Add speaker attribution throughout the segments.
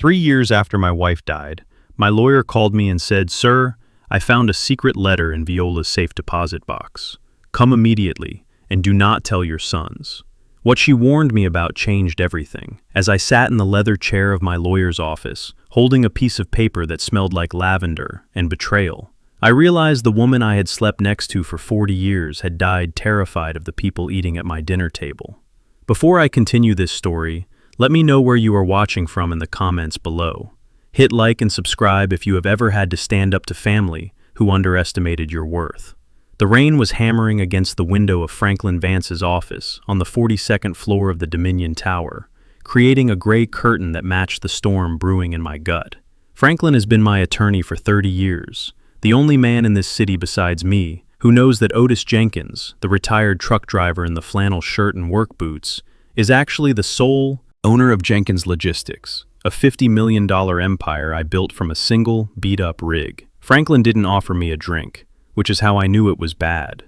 Speaker 1: 3 years after my wife died, my lawyer called me and said, "Sir, I found a secret letter in Viola's safe deposit box. Come immediately, and do not tell your sons." What she warned me about changed everything. As I sat in the leather chair of my lawyer's office, holding a piece of paper that smelled like lavender and betrayal, I realized the woman I had slept next to for 40 years had died terrified of the people eating at my dinner table. Before I continue this story, let me know where you are watching from in the comments below. Hit like and subscribe if you have ever had to stand up to family who underestimated your worth. The rain was hammering against the window of Franklin Vance's office on the 42nd floor of the Dominion Tower, creating a gray curtain that matched the storm brewing in my gut. Franklin has been my attorney for 30 years, the only man in this city besides me who knows that Otis Jenkins, the retired truck driver in the flannel shirt and work boots, is actually the sole owner of Jenkins Logistics, a $50 million empire I built from a single, beat-up rig. Franklin didn't offer me a drink, which is how I knew it was bad.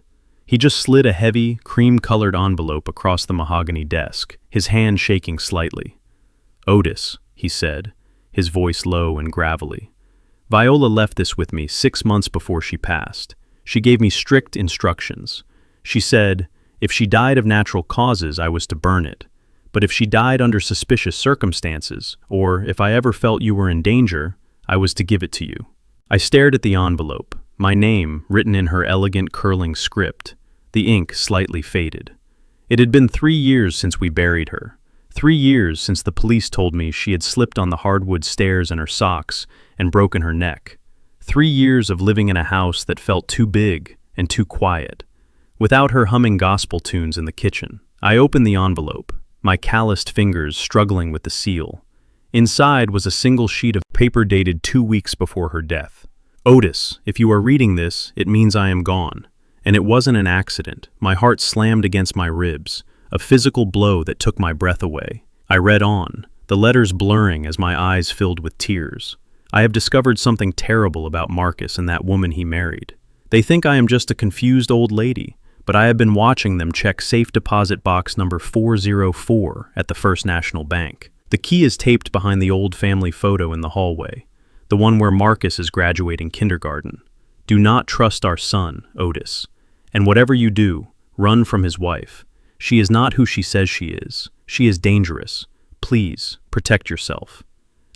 Speaker 1: He just slid a heavy, cream-colored envelope across the mahogany desk, his hand shaking slightly. "Otis," he said, his voice low and gravelly. "Viola left this with me 6 months before she passed. She gave me strict instructions. She said, if she died of natural causes, I was to burn it. But if she died under suspicious circumstances, or if I ever felt you were in danger, I was to give it to you." I stared at the envelope, my name written in her elegant curling script, the ink slightly faded. It had been 3 years since we buried her. 3 years since the police told me she had slipped on the hardwood stairs in her socks and broken her neck. 3 years of living in a house that felt too big and too quiet, without her humming gospel tunes in the kitchen. I opened the envelope, my calloused fingers struggling with the seal. Inside was a single sheet of paper dated 2 weeks before her death. "Otis, if you are reading this, it means I am gone. And it wasn't an accident. My heart slammed against my ribs, a physical blow that took my breath away." I read on, the letters blurring as my eyes filled with tears. "I have discovered something terrible about Marcus and that woman he married. They think I am just a confused old lady, but I have been watching them check safe deposit box number 404 at the First National Bank. The key is taped behind the old family photo in the hallway, the one where Marcus is graduating kindergarten. Do not trust our son, Otis. And whatever you do, run from his wife. She is not who she says she is. She is dangerous. Please, protect yourself."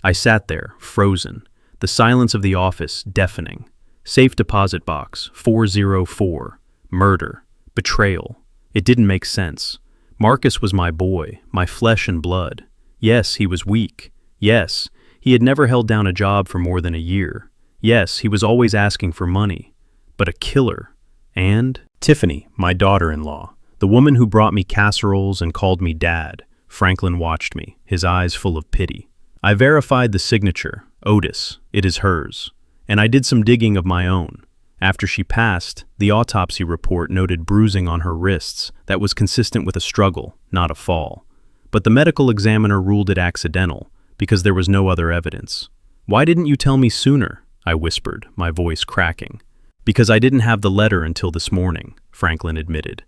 Speaker 1: I sat there, frozen, the silence of the office deafening. Safe deposit box 404. Murder. Betrayal. It didn't make sense. Marcus was my boy, my flesh and blood. Yes, he was weak. Yes, he had never held down a job for more than a year. Yes, he was always asking for money. But a killer. And Tiffany, my daughter-in-law, the woman who brought me casseroles and called me dad. Franklin watched me, his eyes full of pity. I verified the signature, Otis. It is hers. And I did some digging of my own. After she passed, the autopsy report noted bruising on her wrists that was consistent with a struggle, not a fall. But the medical examiner ruled it accidental because there was no other evidence. "Why didn't you tell me sooner?" I whispered, my voice cracking. "Because I didn't have the letter until this morning," Franklin admitted.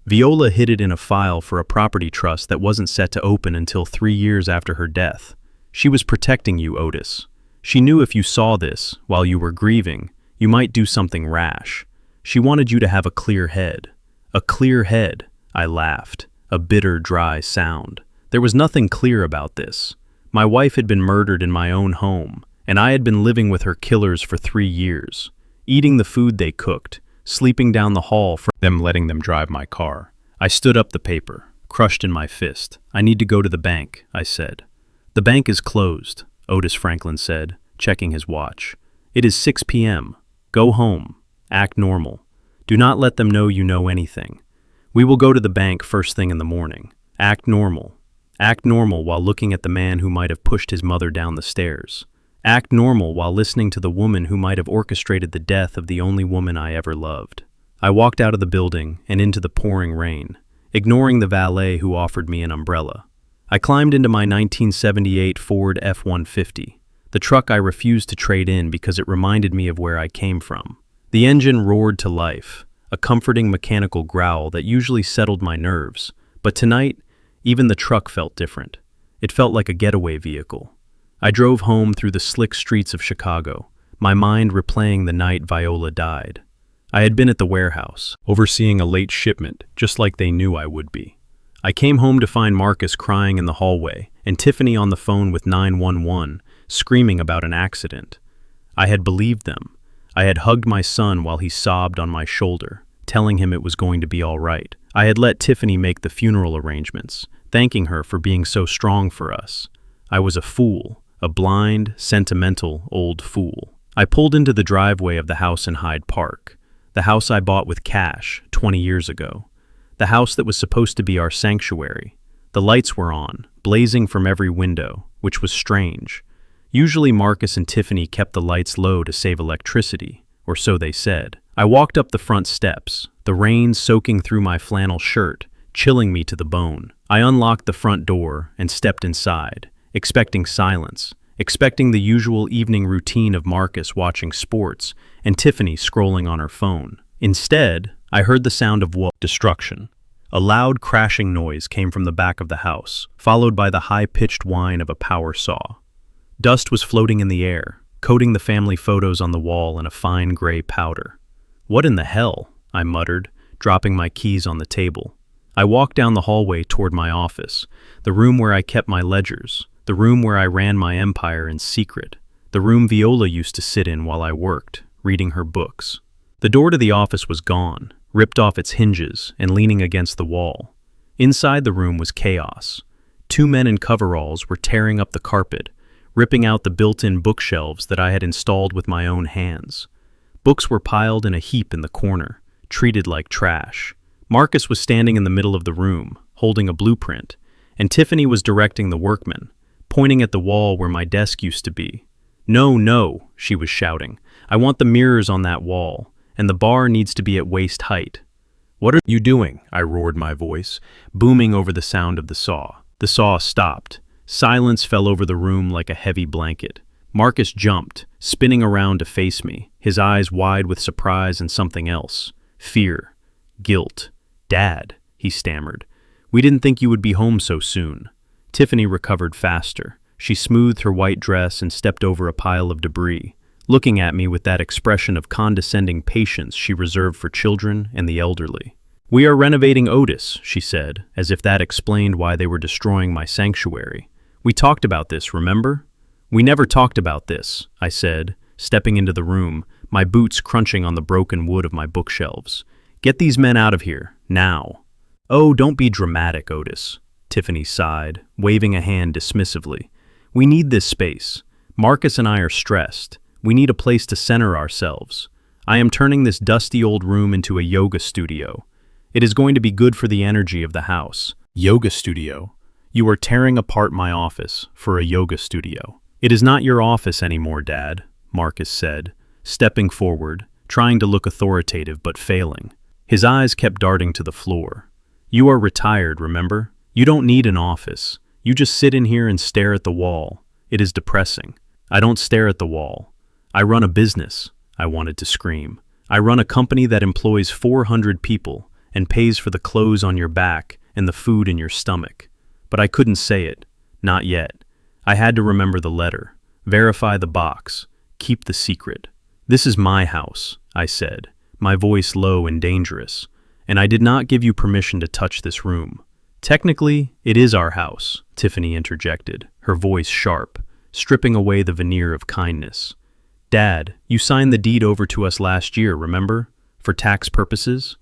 Speaker 1: "Viola hid it in a file for a property trust that wasn't set to open until 3 years after her death. She was protecting you, Otis. She knew if you saw this, while you were grieving, you might do something rash. She wanted you to have a clear head." "A clear head," I laughed, a bitter, dry sound. There was nothing clear about this. My wife had been murdered in my own home, and I had been living with her killers for 3 years, eating the food they cooked, sleeping down the hall for them, letting them drive my car. I stood up the paper, crushed in my fist. "I need to go to the bank," I said. "The bank is closed," Otis Franklin said, checking his watch. "It is 6 p.m. Go home. Act normal. Do not let them know you know anything. We will go to the bank first thing in the morning. Act normal. Act normal while looking at the man who might have pushed his mother down the stairs. Act normal while listening to the woman who might have orchestrated the death of the only woman I ever loved." I walked out of the building and into the pouring rain, ignoring the valet who offered me an umbrella. I climbed into my 1978 Ford F-150, the truck I refused to trade in because it reminded me of where I came from. The engine roared to life, a comforting mechanical growl that usually settled my nerves, but tonight, even the truck felt different. It felt like a getaway vehicle. I drove home through the slick streets of Chicago, my mind replaying the night Viola died. I had been at the warehouse, overseeing a late shipment, just like they knew I would be. I came home to find Marcus crying in the hallway, and Tiffany on the phone with 911, screaming about an accident. I had believed them. I had hugged my son while he sobbed on my shoulder, telling him it was going to be all right. I had let Tiffany make the funeral arrangements, thanking her for being so strong for us. I was a fool, a blind, sentimental, old fool. I pulled into the driveway of the house in Hyde Park, the house I bought with cash 20 years ago, the house that was supposed to be our sanctuary. The lights were on, blazing from every window, which was strange. Usually Marcus and Tiffany kept the lights low to save electricity, or so they said. I walked up the front steps, the rain soaking through my flannel shirt, chilling me to the bone. I unlocked the front door and stepped inside, expecting silence, expecting the usual evening routine of Marcus watching sports and Tiffany scrolling on her phone. Instead, I heard the sound of destruction. A loud crashing noise came from the back of the house, followed by the high-pitched whine of a power saw. Dust was floating in the air, coating the family photos on the wall in a fine gray powder. "What in the hell?" I muttered, dropping my keys on the table. I walked down the hallway toward my office, the room where I kept my ledgers, the room where I ran my empire in secret, the room Viola used to sit in while I worked, reading her books. The door to the office was gone, ripped off its hinges and leaning against the wall. Inside the room was chaos. Two men in coveralls were tearing up the carpet, ripping out the built-in bookshelves that I had installed with my own hands. Books were piled in a heap in the corner, treated like trash. Marcus was standing in the middle of the room, holding a blueprint, and Tiffany was directing the workmen, pointing at the wall where my desk used to be. "No, no," she was shouting. "I want the mirrors on that wall, and the bar needs to be at waist height." "What are you doing?" I roared, my voice booming over the sound of the saw. The saw stopped. Silence fell over the room like a heavy blanket. Marcus jumped, spinning around to face me, his eyes wide with surprise and something else. Fear. Guilt. "Dad," he stammered. "We didn't think you would be home so soon." Tiffany recovered faster. She smoothed her white dress and stepped over a pile of debris, looking at me with that expression of condescending patience she reserved for children and the elderly. "We are renovating Otis," she said, as if that explained why they were destroying my sanctuary. "We talked about this, remember?" "We never talked about this," I said, stepping into the room, my boots crunching on the broken wood of my bookshelves. "Get these men out of here, now." "Oh, don't be dramatic, Otis," Tiffany sighed, waving a hand dismissively. "We need this space. Marcus and I are stressed. We need a place to center ourselves. I am turning this dusty old room into a yoga studio. It is going to be good for the energy of the house." "Yoga studio? You are tearing apart my office for a yoga studio." "It is not your office anymore, Dad," Marcus said, stepping forward, trying to look authoritative but failing. His eyes kept darting to the floor. "You are retired, remember? You don't need an office. You just sit in here and stare at the wall. It is depressing." "I don't stare at the wall. I run a business," I wanted to scream. "I run a company that employs 400 people and pays for the clothes on your back and the food in your stomach." But I couldn't say it. Not yet. I had to remember the letter, verify the box, keep the secret. "This is my house," I said, my voice low and dangerous, "and I did not give you permission to touch this room." "Technically, it is our house," Tiffany interjected, her voice sharp, stripping away the veneer of kindness. "Dad, you signed the deed over to us last year, remember? For tax purposes?"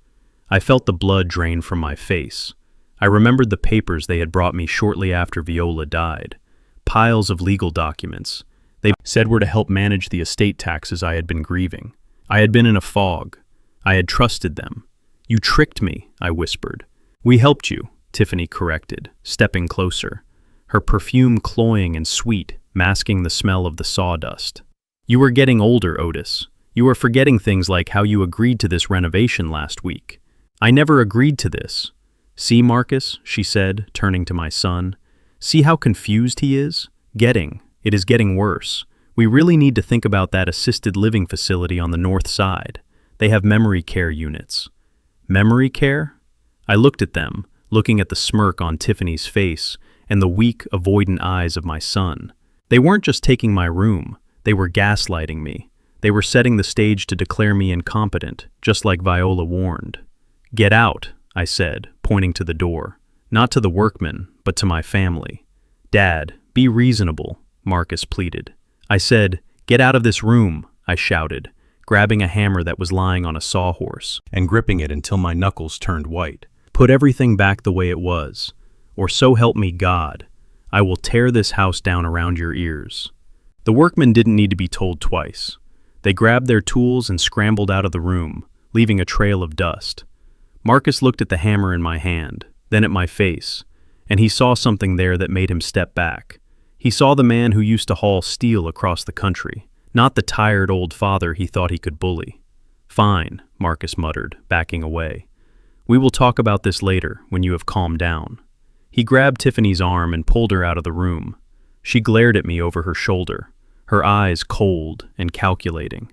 Speaker 1: I felt the blood drain from my face. I remembered the papers they had brought me shortly after Viola died. Piles of legal documents. They said were to help manage the estate taxes I had been grieving. I had been in a fog. I had trusted them. "You tricked me," I whispered. "We helped you," Tiffany corrected, stepping closer, her perfume cloying and sweet, masking the smell of the sawdust. "You are getting older, Otis. You are forgetting things like how you agreed to this renovation last week." "I never agreed to this." "See, Marcus," she said, turning to my son. "See how confused he is? It is getting worse. We really need to think about that assisted living facility on the north side. They have memory care units." "Memory care?" I looked at them, looking at the smirk on Tiffany's face and the weak, avoidant eyes of my son. They weren't just taking my room, they were gaslighting me. They were setting the stage to declare me incompetent, just like Viola warned. "Get out," I said, pointing to the door. Not to the workmen, but to my family. "Dad, be reasonable," Marcus pleaded. I said, "Get out of this room," I shouted, grabbing a hammer that was lying on a sawhorse and gripping it until my knuckles turned white. "Put everything back the way it was, or so help me God, I will tear this house down around your ears." The workmen didn't need to be told twice. They grabbed their tools and scrambled out of the room, leaving a trail of dust. Marcus looked at the hammer in my hand, then at my face, and he saw something there that made him step back. He saw the man who used to haul steel across the country, not the tired old father he thought he could bully. "Fine," Marcus muttered, backing away. "We will talk about this later, when you have calmed down." He grabbed Tiffany's arm and pulled her out of the room. She glared at me over her shoulder, her eyes cold and calculating.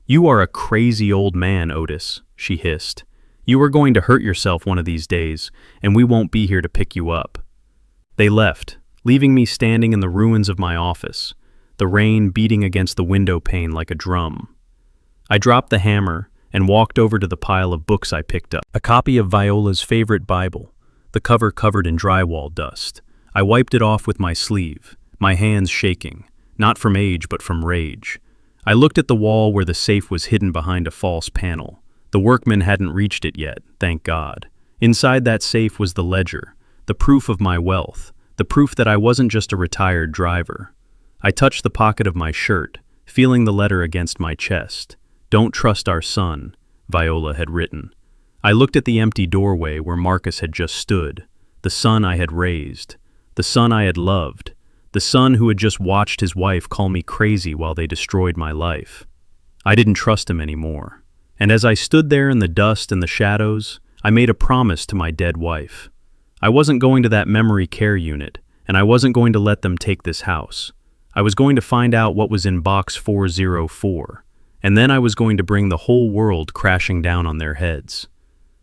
Speaker 1: "You are a crazy old man, Otis," she hissed. "You are going to hurt yourself one of these days, and we won't be here to pick you up." They left, leaving me standing in the ruins of my office, the rain beating against the window pane like a drum. I dropped the hammer and walked over to the pile of books I picked up. A copy of Viola's favorite Bible, the cover covered in drywall dust. I wiped it off with my sleeve, my hands shaking, not from age but from rage. I looked at the wall where the safe was hidden behind a false panel. The workmen hadn't reached it yet, thank God. Inside that safe was the ledger, the proof of my wealth, the proof that I wasn't just a retired driver. I touched the pocket of my shirt, feeling the letter against my chest. "Don't trust our son," Viola had written. I looked at the empty doorway where Marcus had just stood, the son I had raised, the son I had loved, the son who had just watched his wife call me crazy while they destroyed my life. I didn't trust him anymore. And as I stood there in the dust and the shadows, I made a promise to my dead wife. I wasn't going to that memory care unit, and I wasn't going to let them take this house. I was going to find out what was in box 404, and then I was going to bring the whole world crashing down on their heads.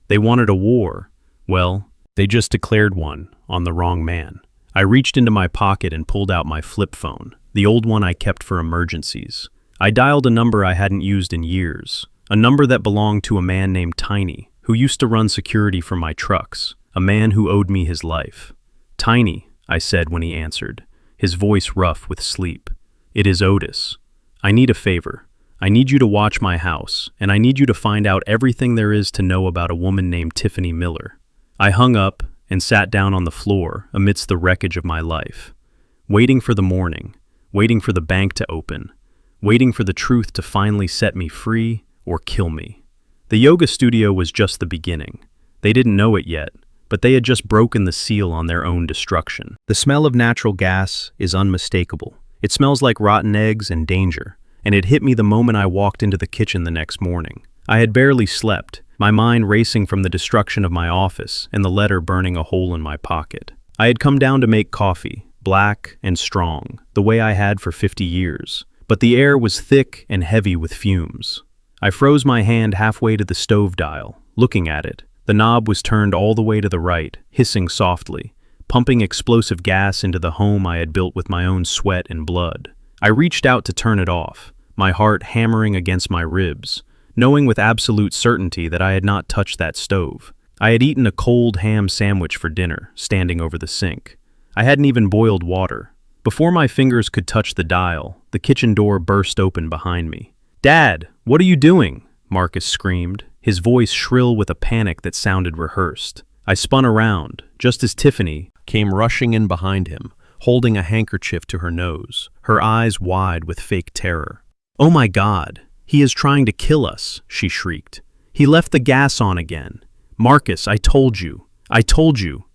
Speaker 1: They wanted a war. Well, they just declared one on the wrong man. I reached into my pocket and pulled out my flip phone, the old one I kept for emergencies. I dialed a number I hadn't used in years, a number that belonged to a man named Tiny, who used to run security for my trucks, a man who owed me his life. "Tiny," I said when he answered, his voice rough with sleep. "It is Otis. I need a favor. I need you to watch my house, and I need you to find out everything there is to know about a woman named Tiffany Miller." I hung up and sat down on the floor amidst the wreckage of my life, waiting for the morning, waiting for the bank to open, waiting for the truth to finally set me free or kill me. The yoga studio was just the beginning. They didn't know it yet, but they had just broken the seal on their own destruction. The smell of natural gas is unmistakable. It smells like rotten eggs and danger, and it hit me the moment I walked into the kitchen the next morning. I had barely slept, my mind racing from the destruction of my office and the letter burning a hole in my pocket. I had come down to make coffee, black and strong, the way I had for 50 years, but the air was thick and heavy with fumes. I froze my hand halfway to the stove dial, looking at it. The knob was turned all the way to the right, hissing softly, pumping explosive gas into the home I had built with my own sweat and blood. I reached out to turn it off, my heart hammering against my ribs, knowing with absolute certainty that I had not touched that stove. I had eaten a cold ham sandwich for dinner, standing over the sink. I hadn't even boiled water. Before my fingers could touch the dial, the kitchen door burst open behind me. "Dad, what are you doing?" Marcus screamed, his voice shrill with a panic that sounded rehearsed. I spun around, just as Tiffany came rushing in behind him, holding a handkerchief to her nose, her eyes wide with fake terror. "Oh my God, he is trying to kill us," she shrieked. "He left the gas on again. Marcus, I told you,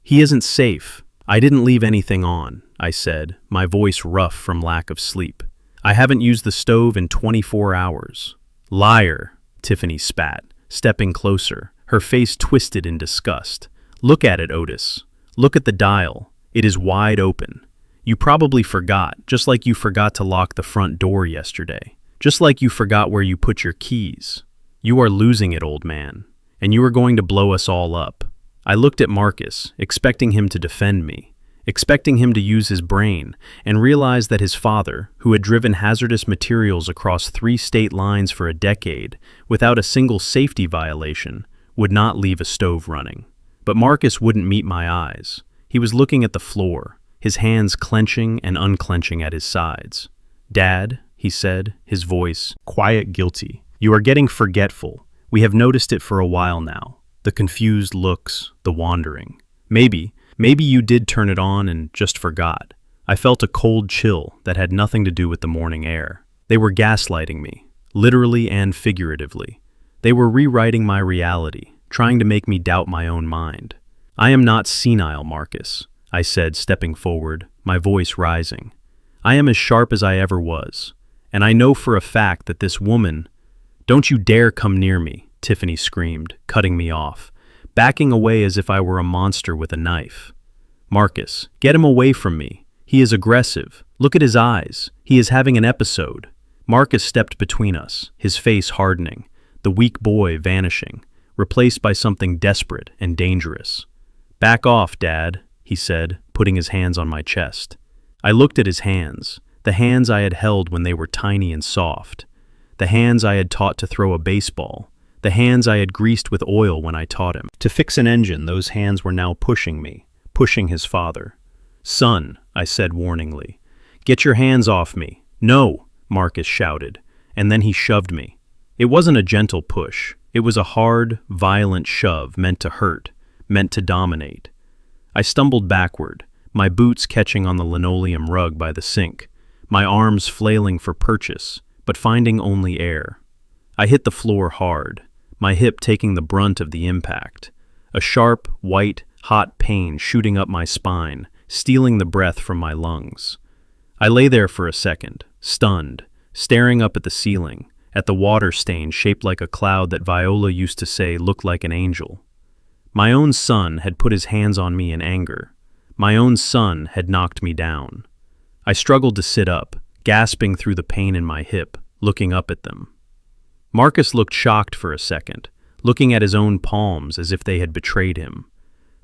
Speaker 1: he isn't safe." "I didn't leave anything on," I said, my voice rough from lack of sleep. "I haven't used the stove in 24 hours. "Liar," Tiffany spat, stepping closer, her face twisted in disgust. "Look at it, Otis. Look at the dial. It is wide open. You probably forgot, just like you forgot to lock the front door yesterday. Just like you forgot where you put your keys. You are losing it, old man, and you are going to blow us all up." I looked at Marcus, expecting him to defend me, expecting him to use his brain, and realized that his father, who had driven hazardous materials across 3 state lines for a decade without a single safety violation, would not leave a stove running. But Marcus wouldn't meet my eyes. He was looking at the floor, his hands clenching and unclenching at his sides. "Dad," he said, his voice quiet, guilty. "You are getting forgetful. We have noticed it for a while now. The confused looks, the wandering. Maybe you did turn it on and just forgot." I felt a cold chill that had nothing to do with the morning air. They were gaslighting me, literally and figuratively. They were rewriting my reality, trying to make me doubt my own mind. "I am not senile, Marcus," I said, stepping forward, my voice rising. "I am as sharp as I ever was, and I know for a fact that this woman—" "Don't you dare come near me," Tiffany screamed, cutting me off, backing away as if I were a monster with a knife. "Marcus, get him away from me. He is aggressive. Look at his eyes. He is having an episode." Marcus stepped between us, his face hardening, the weak boy vanishing, replaced by something desperate and dangerous. "Back off, Dad," he said, putting his hands on my chest. I looked at his hands, the hands I had held when they were tiny and soft, the hands I had taught to throw a baseball, the hands I had greased with oil when I taught him. To fix an engine, those hands were now pushing me, pushing his father. "Son," I said warningly, "get your hands off me." "No," Marcus shouted, and then he shoved me. It wasn't a gentle push. It was a hard, violent shove meant to hurt, meant to dominate. I stumbled backward, my boots catching on the linoleum rug by the sink, my arms flailing for purchase, but finding only air. I hit the floor hard, my hip taking the brunt of the impact, a sharp, white, hot pain shooting up my spine, stealing the breath from my lungs. I lay there for a second, stunned, staring up at the ceiling, at the water stain shaped like a cloud that Viola used to say looked like an angel. My own son had put his hands on me in anger. My own son had knocked me down. I struggled to sit up, gasping through the pain in my hip, looking up at them. Marcus looked shocked for a second, looking at his own palms as if they had betrayed him.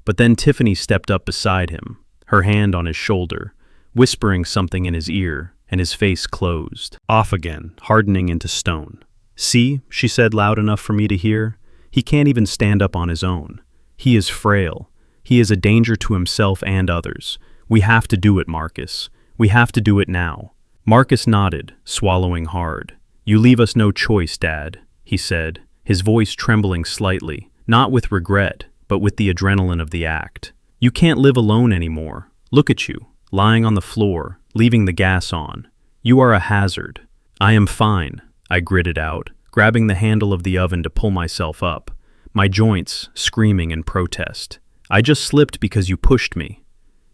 Speaker 1: But then Tiffany stepped up beside him, her hand on his shoulder, whispering something in his ear, and his face closed, off again, hardening into stone. "See," she said loud enough for me to hear, "he can't even stand up on his own. He is frail. He is a danger to himself and others. We have to do it, Marcus. We have to do it now." Marcus nodded, swallowing hard. "You leave us no choice, Dad," he said, his voice trembling slightly, not with regret, but with the adrenaline of the act. "You can't live alone anymore. Look at you, lying on the floor, leaving the gas on. You are a hazard." "I am fine," I gritted out, grabbing the handle of the oven to pull myself up, my joints screaming in protest. "I just slipped because you pushed me."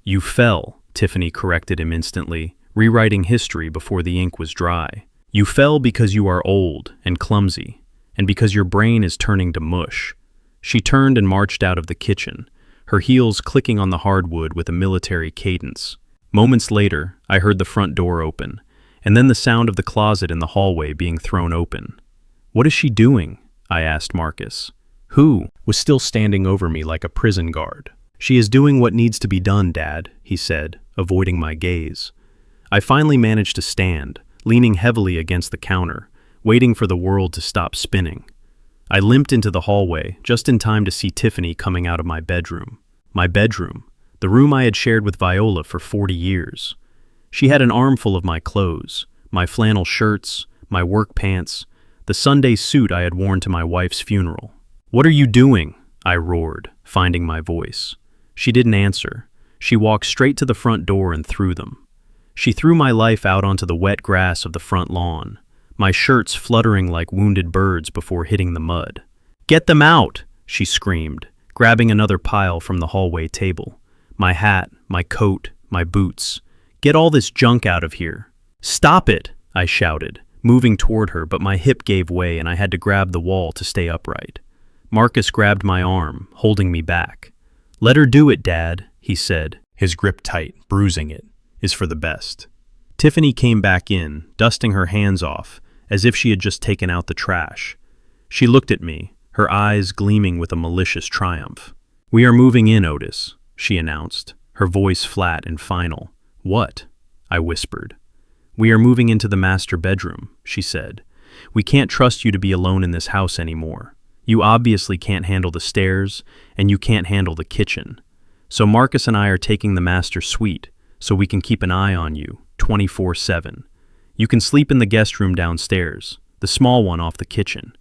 Speaker 1: "You fell," Tiffany corrected him instantly, rewriting history before the ink was dry. "You fell because you are old and clumsy, and because your brain is turning to mush." She turned and marched out of the kitchen, her heels clicking on the hardwood with a military cadence. Moments later, I heard the front door open, and then the sound of the closet in the hallway being thrown open. "What is she doing?" I asked Marcus, who was still standing over me like a prison guard. "She is doing what needs to be done, Dad," he said, avoiding my gaze. I finally managed to stand, leaning heavily against the counter, waiting for the world to stop spinning. I limped into the hallway, just in time to see Tiffany coming out of my bedroom. My bedroom, the room I had shared with Viola for 40 years. She had an armful of my clothes, my flannel shirts, my work pants, the Sunday suit I had worn to my wife's funeral. "What are you doing?" I roared, finding my voice. She didn't answer. She walked straight to the front door and through them. She threw my life out onto the wet grass of the front lawn, my shirts fluttering like wounded birds before hitting the mud. "Get them out!" she screamed, grabbing another pile from the hallway table. "My hat, my coat, my boots. Get all this junk out of here." "Stop it!" I shouted, moving toward her, but my hip gave way and I had to grab the wall to stay upright. Marcus grabbed my arm, holding me back. "Let her do it, Dad," he said, his grip tight, bruising it. "Is for the best." Tiffany came back in, dusting her hands off, as if she had just taken out the trash. She looked at me, her eyes gleaming with a malicious triumph. "We are moving in, Otis," she announced, her voice flat and final. "What?" I whispered. "We are moving into the master bedroom," she said. "We can't trust you to be alone in this house anymore. You obviously can't handle the stairs, and you can't handle the kitchen. So Marcus and I are taking the master suite, so we can keep an eye on you, 24/7. You can sleep in the guest room downstairs, the small one off the kitchen.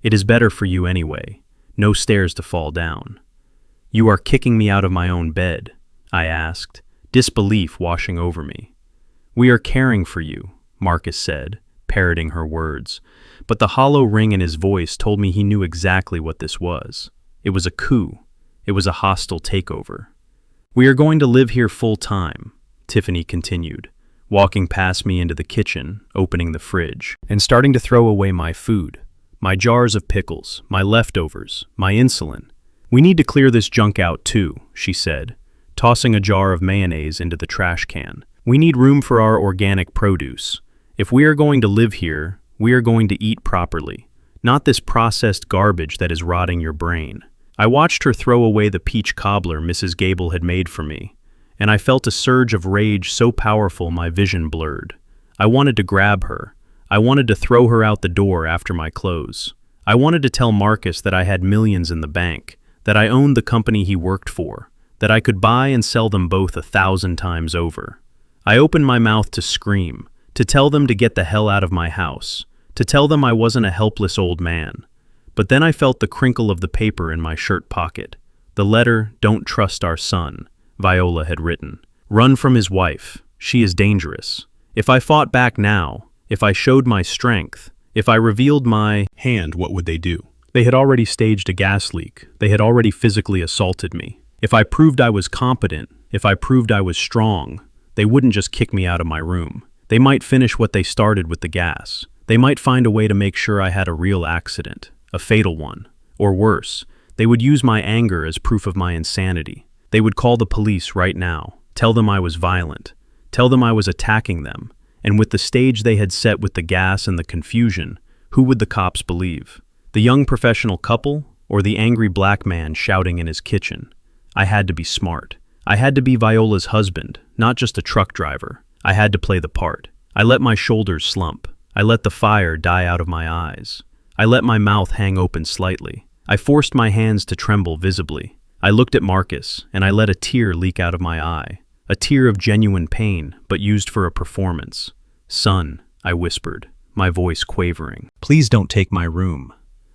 Speaker 1: It is better for you anyway, no stairs to fall down." "You are kicking me out of my own bed?" I asked, disbelief washing over me. "We are caring for you," Marcus said, parroting her words, but the hollow ring in his voice told me he knew exactly what this was. It was a coup. It was a hostile takeover. "We are going to live here full time," Tiffany continued, walking past me into the kitchen, opening the fridge, and starting to throw away my food, my jars of pickles, my leftovers, my insulin. "We need to clear this junk out too," she said, tossing a jar of mayonnaise into the trash can. "We need room for our organic produce. If we are going to live here, we are going to eat properly, not this processed garbage that is rotting your brain." I watched her throw away the peach cobbler Mrs. Gable had made for me, and I felt a surge of rage so powerful my vision blurred. I wanted to grab her. I wanted to throw her out the door after my clothes. I wanted to tell Marcus that I had millions in the bank, that I owned the company he worked for, that I could buy and sell them both 1,000 times over. I opened my mouth to scream, to tell them to get the hell out of my house, to tell them I wasn't a helpless old man. But then I felt the crinkle of the paper in my shirt pocket. The letter, "Don't trust our son," Viola had written. "Run from his wife. She is dangerous. If I fought back now, if I showed my strength, if I revealed my hand, what would they do? They had already staged a gas leak. They had already physically assaulted me. If I proved I was competent, if I proved I was strong, they wouldn't just kick me out of my room. They might finish what they started with the gas. They might find a way to make sure I had a real accident, a fatal one. Or worse, they would use my anger as proof of my insanity. They would call the police right now, tell them I was violent, tell them I was attacking them, and with the stage they had set with the gas and the confusion, who would the cops believe? The young professional couple, or the angry black man shouting in his kitchen? I had to be smart. I had to be Viola's husband, not just a truck driver. I had to play the part. I let my shoulders slump. I let the fire die out of my eyes. I let my mouth hang open slightly. I forced my hands to tremble visibly. I looked at Marcus, and I let a tear leak out of my eye. A tear of genuine pain, but used for a performance. "Son," I whispered, my voice quavering, "please don't take my room."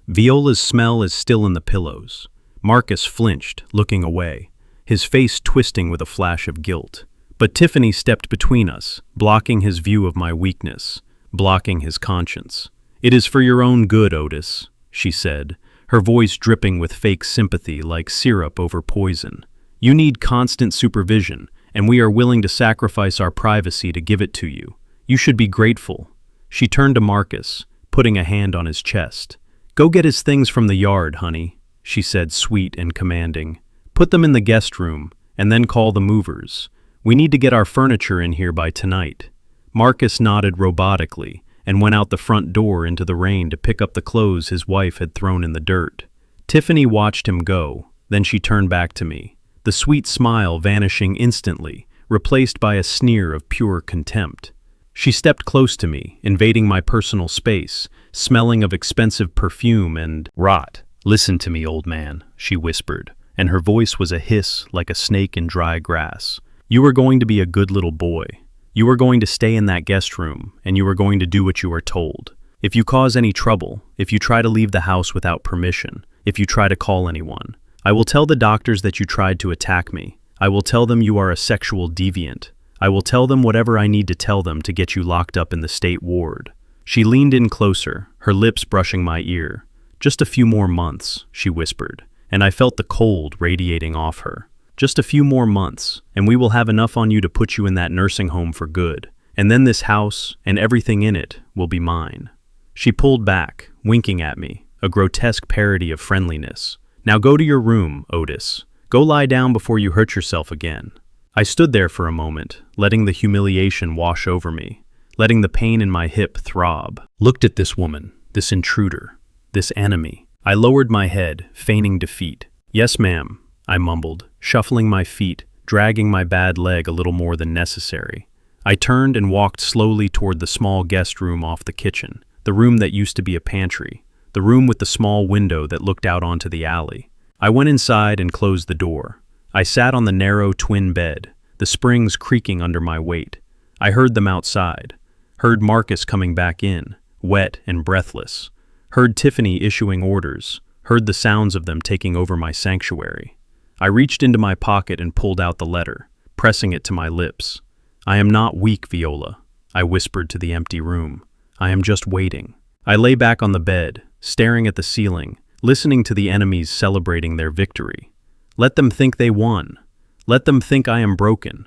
Speaker 1: Viola's smell is still in the pillows. Marcus flinched, looking away, his face twisting with a flash of guilt. But Tiffany stepped between us, blocking his view of my weakness, blocking his conscience. "It is for your own good, Otis," she said, her voice dripping with fake sympathy like syrup over poison. "You need constant supervision, and we are willing to sacrifice our privacy to give it to you. You should be grateful." She turned to Marcus, putting a hand on his chest. "Go get his things from the yard, honey," she said, sweet and commanding. "Put them in the guest room, and then call the movers. We need to get our furniture in here by tonight." Marcus nodded robotically and went out the front door into the rain to pick up the clothes his wife had thrown in the dirt. Tiffany watched him go, then she turned back to me, the sweet smile vanishing instantly, replaced by a sneer of pure contempt. She stepped close to me, invading my personal space, smelling of expensive perfume and rot. "Listen to me, old man," she whispered, and her voice was a hiss like a snake in dry grass. "You are going to be a good little boy. You are going to stay in that guest room, and you are going to do what you are told. If you cause any trouble, if you try to leave the house without permission, if you try to call anyone, I will tell the doctors that you tried to attack me. I will tell them you are a sexual deviant. I will tell them whatever I need to tell them to get you locked up in the state ward." She leaned in closer, her lips brushing my ear. "Just a few more months," she whispered, and I felt the cold radiating off her. "Just a few more months, and we will have enough on you to put you in that nursing home for good. And then this house, and everything in it, will be mine." She pulled back, winking at me, a grotesque parody of friendliness. "Now go to your room, Otis. Go lie down before you hurt yourself again." I stood there for a moment, letting the humiliation wash over me, letting the pain in my hip throb. Looked at this woman, this intruder, this enemy. I lowered my head, feigning defeat. "Yes, ma'am," I mumbled, shuffling my feet, dragging my bad leg a little more than necessary. I turned and walked slowly toward the small guest room off the kitchen, the room that used to be a pantry, the room with the small window that looked out onto the alley. I went inside and closed the door. I sat on the narrow twin bed, the springs creaking under my weight. I heard them outside, heard Marcus coming back in, wet and breathless, heard Tiffany issuing orders, heard the sounds of them taking over my sanctuary. I reached into my pocket and pulled out the letter, pressing it to my lips. "I am not weak, Viola," I whispered to the empty room. "I am just waiting." I lay back on the bed, staring at the ceiling, listening to the enemies celebrating their victory. Let them think they won. Let them think I am broken.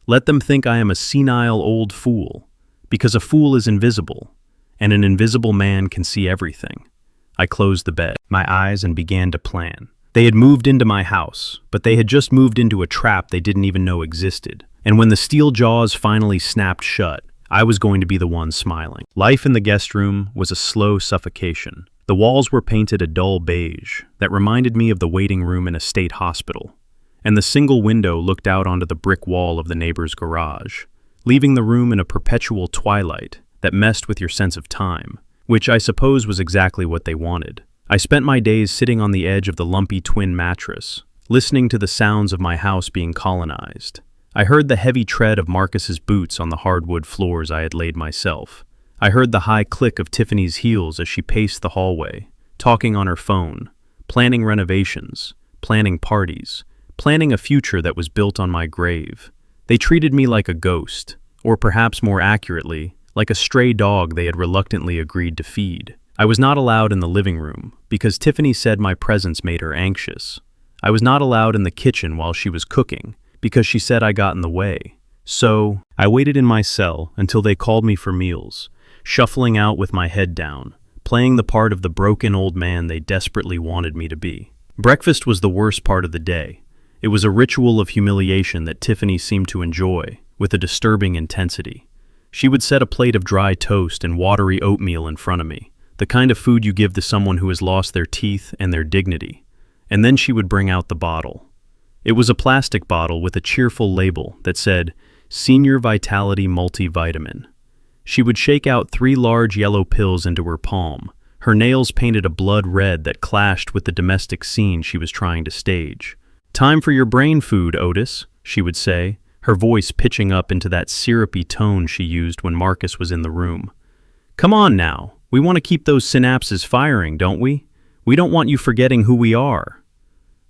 Speaker 1: Let them think I am a senile old fool, because a fool is invisible, and an invisible man can see everything. I closed the bed, my eyes, and began to plan. They had moved into my house, but they had just moved into a trap they didn't even know existed. And when the steel jaws finally snapped shut, I was going to be the one smiling. Life in the guest room was a slow suffocation. The walls were painted a dull beige that reminded me of the waiting room in a state hospital, and the single window looked out onto the brick wall of the neighbor's garage, leaving the room in a perpetual twilight that messed with your sense of time, which I suppose was exactly what they wanted. I spent my days sitting on the edge of the lumpy twin mattress, listening to the sounds of my house being colonized. I heard the heavy tread of Marcus's boots on the hardwood floors I had laid myself. I heard the high click of Tiffany's heels as she paced the hallway, talking on her phone, planning renovations, planning parties, planning a future that was built on my grave. They treated me like a ghost, or perhaps more accurately, like a stray dog they had reluctantly agreed to feed. I was not allowed in the living room because Tiffany said my presence made her anxious. I was not allowed in the kitchen while she was cooking because she said I got in the way. So I waited in my cell until they called me for meals, shuffling out with my head down, playing the part of the broken old man they desperately wanted me to be. Breakfast was the worst part of the day. It was a ritual of humiliation that Tiffany seemed to enjoy with a disturbing intensity. She would set a plate of dry toast and watery oatmeal in front of me, the kind of food you give to someone who has lost their teeth and their dignity. And then she would bring out the bottle. It was a plastic bottle with a cheerful label that said, Senior Vitality Multivitamin. She would shake out 3 large yellow pills into her palm, her nails painted a blood red that clashed with the domestic scene she was trying to stage. "Time for your brain food, Otis," she would say, her voice pitching up into that syrupy tone she used when Marcus was in the room. "Come on now. We want to keep those synapses firing, don't we? We don't want you forgetting who we are."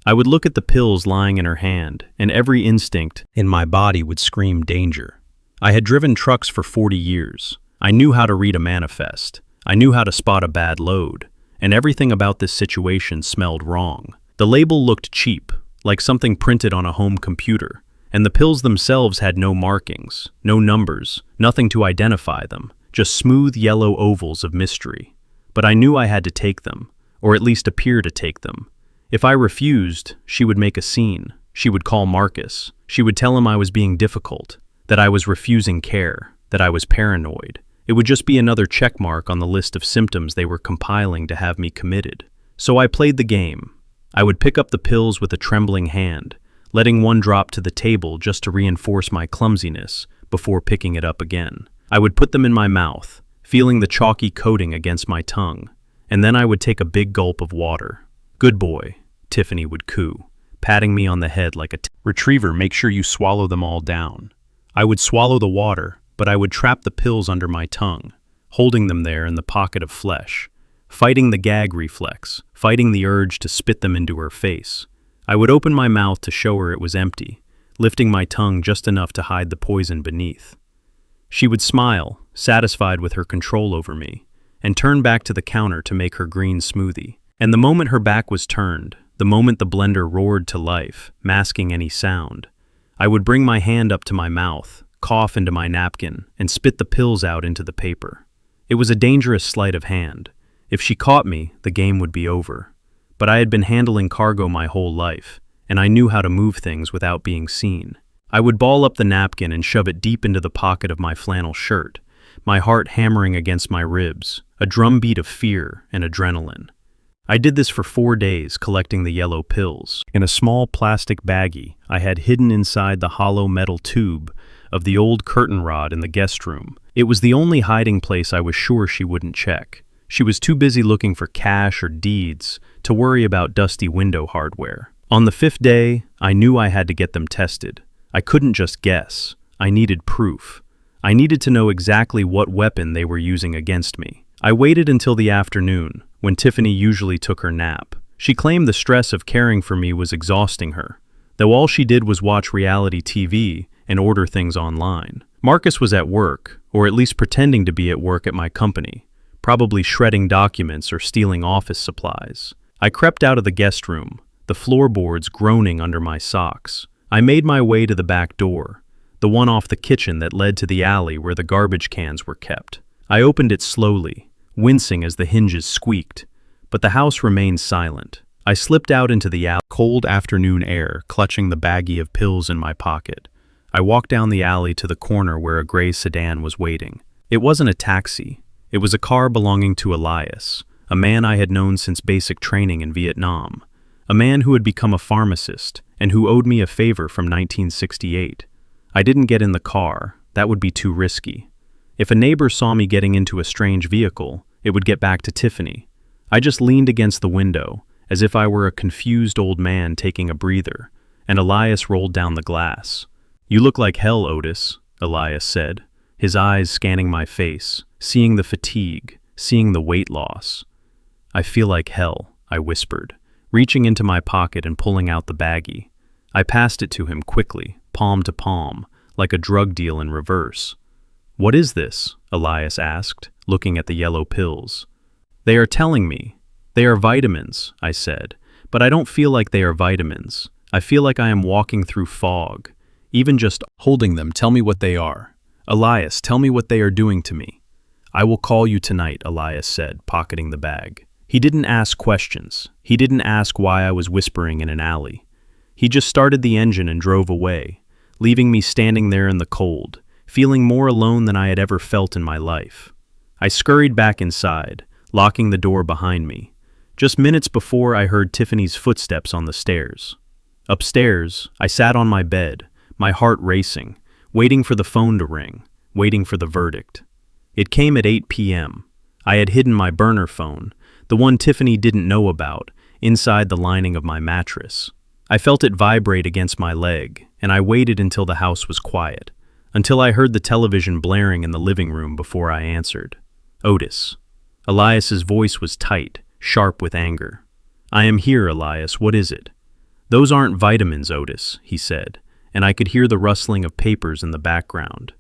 Speaker 1: I would look at the pills lying in her hand, and every instinct in my body would scream danger. I had driven trucks for 40 years. I knew how to read a manifest. I knew how to spot a bad load, and everything about this situation smelled wrong. The label looked cheap, like something printed on a home computer, and the pills themselves had no markings, no numbers, nothing to identify them. Just smooth yellow ovals of mystery. But I knew I had to take them, or at least appear to take them. If I refused, she would make a scene. She would call Marcus. She would tell him I was being difficult, that I was refusing care, that I was paranoid. It would just be another checkmark on the list of symptoms they were compiling to have me committed. So I played the game. I would pick up the pills with a trembling hand, letting one drop to the table just to reinforce my clumsiness before picking it up again. I would put them in my mouth, feeling the chalky coating against my tongue, and then I would take a big gulp of water. "Good boy," Tiffany would coo, patting me on the head like a retriever. "Make sure you swallow them all down." I would swallow the water, but I would trap the pills under my tongue, holding them there in the pocket of flesh, fighting the gag reflex, fighting the urge to spit them into her face. I would open my mouth to show her it was empty, lifting my tongue just enough to hide the poison beneath. She would smile, satisfied with her control over me, and turn back to the counter to make her green smoothie. And the moment her back was turned, the moment the blender roared to life, masking any sound, I would bring my hand up to my mouth, cough into my napkin, and spit the pills out into the paper. It was a dangerous sleight of hand. If she caught me, the game would be over. But I had been handling cargo my whole life, and I knew how to move things without being seen. I would ball up the napkin and shove it deep into the pocket of my flannel shirt, my heart hammering against my ribs, a drumbeat of fear and adrenaline. I did this for 4 days, collecting the yellow pills. In a small plastic baggie I had hidden inside the hollow metal tube of the old curtain rod in the guest room. It was the only hiding place I was sure she wouldn't check. She was too busy looking for cash or deeds to worry about dusty window hardware. On the 5th day, I knew I had to get them tested. I couldn't just guess. I needed proof. I needed to know exactly what weapon they were using against me. I waited until the afternoon, when Tiffany usually took her nap. She claimed the stress of caring for me was exhausting her, though all she did was watch reality TV and order things online. Marcus was at work, or at least pretending to be at work at my company, probably shredding documents or stealing office supplies. I crept out of the guest room, the floorboards groaning under my socks. I made my way to the back door, the one off the kitchen that led to the alley where the garbage cans were kept. I opened it slowly, wincing as the hinges squeaked, but the house remained silent. I slipped out into the cold afternoon air, clutching the baggie of pills in my pocket. I walked down the alley to the corner where a gray sedan was waiting. It wasn't a taxi. It was a car belonging to Elias, a man I had known since basic training in Vietnam, a man who had become a pharmacist and who owed me a favor from 1968. I didn't get in the car. That would be too risky. If a neighbor saw me getting into a strange vehicle, it would get back to Tiffany. I just leaned against the window, as if I were a confused old man taking a breather, and Elias rolled down the glass. "You look like hell, Otis," Elias said, his eyes scanning my face, seeing the fatigue, seeing the weight loss. "I feel like hell," I whispered, reaching into my pocket and pulling out the baggie. I passed it to him quickly, palm to palm, like a drug deal in reverse. "What is this?" Elias asked, looking at the yellow pills. "They are telling me. They are vitamins," I said, "but I don't feel like they are vitamins. I feel like I am walking through fog. Even just holding them, tell me what they are. Elias, tell me what they are doing to me." "I will call you tonight," Elias said, pocketing the bag. He didn't ask questions. He didn't ask why I was whispering in an alley. He just started the engine and drove away, leaving me standing there in the cold, feeling more alone than I had ever felt in my life. I scurried back inside, locking the door behind me. Just minutes before, I heard Tiffany's footsteps on the stairs. Upstairs, I sat on my bed, my heart racing, waiting for the phone to ring, waiting for the verdict. It came at 8 p.m. I had hidden my burner phone, the one Tiffany didn't know about, inside the lining of my mattress. I felt it vibrate against my leg, and I waited until the house was quiet, until I heard the television blaring in the living room before I answered. "Otis." Elias's voice was tight, sharp with anger. "I am here, Elias. What is it?" "Those aren't vitamins, Otis," he said, and I could hear the rustling of papers in the background.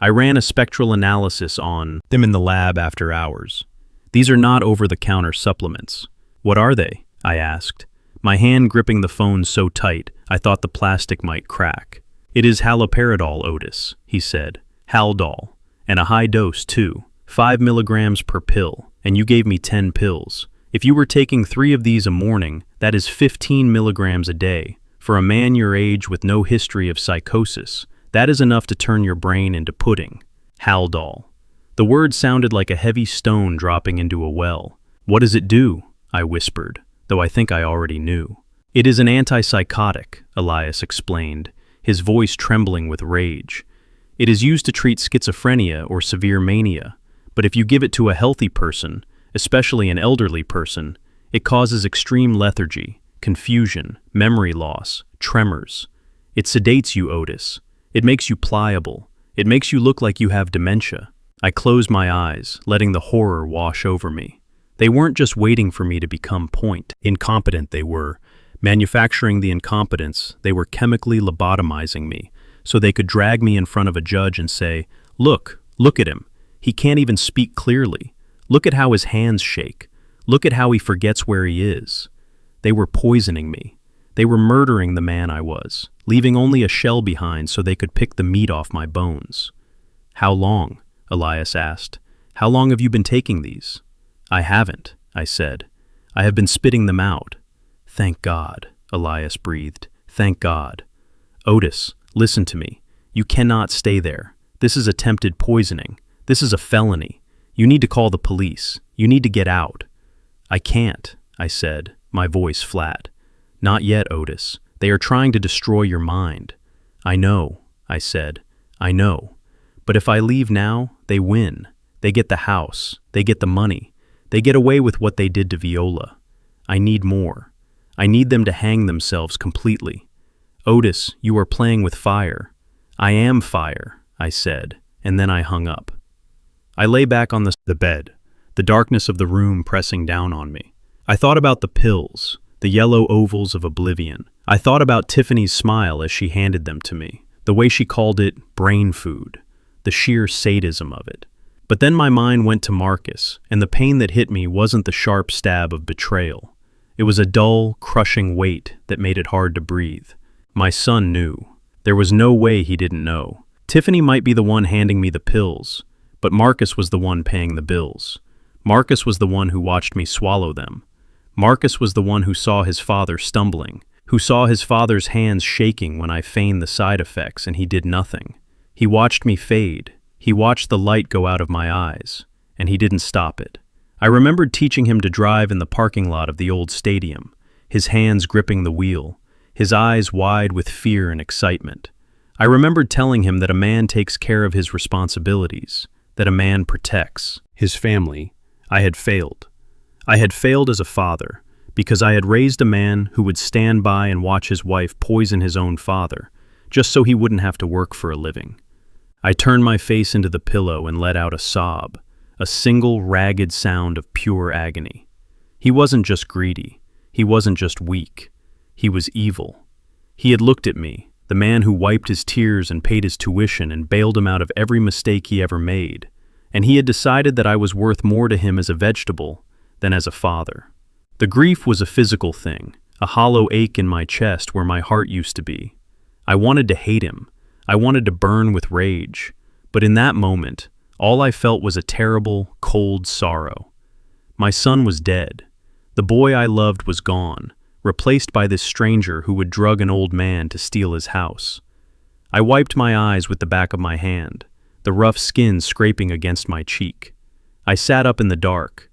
Speaker 1: "I ran a spectral analysis on them in the lab after hours. These are not over-the-counter supplements." "What are they?" I asked, my hand gripping the phone so tight I thought the plastic might crack. "It is haloperidol, Otis," he said. "Haldol. And a high dose, too. 5 milligrams per pill, and you gave me 10 pills. If you were taking 3 of these a morning, that is 15 milligrams a day. For a man your age with no history of psychosis, that is enough to turn your brain into pudding. Haldol." The word sounded like a heavy stone dropping into a well. "What does it do?" I whispered, though I think I already knew. "It is an antipsychotic," Elias explained, his voice trembling with rage. "It is used to treat schizophrenia or severe mania, but if you give it to a healthy person, especially an elderly person, it causes extreme lethargy, confusion, memory loss, tremors. It sedates you, Otis. It makes you pliable. It makes you look like you have dementia." I closed my eyes, letting the horror wash over me. They weren't just waiting for me to become incompetent they were. Manufacturing the incompetence, they were chemically lobotomizing me, so they could drag me in front of a judge and say, look at him. He can't even speak clearly. Look at how his hands shake. Look at how he forgets where he is." They were poisoning me. They were murdering the man I was, leaving only a shell behind so they could pick the meat off my bones. "How long?" Elias asked. "How long have you been taking these?" "I haven't," I said. "I have been spitting them out." "Thank God," Elias breathed. "Thank God." "Otis, listen to me. You cannot stay there. This is attempted poisoning. This is a felony. You need to call the police. You need to get out." "I can't," I said, my voice flat. Not yet, Otis. They are trying to destroy your mind. I know, I said. I know. But if I leave now, they win. They get the house. They get the money. They get away with what they did to Viola. I need more. I need them to hang themselves completely. Otis, you are playing with fire. I am fire, I said, and then I hung up. I lay back on the bed, the darkness of the room pressing down on me. I thought about the pills, the yellow ovals of oblivion. I thought about Tiffany's smile as she handed them to me, the way she called it brain food, the sheer sadism of it. But then my mind went to Marcus, and the pain that hit me wasn't the sharp stab of betrayal. It was a dull, crushing weight that made it hard to breathe. My son knew. There was no way he didn't know. Tiffany might be the one handing me the pills, but Marcus was the one paying the bills. Marcus was the one who watched me swallow them. Marcus was the one who saw his father stumbling, who saw his father's hands shaking when I feigned the side effects and he did nothing. He watched me fade. He watched the light go out of my eyes, and he didn't stop it. I remembered teaching him to drive in the parking lot of the old stadium, his hands gripping the wheel, his eyes wide with fear and excitement. I remembered telling him that a man takes care of his responsibilities, that a man protects his family. I had failed. I had failed as a father, because I had raised a man who would stand by and watch his wife poison his own father, just so he wouldn't have to work for a living. I turned my face into the pillow and let out a sob, a single ragged sound of pure agony. He wasn't just greedy. He wasn't just weak. He was evil. He had looked at me, the man who wiped his tears and paid his tuition and bailed him out of every mistake he ever made, and he had decided that I was worth more to him as a vegetable than as a father. The grief was a physical thing, a hollow ache in my chest where my heart used to be. I wanted to hate him. I wanted to burn with rage, but in that moment, all I felt was a terrible, cold sorrow. My son was dead. The boy I loved was gone, replaced by this stranger who would drug an old man to steal his house. I wiped my eyes with the back of my hand, the rough skin scraping against my cheek. I sat up in the dark.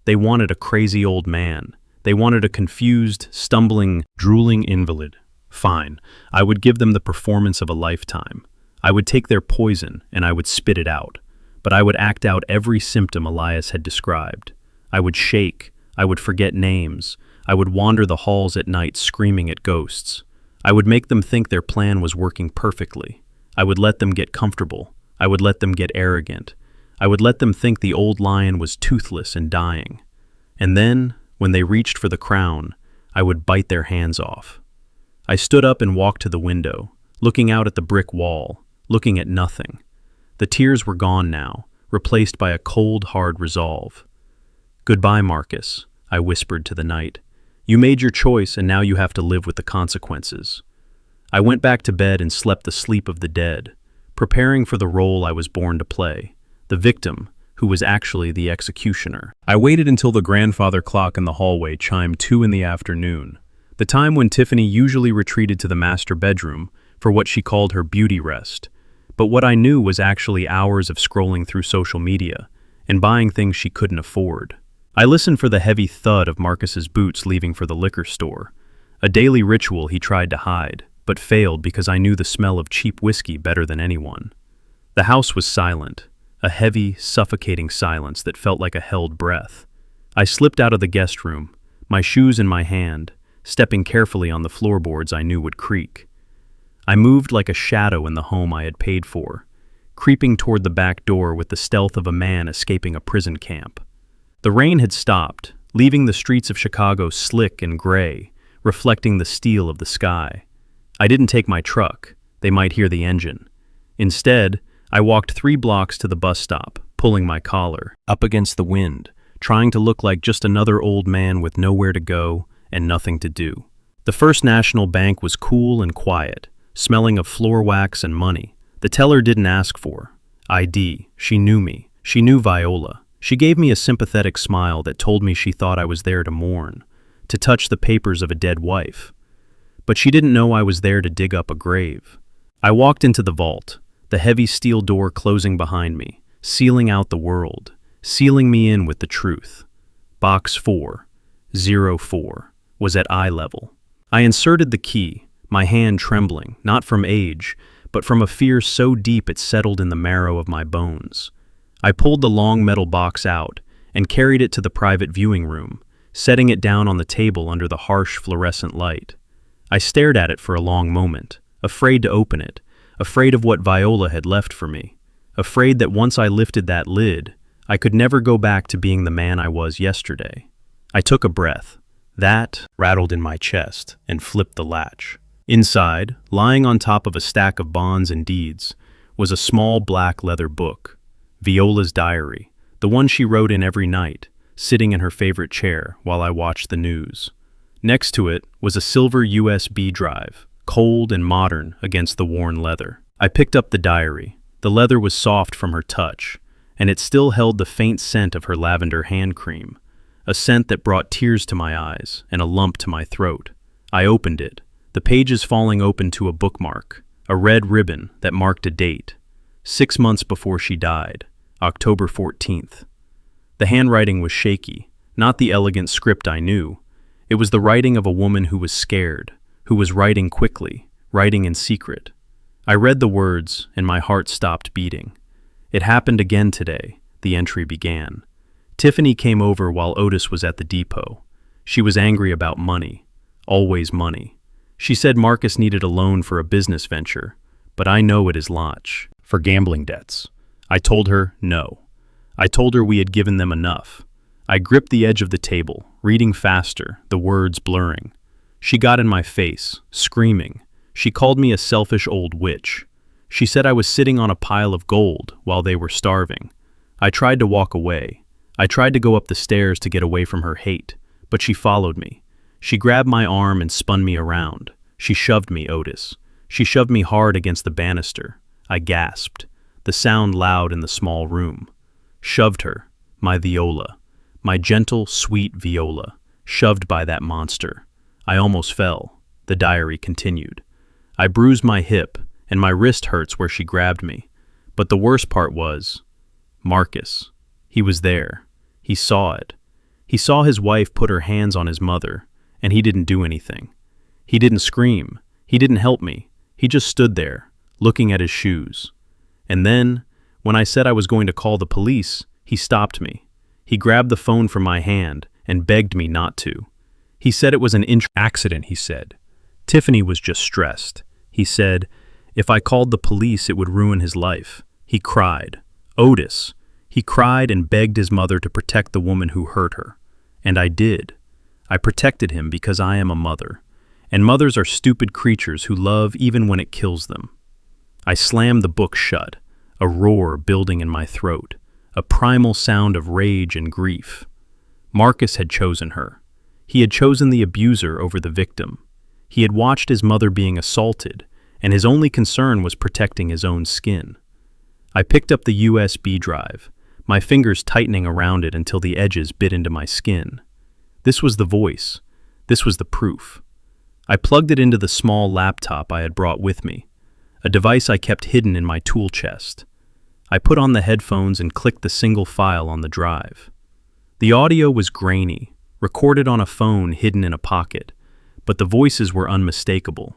Speaker 1: They wanted a crazy old man. They wanted a confused, stumbling, drooling invalid. Fine, I would give them the performance of a lifetime. I would take their poison and I would spit it out. But I would act out every symptom Elias had described. I would shake. I would forget names. I would wander the halls at night screaming at ghosts. I would make them think their plan was working perfectly. I would let them get comfortable. I would let them get arrogant. I would let them think the old lion was toothless and dying. And then, when they reached for the crown, I would bite their hands off. I stood up and walked to the window, looking out at the brick wall, looking at nothing. The tears were gone now, replaced by a cold, hard resolve. Goodbye, Marcus, I whispered to the night. You made your choice and now you have to live with the consequences. I went back to bed and slept the sleep of the dead, preparing for the role I was born to play, the victim who was actually the executioner. I waited until the grandfather clock in the hallway chimed 2 in the afternoon, the time when Tiffany usually retreated to the master bedroom for what she called her beauty rest. But what I knew was actually hours of scrolling through social media and buying things she couldn't afford. I listened for the heavy thud of Marcus's boots leaving for the liquor store, a daily ritual he tried to hide, but failed because I knew the smell of cheap whiskey better than anyone. The house was silent, a heavy, suffocating silence that felt like a held breath. I slipped out of the guest room, my shoes in my hand, stepping carefully on the floorboards I knew would creak. I moved like a shadow in the home I had paid for, creeping toward the back door with the stealth of a man escaping a prison camp. The rain had stopped, leaving the streets of Chicago slick and gray, reflecting the steel of the sky. I didn't take my truck. They might hear the engine. Instead, I walked 3 blocks to the bus stop, pulling my collar, up against the wind, trying to look like just another old man with nowhere to go and nothing to do. The First National Bank was cool and quiet, smelling of floor wax and money. The teller didn't ask for ID. She knew me. She knew Viola. She gave me a sympathetic smile that told me she thought I was there to mourn, to touch the papers of a dead wife. But she didn't know I was there to dig up a grave. I walked into the vault, the heavy steel door closing behind me, sealing out the world, sealing me in with the truth. Box 4. 04 was at eye level. I inserted the key, my hand trembling, not from age, but from a fear so deep it settled in the marrow of my bones. I pulled the long metal box out and carried it to the private viewing room, setting it down on the table under the harsh fluorescent light. I stared at it for a long moment, afraid to open it, afraid of what Viola had left for me, afraid that once I lifted that lid, I could never go back to being the man I was yesterday. I took a breath. That rattled in my chest and flipped the latch. Inside, lying on top of a stack of bonds and deeds, was a small black leather book, Viola's diary, the one she wrote in every night, sitting in her favorite chair while I watched the news. Next to it was a silver USB drive, cold and modern against the worn leather. I picked up the diary. The leather was soft from her touch, and it still held the faint scent of her lavender hand cream, a scent that brought tears to my eyes and a lump to my throat. I opened it, the pages falling open to a bookmark, a red ribbon that marked a date, 6 months before she died, October 14th. The handwriting was shaky, not the elegant script I knew. It was the writing of a woman who was scared, who was writing quickly, writing in secret. I read the words, and my heart stopped beating. It happened again today, the entry began. Tiffany came over while Otis was at the depot. She was angry about money, always money. She said Marcus needed a loan for a business venture, but I know it is launch, for gambling debts. I told her no. I told her we had given them enough. I gripped the edge of the table, reading faster, the words blurring. She got in my face, screaming. She called me a selfish old witch. She said I was sitting on a pile of gold while they were starving. I tried to walk away. I tried to go up the stairs to get away from her hate, but she followed me. She grabbed my arm and spun me around. She shoved me, Otis. She shoved me hard against the banister. I gasped, the sound loud in the small room. Shoved her, my Viola, my gentle, sweet Viola, shoved by that monster. I almost fell. The diary continued. I bruised my hip, and my wrist hurts where she grabbed me. But the worst part was, Marcus. He was there. He saw it. He saw his wife put her hands on his mother, and he didn't do anything. He didn't scream. He didn't help me. He just stood there, looking at his shoes. And then, when I said I was going to call the police, he stopped me. He grabbed the phone from my hand and begged me not to. He said it was an accident, he said. Tiffany was just stressed. He said, if I called the police, it would ruin his life. He cried. Otis. He cried and begged his mother to protect the woman who hurt her. And I did. I protected him because I am a mother. And mothers are stupid creatures who love even when it kills them. I slammed the book shut, a roar building in my throat, a primal sound of rage and grief. Marcus had chosen her. He had chosen the abuser over the victim. He had watched his mother being assaulted, and his only concern was protecting his own skin. I picked up the USB drive, my fingers tightening around it until the edges bit into my skin. This was the voice. This was the proof. I plugged it into the small laptop I had brought with me, a device I kept hidden in my tool chest. I put on the headphones and clicked the single file on the drive. The audio was grainy, recorded on a phone hidden in a pocket, but the voices were unmistakable.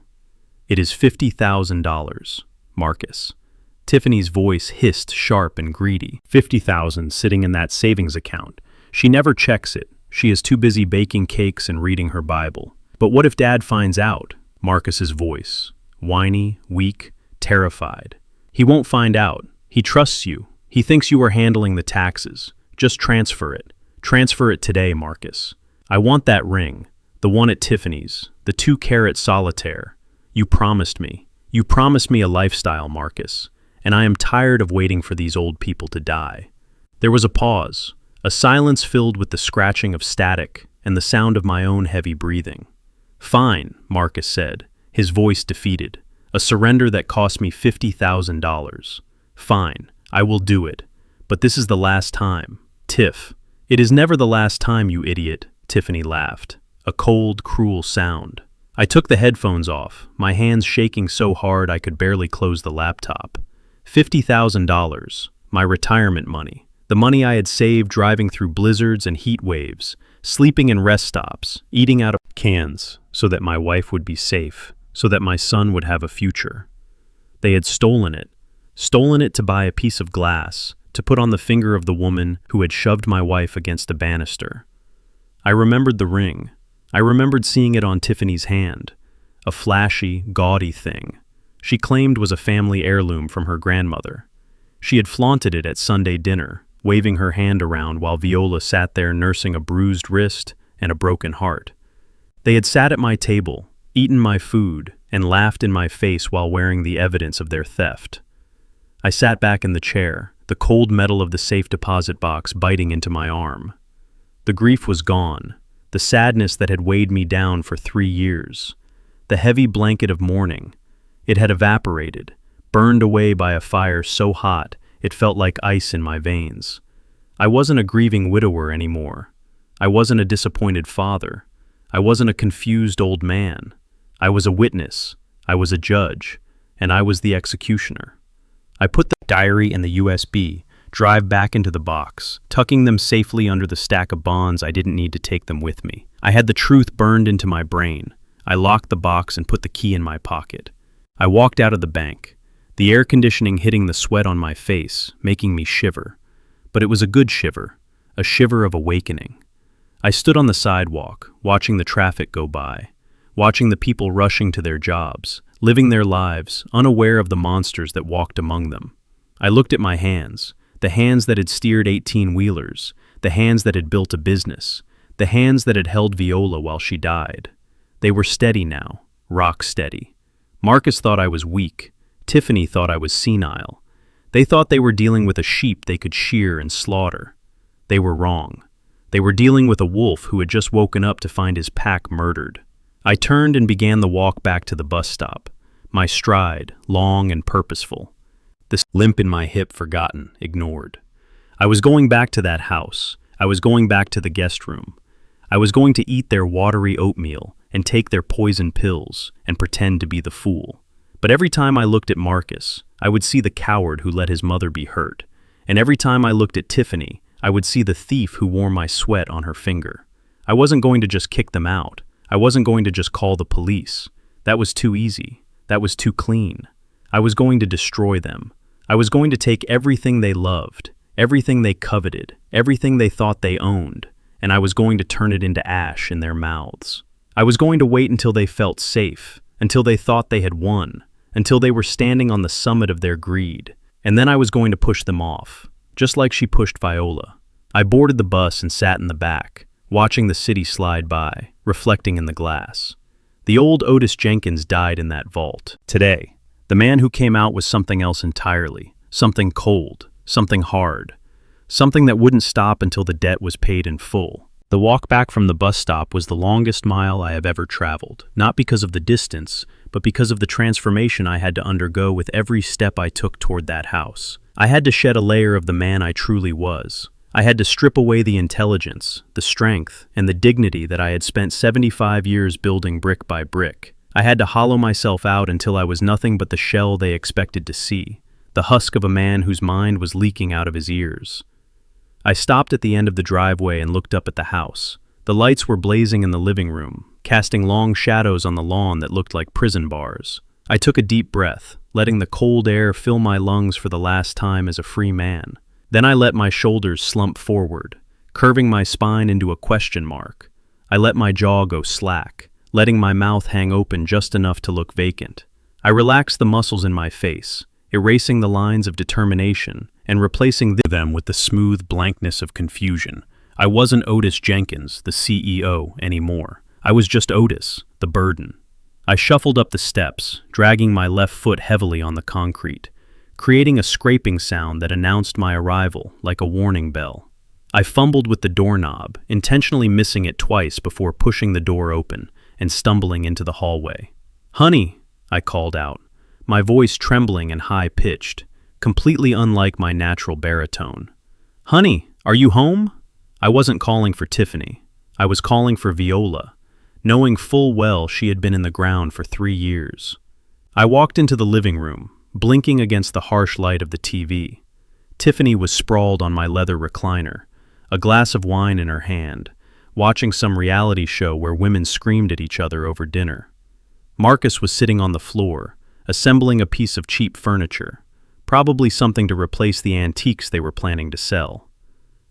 Speaker 1: It is $50,000, Marcus. Tiffany's voice hissed sharp and greedy. $50,000 sitting in that savings account. She never checks it. She is too busy baking cakes and reading her Bible. But what if Dad finds out? Marcus's voice. Whiny, weak, terrified. He won't find out. He trusts you. He thinks you are handling the taxes. Just transfer it. Transfer it today, Marcus. I want that ring. The one at Tiffany's. The 2-carat solitaire. You promised me. You promised me a lifestyle, Marcus. And I am tired of waiting for these old people to die. There was a pause, a silence filled with the scratching of static and the sound of my own heavy breathing. Fine, Marcus said, his voice defeated, a surrender that cost me $50,000. Fine, I will do it, but this is the last time. Tiff. It is never the last time, you idiot, Tiffany laughed, a cold, cruel sound. I took the headphones off, my hands shaking so hard I could barely close the laptop. $50,000, my retirement money, The money I had saved driving through blizzards and heat waves, sleeping in rest stops, eating out of cans so that my wife would be safe, so that my son would have a future. They had stolen it to buy a piece of glass, to put on the finger of the woman who had shoved my wife against a banister. I remembered the ring. I remembered seeing it on Tiffany's hand, a flashy, gaudy thing she claimed was a family heirloom from her grandmother. She had flaunted it at Sunday dinner, waving her hand around while Viola sat there nursing a bruised wrist and a broken heart. They had sat at my table, eaten my food, and laughed in my face while wearing the evidence of their theft. I sat back in the chair, the cold metal of the safe deposit box biting into my arm. The grief was gone, the sadness that had weighed me down for 3 years. The heavy blanket of mourning. It had evaporated, burned away by a fire so hot it felt like ice in my veins. I wasn't a grieving widower anymore. I wasn't a disappointed father. I wasn't a confused old man. I was a witness. I was a judge. And I was the executioner. I put the diary and the USB drive back into the box, tucking them safely under the stack of bonds I didn't need to take them with me. I had the truth burned into my brain. I locked the box and put the key in my pocket. I walked out of the bank, the air conditioning hitting the sweat on my face, making me shiver. But it was a good shiver, a shiver of awakening. I stood on the sidewalk, watching the traffic go by, watching the people rushing to their jobs, living their lives, unaware of the monsters that walked among them. I looked at my hands, the hands that had steered 18-wheelers, the hands that had built a business, the hands that had held Viola while she died. They were steady now, rock steady. Marcus thought I was weak. Tiffany thought I was senile. They thought they were dealing with a sheep they could shear and slaughter. They were wrong. They were dealing with a wolf who had just woken up to find his pack murdered. I turned and began the walk back to the bus stop, my stride long and purposeful. This limp in my hip forgotten, ignored. I was going back to that house. I was going back to the guest room. I was going to eat their watery oatmeal and take their poison pills and pretend to be the fool. But every time I looked at Marcus, I would see the coward who let his mother be hurt. And every time I looked at Tiffany, I would see the thief who wore my sweat on her finger. I wasn't going to just kick them out. I wasn't going to just call the police. That was too easy. That was too clean. I was going to destroy them. I was going to take everything they loved, everything they coveted, everything they thought they owned, and I was going to turn it into ash in their mouths. I was going to wait until they felt safe, until they thought they had won, until they were standing on the summit of their greed, and then I was going to push them off, just like she pushed Viola. I boarded the bus and sat in the back, watching the city slide by, reflecting in the glass. The old Otis Jenkins died in that vault. Today, the man who came out was something else entirely, something cold, something hard, something that wouldn't stop until the debt was paid in full. The walk back from the bus stop was the longest mile I have ever traveled, not because of the distance, but because of the transformation I had to undergo with every step I took toward that house. I had to shed a layer of the man I truly was. I had to strip away the intelligence, the strength, and the dignity that I had spent 75 years building brick by brick. I had to hollow myself out until I was nothing but the shell they expected to see, the husk of a man whose mind was leaking out of his ears. I stopped at the end of the driveway and looked up at the house. The lights were blazing in the living room, casting long shadows on the lawn that looked like prison bars. I took a deep breath, letting the cold air fill my lungs for the last time as a free man. Then I let my shoulders slump forward, curving my spine into a question mark. I let my jaw go slack, letting my mouth hang open just enough to look vacant. I relaxed the muscles in my face, erasing the lines of determination and replacing them with the smooth blankness of confusion. I wasn't Otis Jenkins, the CEO, anymore. I was just Otis, the burden. I shuffled up the steps, dragging my left foot heavily on the concrete, creating a scraping sound that announced my arrival like a warning bell. I fumbled with the doorknob, intentionally missing it twice before pushing the door open and stumbling into the hallway. "Honey," I called out, my voice trembling and high-pitched, completely unlike my natural baritone. "Honey, are you home?" I wasn't calling for Tiffany. I was calling for Viola, knowing full well she had been in the ground for 3 years. I walked into the living room, blinking against the harsh light of the TV. Tiffany was sprawled on my leather recliner, a glass of wine in her hand, watching some reality show where women screamed at each other over dinner. Marcus was sitting on the floor, assembling a piece of cheap furniture, probably something to replace the antiques they were planning to sell.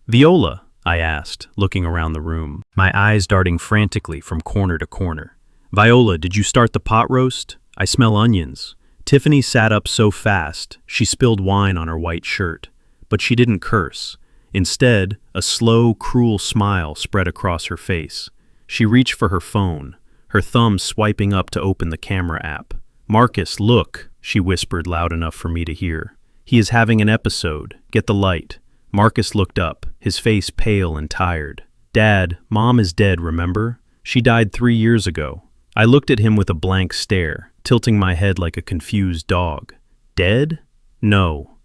Speaker 1: "Viola?" I asked, looking around the room, my eyes darting frantically from corner to corner. "Viola, did you start the pot roast? I smell onions." Tiffany sat up so fast, she spilled wine on her white shirt, but she didn't curse. Instead, a slow, cruel smile spread across her face. She reached for her phone, her thumb swiping up to open the camera app. "Marcus, look," she whispered loud enough for me to hear. "He is having an episode. Get the light." Marcus looked up, his face pale and tired. "Dad, Mom is dead, remember? She died 3 years ago." I looked at him with a blank stare, tilting my head like a confused dog. "Dead? No,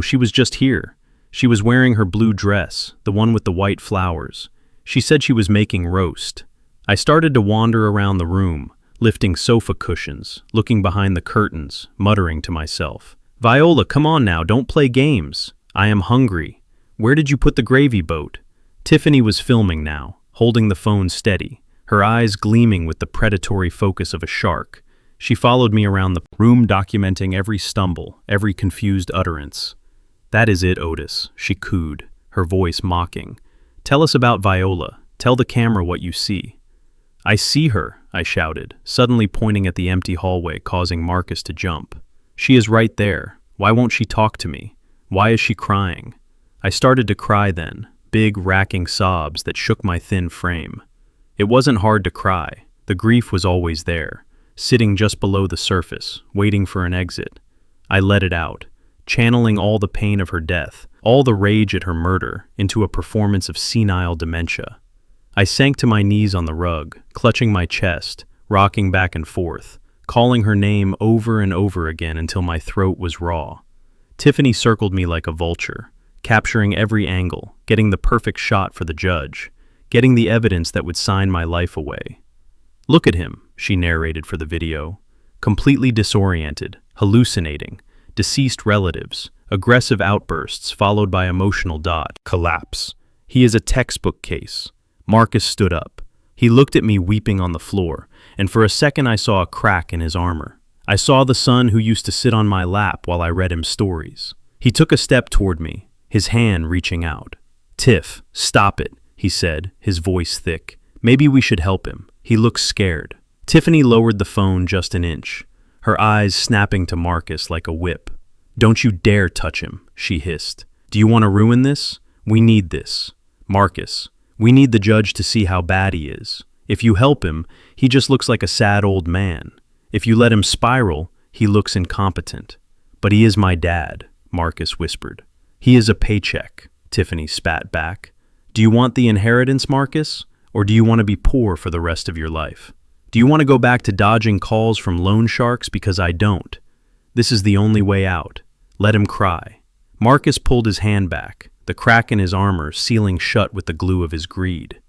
Speaker 1: she was just here. She was wearing her blue dress, the one with the white flowers. She said she was making roast." I started to wander around the room, lifting sofa cushions, looking behind the curtains, muttering to myself, "Viola, come on now, don't play games. I am hungry. Where did you put the gravy boat?" Tiffany was filming now, holding the phone steady, her eyes gleaming with the predatory focus of a shark. She followed me around the room, documenting every stumble, every confused utterance. "That is it, Otis," she cooed, her voice mocking. "Tell us about Viola. Tell the camera what you see." "I see her," I shouted, suddenly pointing at the empty hallway, causing Marcus to jump. "She is right there. Why won't she talk to me? Why is she crying?" I started to cry then, big, racking sobs that shook my thin frame. It wasn't hard to cry. The grief was always there, sitting just below the surface, waiting for an exit. I let it out, channeling all the pain of her death, all the rage at her murder, into a performance of senile dementia. I sank to my knees on the rug, clutching my chest, rocking back and forth, calling her name over and over again until my throat was raw. Tiffany circled me like a vulture, capturing every angle, getting the perfect shot for the judge, getting the evidence that would sign my life away. "Look at him," she narrated for the video. "Completely disoriented, hallucinating, deceased relatives, aggressive outbursts followed by emotional collapse. He is a textbook case." Marcus stood up. He looked at me weeping on the floor, and for a second I saw a crack in his armor. I saw the son who used to sit on my lap while I read him stories. He took a step toward me, his hand reaching out. "Tiff, stop it," he said, his voice thick. "Maybe we should help him. He looks scared." Tiffany lowered the phone just an inch, her eyes snapping to Marcus like a whip. "Don't you dare touch him," she hissed. "Do you want to ruin this? We need this. Marcus, we need the judge to see how bad he is. If you help him, he just looks like a sad old man. If you let him spiral, he looks incompetent." "But he is my dad," Marcus whispered. "He is a paycheck," Tiffany spat back. "Do you want the inheritance, Marcus? Or do you want to be poor for the rest of your life? Do you want to go back to dodging calls from loan sharks? Because I don't. This is the only way out. Let him cry." Marcus pulled his hand back, the crack in his armor sealing shut with the glue of his greed.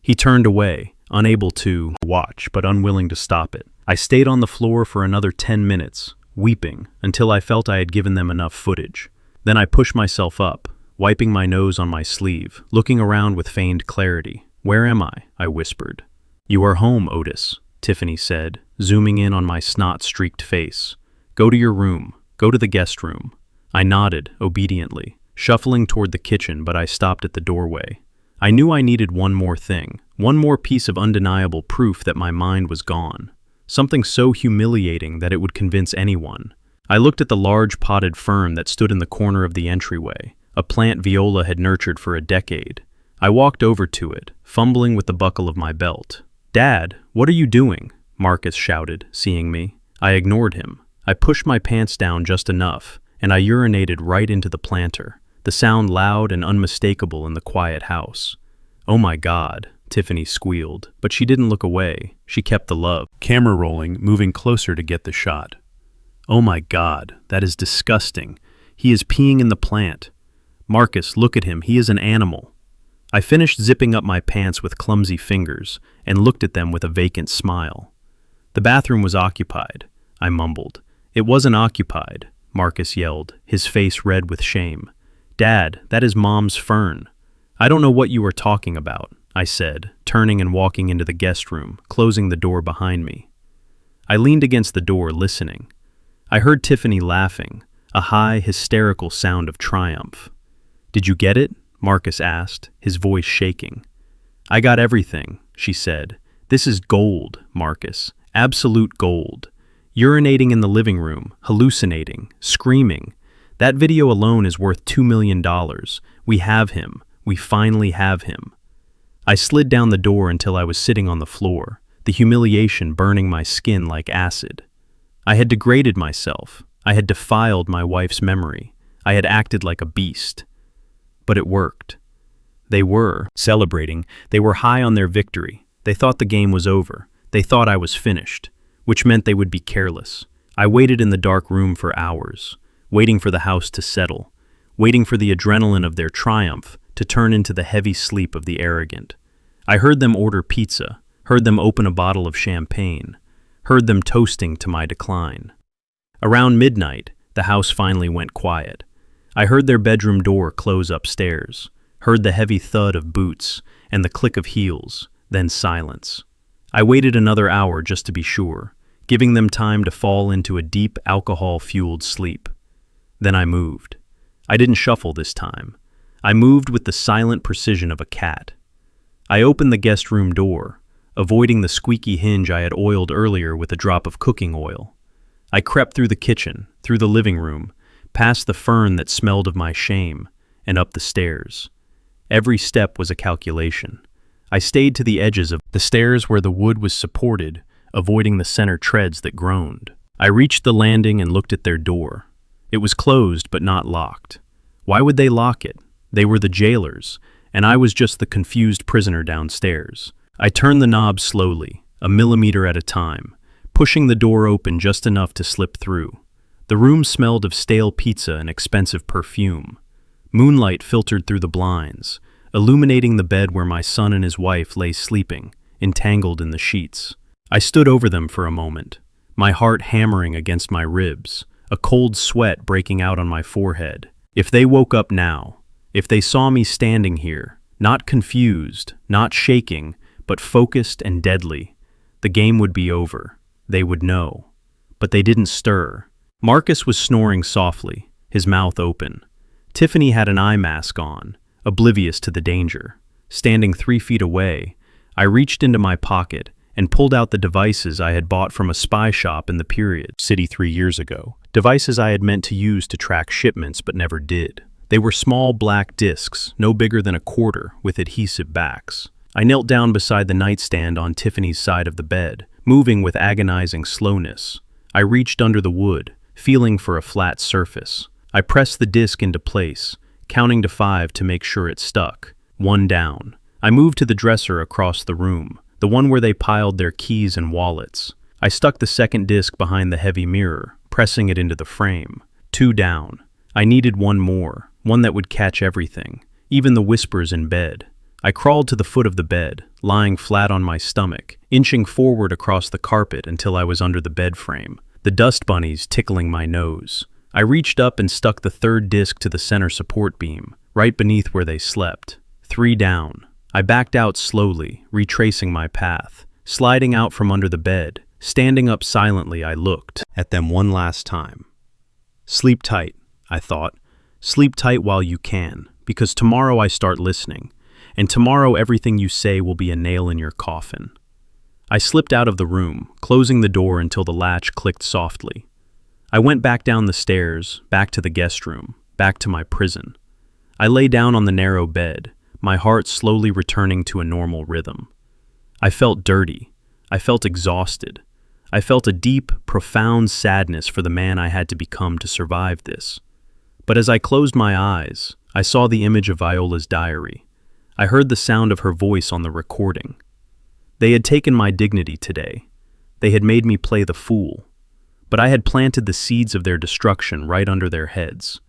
Speaker 1: He turned away, unable to watch, but unwilling to stop it. I stayed on the floor for another 10 minutes, weeping, until I felt I had given them enough footage. Then I pushed myself up, wiping my nose on my sleeve, looking around with feigned clarity. "Where am I whispered. "You are home, Otis," Tiffany said, zooming in on my snot-streaked face. "Go to your room. Go to the guest room." I nodded, obediently, shuffling toward the kitchen, but I stopped at the doorway. I knew I needed one more thing, one more piece of undeniable proof that my mind was gone. Something so humiliating that it would convince anyone. I looked at the large potted fern that stood in the corner of the entryway, a plant Viola had nurtured for a decade. I walked over to it, fumbling with the buckle of my belt. "Dad, what are you doing?" Marcus shouted, seeing me. I ignored him. I pushed my pants down just enough, and I urinated right into the planter, the sound loud and unmistakable in the quiet house. "Oh my God," Tiffany squealed, but she didn't look away. She kept the love. Camera rolling, moving closer to get the shot. "Oh my God, that is disgusting. He is peeing in the plant. Marcus, look at him, he is an animal." I finished zipping up my pants with clumsy fingers and looked at them with a vacant smile. "The bathroom was occupied," I mumbled. "It wasn't occupied," Marcus yelled, his face red with shame. "Dad, that is Mom's fern." "I don't know what you are talking about," I said, turning and walking into the guest room, closing the door behind me. I leaned against the door, listening. I heard Tiffany laughing, a high, hysterical sound of triumph. "Did you get it?" Marcus asked, his voice shaking. "I got everything," she said. "This is gold, Marcus, absolute gold. Urinating in the living room, hallucinating, screaming. That video alone is worth $2 million. We have him. We finally have him." I slid down the door until I was sitting on the floor, the humiliation burning my skin like acid. I had degraded myself. I had defiled my wife's memory. I had acted like a beast. But it worked. They were celebrating. They were high on their victory. They thought the game was over. They thought I was finished, which meant they would be careless. I waited in the dark room for hours, waiting for the house to settle, waiting for the adrenaline of their triumph to turn into the heavy sleep of the arrogant. I heard them order pizza, heard them open a bottle of champagne, heard them toasting to my decline. Around midnight, the house finally went quiet. I heard their bedroom door close upstairs, heard the heavy thud of boots and the click of heels, then silence. I waited another hour just to be sure, giving them time to fall into a deep alcohol-fueled sleep. Then I moved. I didn't shuffle this time. I moved with the silent precision of a cat. I opened the guest room door, avoiding the squeaky hinge I had oiled earlier with a drop of cooking oil. I crept through the kitchen, through the living room, past the fern that smelled of my shame, and up the stairs. Every step was a calculation. I stayed to the edges of the stairs where the wood was supported, avoiding the center treads that groaned. I reached the landing and looked at their door. It was closed but not locked. Why would they lock it? They were the jailers, and I was just the confused prisoner downstairs. I turned the knob slowly, a millimeter at a time, pushing the door open just enough to slip through. The room smelled of stale pizza and expensive perfume. Moonlight filtered through the blinds, illuminating the bed where my son and his wife lay sleeping, entangled in the sheets. I stood over them for a moment, my heart hammering against my ribs, a cold sweat breaking out on my forehead. If they woke up now, if they saw me standing here, not confused, not shaking, but focused and deadly, the game would be over. They would know. But they didn't stir. Marcus was snoring softly, his mouth open. Tiffany had an eye mask on, oblivious to the danger. Standing 3 feet away, I reached into my pocket and pulled out the devices I had bought from a spy shop in the period city 3 years ago. Devices I had meant to use to track shipments but never did. They were small black discs, no bigger than a quarter, with adhesive backs. I knelt down beside the nightstand on Tiffany's side of the bed, moving with agonizing slowness. I reached under the wood, feeling for a flat surface. I pressed the disc into place, counting to 5 to make sure it stuck. 1 down. I moved to the dresser across the room, the one where they piled their keys and wallets. I stuck the second disc behind the heavy mirror, pressing it into the frame. 2 down. I needed 1 more, one that would catch everything, even the whispers in bed. I crawled to the foot of the bed, lying flat on my stomach, inching forward across the carpet until I was under the bed frame, the dust bunnies tickling my nose. I reached up and stuck the 3rd disc to the center support beam, right beneath where they slept. 3 down. I backed out slowly, retracing my path, sliding out from under the bed. Standing up silently, I looked at them one last time. Sleep tight, I thought. Sleep tight while you can, because tomorrow I start listening, and tomorrow everything you say will be a nail in your coffin. I slipped out of the room, closing the door until the latch clicked softly. I went back down the stairs, back to the guest room, back to my prison. I lay down on the narrow bed, my heart slowly returning to a normal rhythm. I felt dirty. I felt exhausted. I felt a deep, profound sadness for the man I had to become to survive this. But as I closed my eyes, I saw the image of Viola's diary. I heard the sound of her voice on the recording. They had taken my dignity today. They had made me play the fool. But I had planted the seeds of their destruction right under their heads.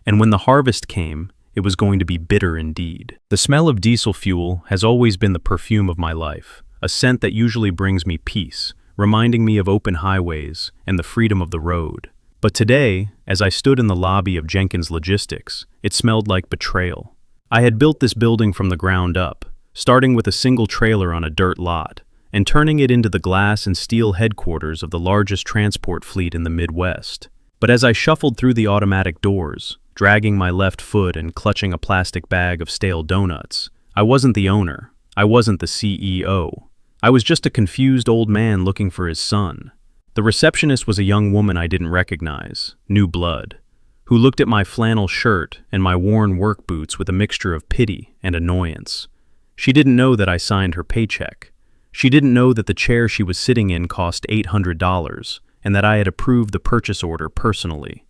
Speaker 1: And when the harvest came, it was going to be bitter indeed. The smell of diesel fuel has always been the perfume of my life, a scent that usually brings me peace, reminding me of open highways and the freedom of the road. But today, as I stood in the lobby of Jenkins Logistics, it smelled like betrayal. I had built this building from the ground up, starting with a single trailer on a dirt lot, and turning it into the glass and steel headquarters of the largest transport fleet in the Midwest. But as I shuffled through the automatic doors, dragging my left foot and clutching a plastic bag of stale donuts, I wasn't the owner. I wasn't the CEO. I was just a confused old man looking for his son. The receptionist was a young woman I didn't recognize, new blood, who looked at my flannel shirt and my worn work boots with a mixture of pity and annoyance. She didn't know that I signed her paycheck. She didn't know that the chair she was sitting in cost $800 and that I had approved the purchase order personally.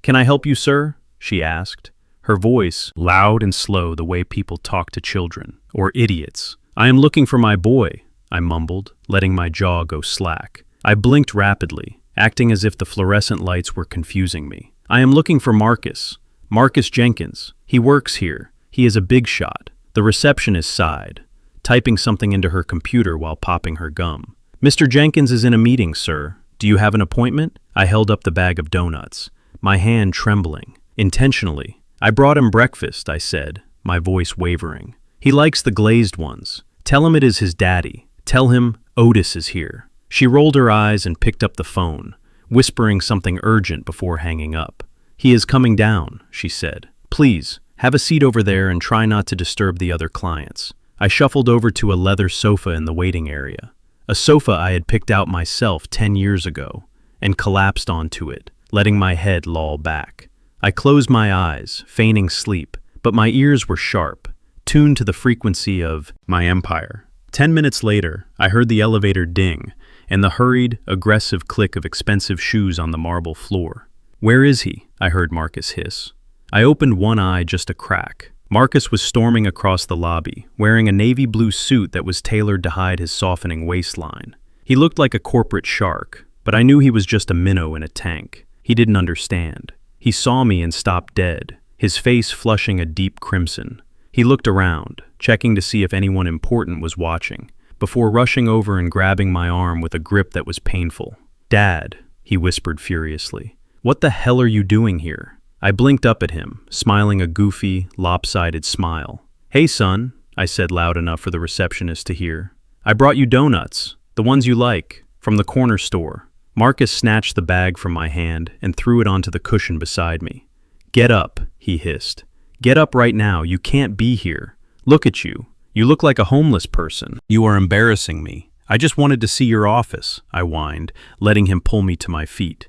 Speaker 1: "Can I help you, sir?" she asked, her voice loud and slow the way people talk to children or idiots. "I am looking for my boy," I mumbled, letting my jaw go slack. I blinked rapidly, acting as if the fluorescent lights were confusing me. "I am looking for Marcus. Marcus Jenkins. He works here. He is a big shot." The receptionist sighed, typing something into her computer while popping her gum. "Mr. Jenkins is in a meeting, sir. Do you have an appointment?" I held up the bag of donuts, my hand trembling. Intentionally. "I brought him breakfast," I said, my voice wavering. "He likes the glazed ones. Tell him it is his daddy. Tell him Otis is here." She rolled her eyes and picked up the phone, whispering something urgent before hanging up. "He is coming down," she said. "Please, have a seat over there and try not to disturb the other clients." I shuffled over to a leather sofa in the waiting area, a sofa I had picked out myself 10 years ago, and collapsed onto it, letting my head loll back. I closed my eyes, feigning sleep, but my ears were sharp, tuned to the frequency of my empire. 10 minutes later, I heard the elevator ding, and the hurried, aggressive click of expensive shoes on the marble floor. "Where is he?" I heard Marcus hiss. I opened one eye just a crack. Marcus was storming across the lobby, wearing a navy blue suit that was tailored to hide his softening waistline. He looked like a corporate shark, but I knew he was just a minnow in a tank. He didn't understand. He saw me and stopped dead, his face flushing a deep crimson. He looked around, checking to see if anyone important was watching, before rushing over and grabbing my arm with a grip that was painful. "Dad," he whispered furiously, "what the hell are you doing here?" I blinked up at him, smiling a goofy, lopsided smile. "Hey, son," I said loud enough for the receptionist to hear. "I brought you donuts, the ones you like, from the corner store." Marcus snatched the bag from my hand and threw it onto the cushion beside me. "Get up," he hissed. "Get up right now, you can't be here. Look at you. You look like a homeless person. You are embarrassing me. I just wanted to see your office," I whined, letting him pull me to my feet.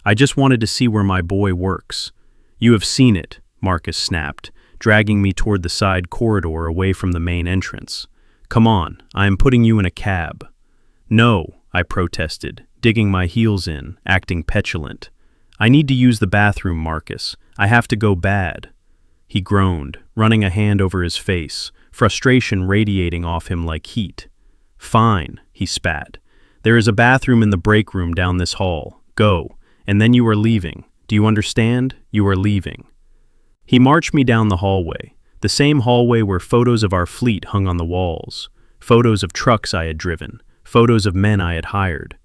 Speaker 1: "I just wanted to see where my boy works." "You have seen it," Marcus snapped, dragging me toward the side corridor away from the main entrance. "Come on, I am putting you in a cab." "No," I protested, digging my heels in, acting petulant. "I need to use the bathroom, Marcus. I have to go bad." He groaned, running a hand over his face, frustration radiating off him like heat. "Fine," he spat. "There is a bathroom in the break room down this hall. Go, and then you are leaving. Do you understand? You are leaving." He marched me down the hallway, the same hallway where photos of our fleet hung on the walls, photos of trucks I had driven, photos of men I had hired.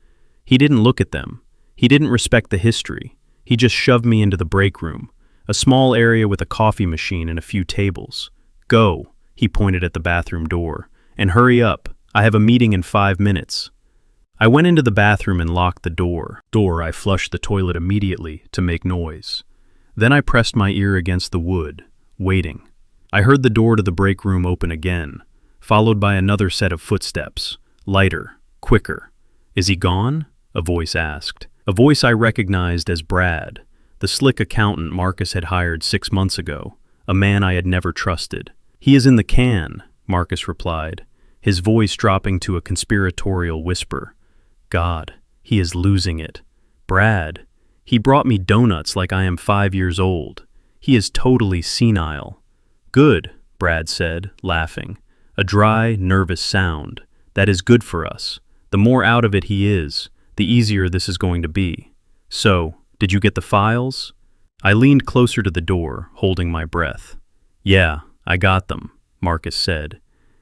Speaker 1: He didn't look at them. He didn't respect the history. He just shoved me into the break room, a small area with a coffee machine and a few tables. "Go," he pointed at the bathroom door, "and hurry up. I have a meeting in 5 minutes." I went into the bathroom and locked the door. I flushed the toilet immediately to make noise. Then I pressed my ear against the wood, waiting. I heard the door to the break room open again, followed by another set of footsteps, lighter, quicker. "Is he gone?" a voice asked. A voice I recognized as Brad, the slick accountant Marcus had hired 6 months ago, a man I had never trusted. "He is in the can," Marcus replied, his voice dropping to a conspiratorial whisper. "God, he is losing it. Brad, he brought me donuts like I am 5 years old. He is totally senile." "Good," Brad said, laughing. A dry, nervous sound. "That is good for us. The more out of it he is, the easier this is going to be. So, did you get the files?" I leaned closer to the door, holding my breath. "Yeah, I got them," Marcus said,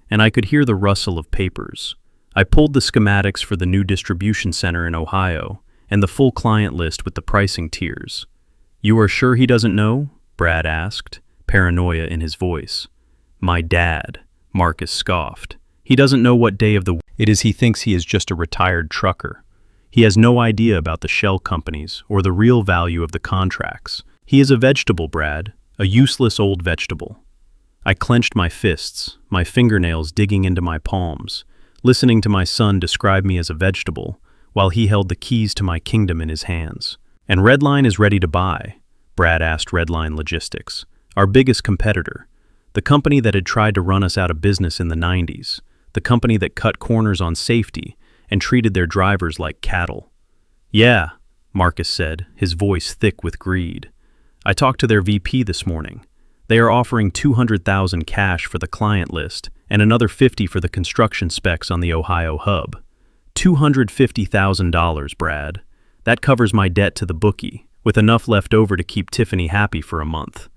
Speaker 1: and I could hear the rustle of papers. I pulled the schematics for the new distribution center in Ohio and the full client list with the pricing tiers. "You are sure he doesn't know?" Brad asked, paranoia in his voice. "My dad," Marcus scoffed. "He doesn't know what day of the week it is. He thinks he is just a retired trucker. He has no idea about the shell companies or the real value of the contracts. He is a vegetable, Brad, a useless old vegetable." I clenched my fists, my fingernails digging into my palms, listening to my son describe me as a vegetable, while he held the keys to my kingdom in his hands. "And Redline is ready to buy?" Brad asked. Redline Logistics, our biggest competitor, the company that had tried to run us out of business in the 90s, the company that cut corners on safety and treated their drivers like cattle. "Yeah," Marcus said, his voice thick with greed. "I talked to their VP this morning. They are offering $200,000 cash for the client list and another $50,000 for the construction specs on the Ohio hub. $250,000, Brad. That covers my debt to the bookie, with enough left over to keep Tiffany happy for a month.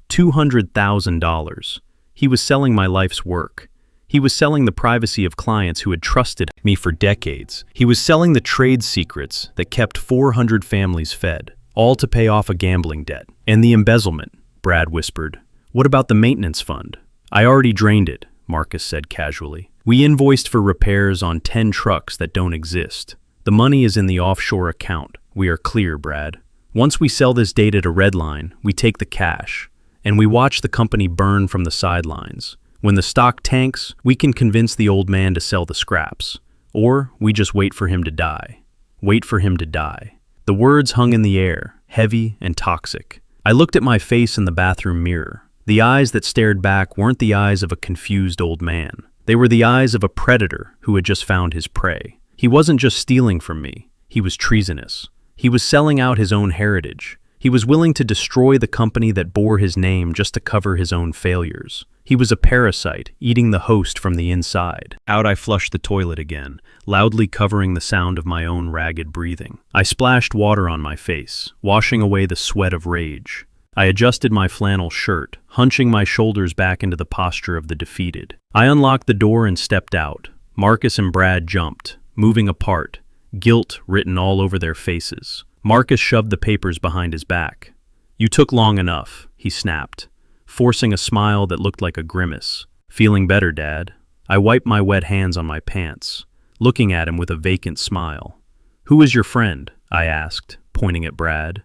Speaker 1: $200,000. He was selling my life's work. He was selling the privacy of clients who had trusted me for decades. He was selling the trade secrets that kept 400 families fed, all to pay off a gambling debt. And the embezzlement," Brad whispered. "What about the maintenance fund?" "I already drained it," Marcus said casually. "We invoiced for repairs on 10 trucks that don't exist. The money is in the offshore account. We are clear, Brad. Once we sell this data to Redline, we take the cash, and we watch the company burn from the sidelines. When the stock tanks, we can convince the old man to sell the scraps. Or we just wait for him to die. Wait for him to die." The words hung in the air, heavy and toxic. I looked at my face in the bathroom mirror. The eyes that stared back weren't the eyes of a confused old man. They were the eyes of a predator who had just found his prey. He wasn't just stealing from me. He was treasonous. He was selling out his own heritage. He was willing to destroy the company that bore his name just to cover his own failures. He was a parasite, eating the host from the inside. Out I flushed the toilet again, loudly covering the sound of my own ragged breathing. I splashed water on my face, washing away the sweat of rage. I adjusted my flannel shirt, hunching my shoulders back into the posture of the defeated. I unlocked the door and stepped out. Marcus and Brad jumped, moving apart, guilt written all over their faces. Marcus shoved the papers behind his back. "You took long enough," he snapped, forcing a smile that looked like a grimace. "Feeling better, Dad?" I wiped my wet hands on my pants, looking at him with a vacant smile. "Who is your friend?" I asked, pointing at Brad.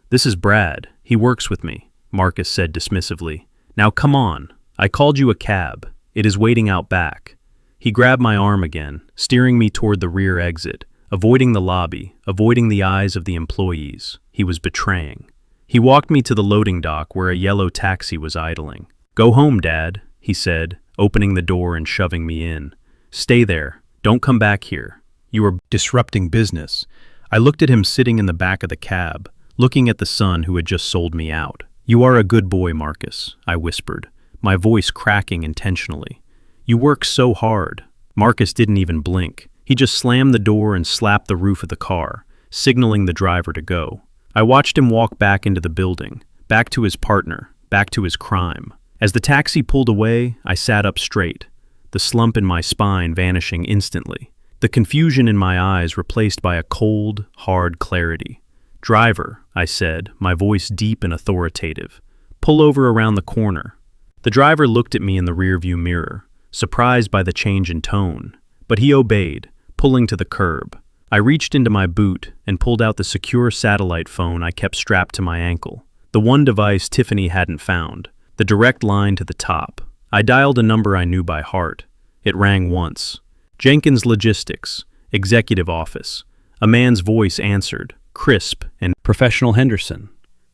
Speaker 1: "This is Brad. He works with me," Marcus said dismissively. "Now come on. I called you a cab. It is waiting out back." He grabbed my arm again, steering me toward the rear exit, avoiding the lobby, avoiding the eyes of the employees. He was betraying. He walked me to the loading dock where a yellow taxi was idling. "Go home, Dad," he said, opening the door and shoving me in. "Stay there. Don't come back here. You are disrupting business." I looked at him sitting in the back of the cab, looking at the son who had just sold me out. "You are a good boy, Marcus," I whispered, my voice cracking intentionally. "You work so hard." Marcus didn't even blink. He just slammed the door and slapped the roof of the car, signaling the driver to go. I watched him walk back into the building, back to his partner, back to his crime. As the taxi pulled away, I sat up straight, the slump in my spine vanishing instantly, the confusion in my eyes replaced by a cold, hard clarity. "Driver," I said, my voice deep and authoritative, "pull over around the corner." The driver looked at me in the rearview mirror, surprised by the change in tone, but he obeyed, pulling to the curb. I reached into my boot and pulled out the secure satellite phone I kept strapped to my ankle, the one device Tiffany hadn't found, the direct line to the top. I dialed a number I knew by heart. It rang once. "Jenkins Logistics, Executive Office." A man's voice answered, crisp and professional. "Henderson,"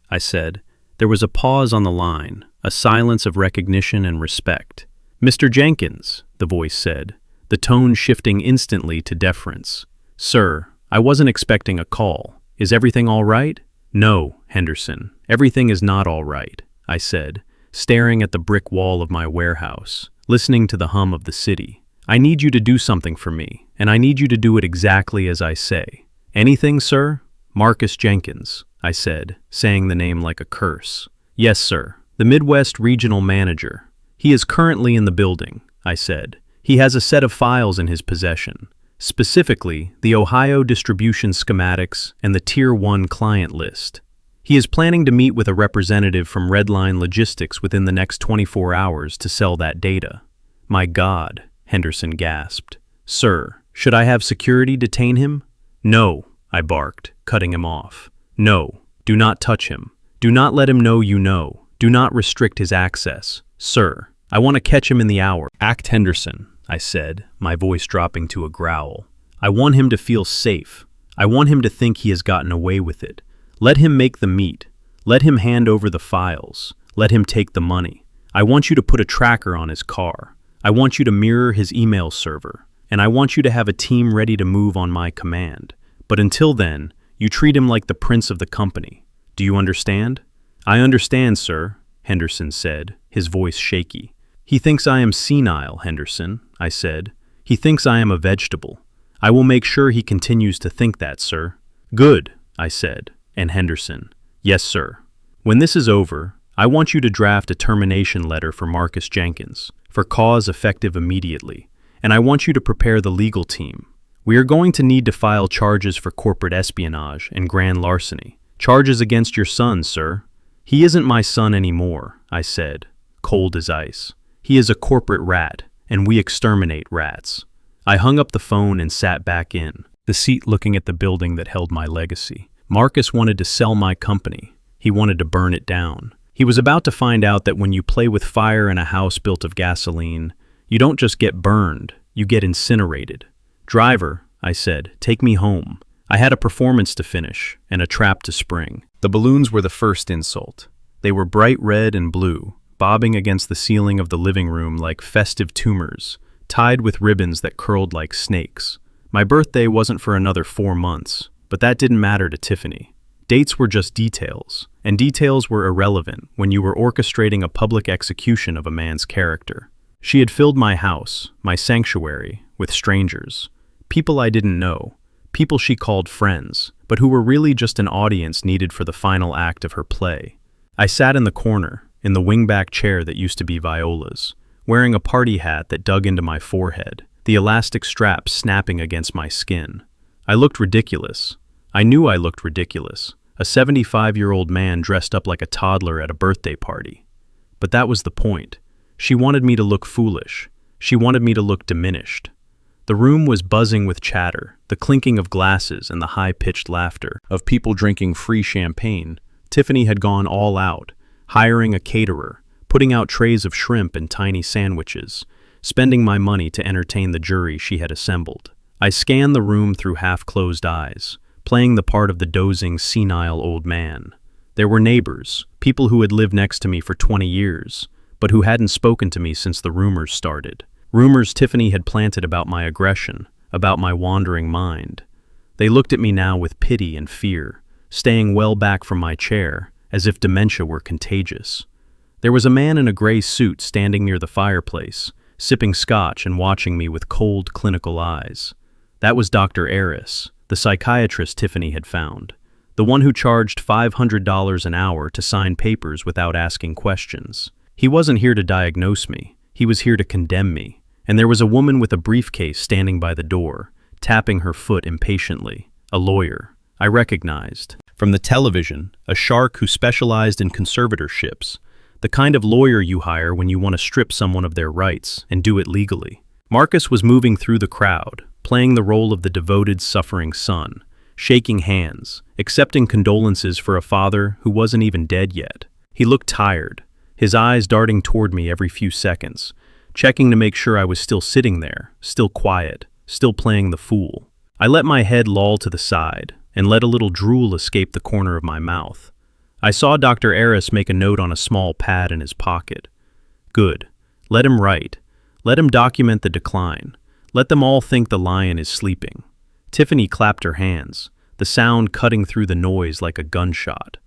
Speaker 1: I said. There was a pause on the line, a silence of recognition and respect. "Mr. Jenkins," the voice said, the tone shifting instantly to deference. "Sir, I wasn't expecting a call. Is everything all right?" "No, Henderson, everything is not all right," I said, staring at the brick wall of my warehouse, listening to the hum of the city. "I need you to do something for me, and I need you to do it exactly as I say." "Anything, sir?" "Marcus Jenkins," I said, saying the name like a curse. "Yes, sir, the Midwest Regional Manager. He is currently in the building," I said. "He has a set of files in his possession. specifically the Ohio distribution schematics and the Tier 1 client list. He is planning to meet with a representative from Redline Logistics within the next 24 hours to sell that data. My God, Henderson gasped. Sir, should I have security detain him? No, I barked, cutting him off. No, do not touch him. Do not let him know you know. Do not restrict his access. Sir, I want to catch him in the hour. Act Henderson, I said, my voice dropping to a growl. I want him to feel safe. I want him to think he has gotten away with it. Let him make the meat. Let him hand over the files. Let him take the money. I want you to put a tracker on his car. I want you to mirror his email server. And I want you to have a team ready to move on my command. But until then, you treat him like the prince of the company. Do you understand? I understand, sir, Henderson said, his voice shaky. He thinks I am senile, Henderson, I said. He thinks I am a vegetable. I will make sure he continues to think that, sir. Good, I said, and Henderson. Yes, sir. When this is over, I want you to draft a termination letter for Marcus Jenkins, for cause effective immediately, and I want you to prepare the legal team. We are going to need to file charges for corporate espionage and grand larceny. Charges against your son, sir. He isn't my son anymore, I said, cold as ice. He is a corporate rat, and we exterminate rats. I hung up the phone and sat back in, the seat looking at the building that held my legacy. Marcus wanted to sell my company. He wanted to burn it down. He was about to find out that when you play with fire in a house built of gasoline, you don't just get burned, you get incinerated. Driver, I said, take me home. I had a performance to finish and a trap to spring. The balloons were the first insult. They were bright red and blue, bobbing against the ceiling of the living room like festive tumors, tied with ribbons that curled like snakes. My birthday wasn't for another 4 months, but that didn't matter to Tiffany. Dates were just details, and details were irrelevant when you were orchestrating a public execution of a man's character. She had filled my house, my sanctuary, with strangers, people I didn't know, people she called friends, but who were really just an audience needed for the final act of her play. I sat in the corner, in the wingback chair that used to be Viola's, wearing a party hat that dug into my forehead, the elastic strap snapping against my skin. I looked ridiculous. I knew I looked ridiculous, a 75-year-old man dressed up like a toddler at a birthday party. But that was the point. She wanted me to look foolish. She wanted me to look diminished. The room was buzzing with chatter, the clinking of glasses and the high-pitched laughter of people drinking free champagne. Tiffany had gone all out, hiring a caterer, putting out trays of shrimp and tiny sandwiches, spending my money to entertain the jury she had assembled. I scanned the room through half-closed eyes, playing the part of the dozing, senile old man. There were neighbors, people who had lived next to me for 20 years, but who hadn't spoken to me since the rumors started. Rumors Tiffany had planted about my aggression, about my wandering mind. They looked at me now with pity and fear, staying well back from my chair, as if dementia were contagious. There was a man in a gray suit standing near the fireplace, sipping scotch and watching me with cold, clinical eyes. That was Dr. Eris, the psychiatrist Tiffany had found, the one who charged $500 an hour to sign papers without asking questions. He wasn't here to diagnose me. He was here to condemn me. And there was a woman with a briefcase standing by the door, tapping her foot impatiently. A lawyer, I recognized. From the television, a shark who specialized in conservatorships, the kind of lawyer you hire when you want to strip someone of their rights and do it legally. Marcus was moving through the crowd, playing the role of the devoted, suffering son, shaking hands, accepting condolences for a father who wasn't even dead yet. He looked tired, his eyes darting toward me every few seconds, checking to make sure I was still sitting there, still quiet, still playing the fool. I let my head loll to the side and let a little drool escape the corner of my mouth. I saw Dr. Eris make a note on a small pad in his pocket. Good. Let him write. Let him document the decline. Let them all think the lion is sleeping. Tiffany clapped her hands, the sound cutting through the noise like a gunshot.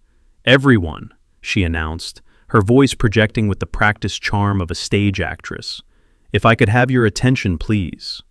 Speaker 1: Everyone, she announced, her voice projecting with the practiced charm of a stage actress. If I could have your attention, please.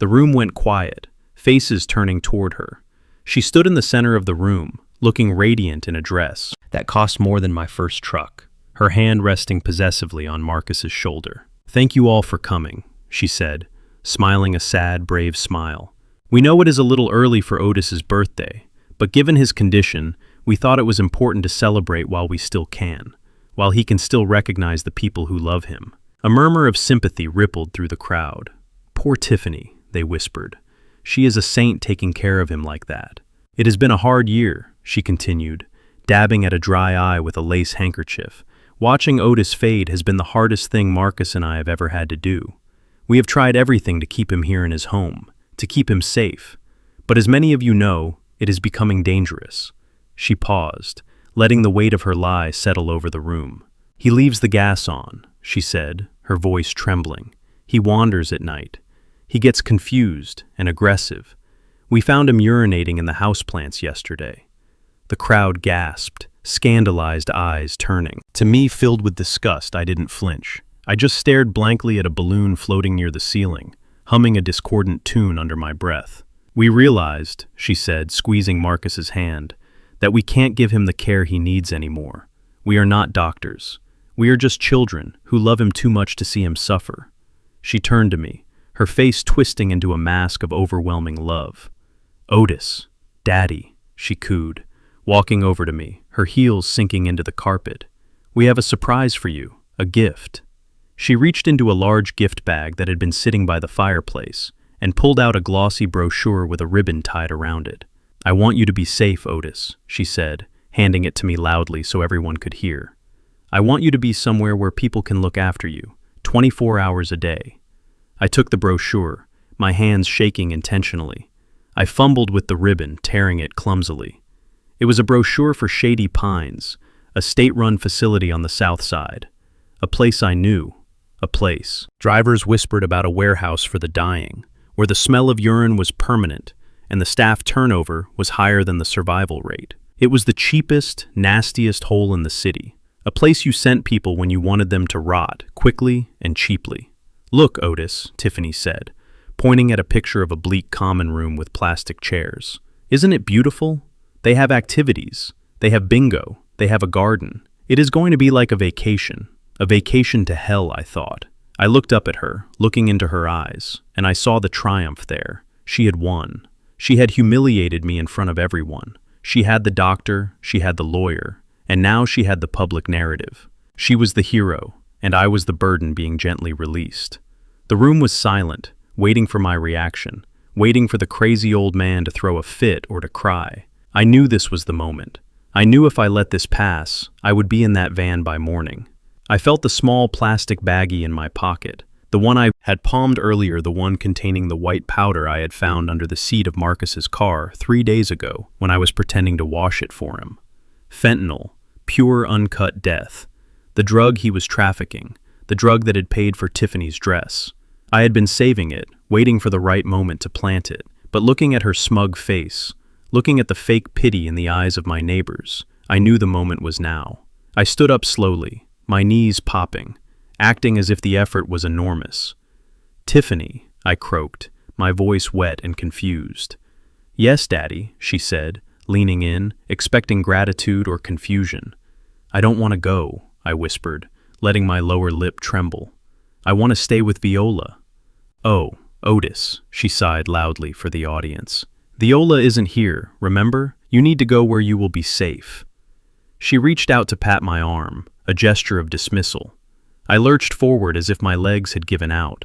Speaker 1: The room went quiet, faces turning toward her. She stood in the center of the room, looking radiant in a dress that cost more than my first truck, her hand resting possessively on Marcus's shoulder. Thank you all for coming, she said, smiling a sad, brave smile. "We know it is a little early for Otis's birthday, but given his condition, we thought it was important to celebrate while we still can, while he can still recognize the people who love him." A murmur of sympathy rippled through the crowd. "Poor Tiffany," they whispered. "She is a saint taking care of him like that." "It has been a hard year," she continued, dabbing at a dry eye with a lace handkerchief. "Watching Otis fade has been the hardest thing Marcus and I have ever had to do. We have tried everything to keep him here in his home, to keep him safe. But as many of you know, it is becoming dangerous." She paused, letting the weight of her lie settle over the room. "He leaves the gas on," she said, her voice trembling. "He wanders at night. He gets confused and aggressive. We found him urinating in the houseplants yesterday." The crowd gasped, scandalized eyes turning. To me, filled with disgust, I didn't flinch. I just stared blankly at a balloon floating near the ceiling, humming a discordant tune under my breath. "We realized," she said, squeezing Marcus's hand, "that we can't give him the care he needs anymore. We are not doctors. We are just children who love him too much to see him suffer." She turned to me, her face twisting into a mask of overwhelming love. "Otis, Daddy," she cooed, walking over to me, her heels sinking into the carpet. "We have a surprise for you, a gift." She reached into a large gift bag that had been sitting by the fireplace and pulled out a glossy brochure with a ribbon tied around it. "I want you to be safe, Otis," she said, handing it to me loudly so everyone could hear. "I want you to be somewhere where people can look after you, 24 hours a day." I took the brochure, my hands shaking intentionally. I fumbled with the ribbon, tearing it clumsily. It was a brochure for Shady Pines, a state-run facility on the south side. A place I knew. A place. Drivers whispered about a warehouse for the dying, where the smell of urine was permanent and the staff turnover was higher than the survival rate. It was the cheapest, nastiest hole in the city. A place you sent people when you wanted them to rot, quickly and cheaply. "Look, Otis," Tiffany said, pointing at a picture of a bleak common room with plastic chairs. "Isn't it beautiful? They have activities. They have bingo. They have a garden. It is going to be like a vacation to hell," I thought. I looked up at her, looking into her eyes, and I saw the triumph there. She had won. She had humiliated me in front of everyone. She had the doctor, she had the lawyer, and now she had the public narrative. She was the hero, and I was the burden being gently released. The room was silent, waiting for my reaction, waiting for the crazy old man to throw a fit or to cry. I knew this was the moment. I knew if I let this pass, I would be in that van by morning. I felt the small plastic baggie in my pocket, the one I had palmed earlier, the one containing the white powder I had found under the seat of Marcus's car 3 days ago when I was pretending to wash it for him. Fentanyl, pure uncut death, the drug he was trafficking, the drug that had paid for Tiffany's dress. I had been saving it, waiting for the right moment to plant it, but looking at her smug face, looking at the fake pity in the eyes of my neighbors, I knew the moment was now. I stood up slowly, my knees popping, acting as if the effort was enormous. "Tiffany," I croaked, my voice wet and confused. "Yes, Daddy," she said, leaning in, expecting gratitude or confusion. "I don't want to go," I whispered, letting my lower lip tremble. "I want to stay with Viola." "Oh, Otis," she sighed loudly for the audience. "Viola isn't here, remember? You need to go where you will be safe." She reached out to pat my arm, a gesture of dismissal. I lurched forward as if my legs had given out.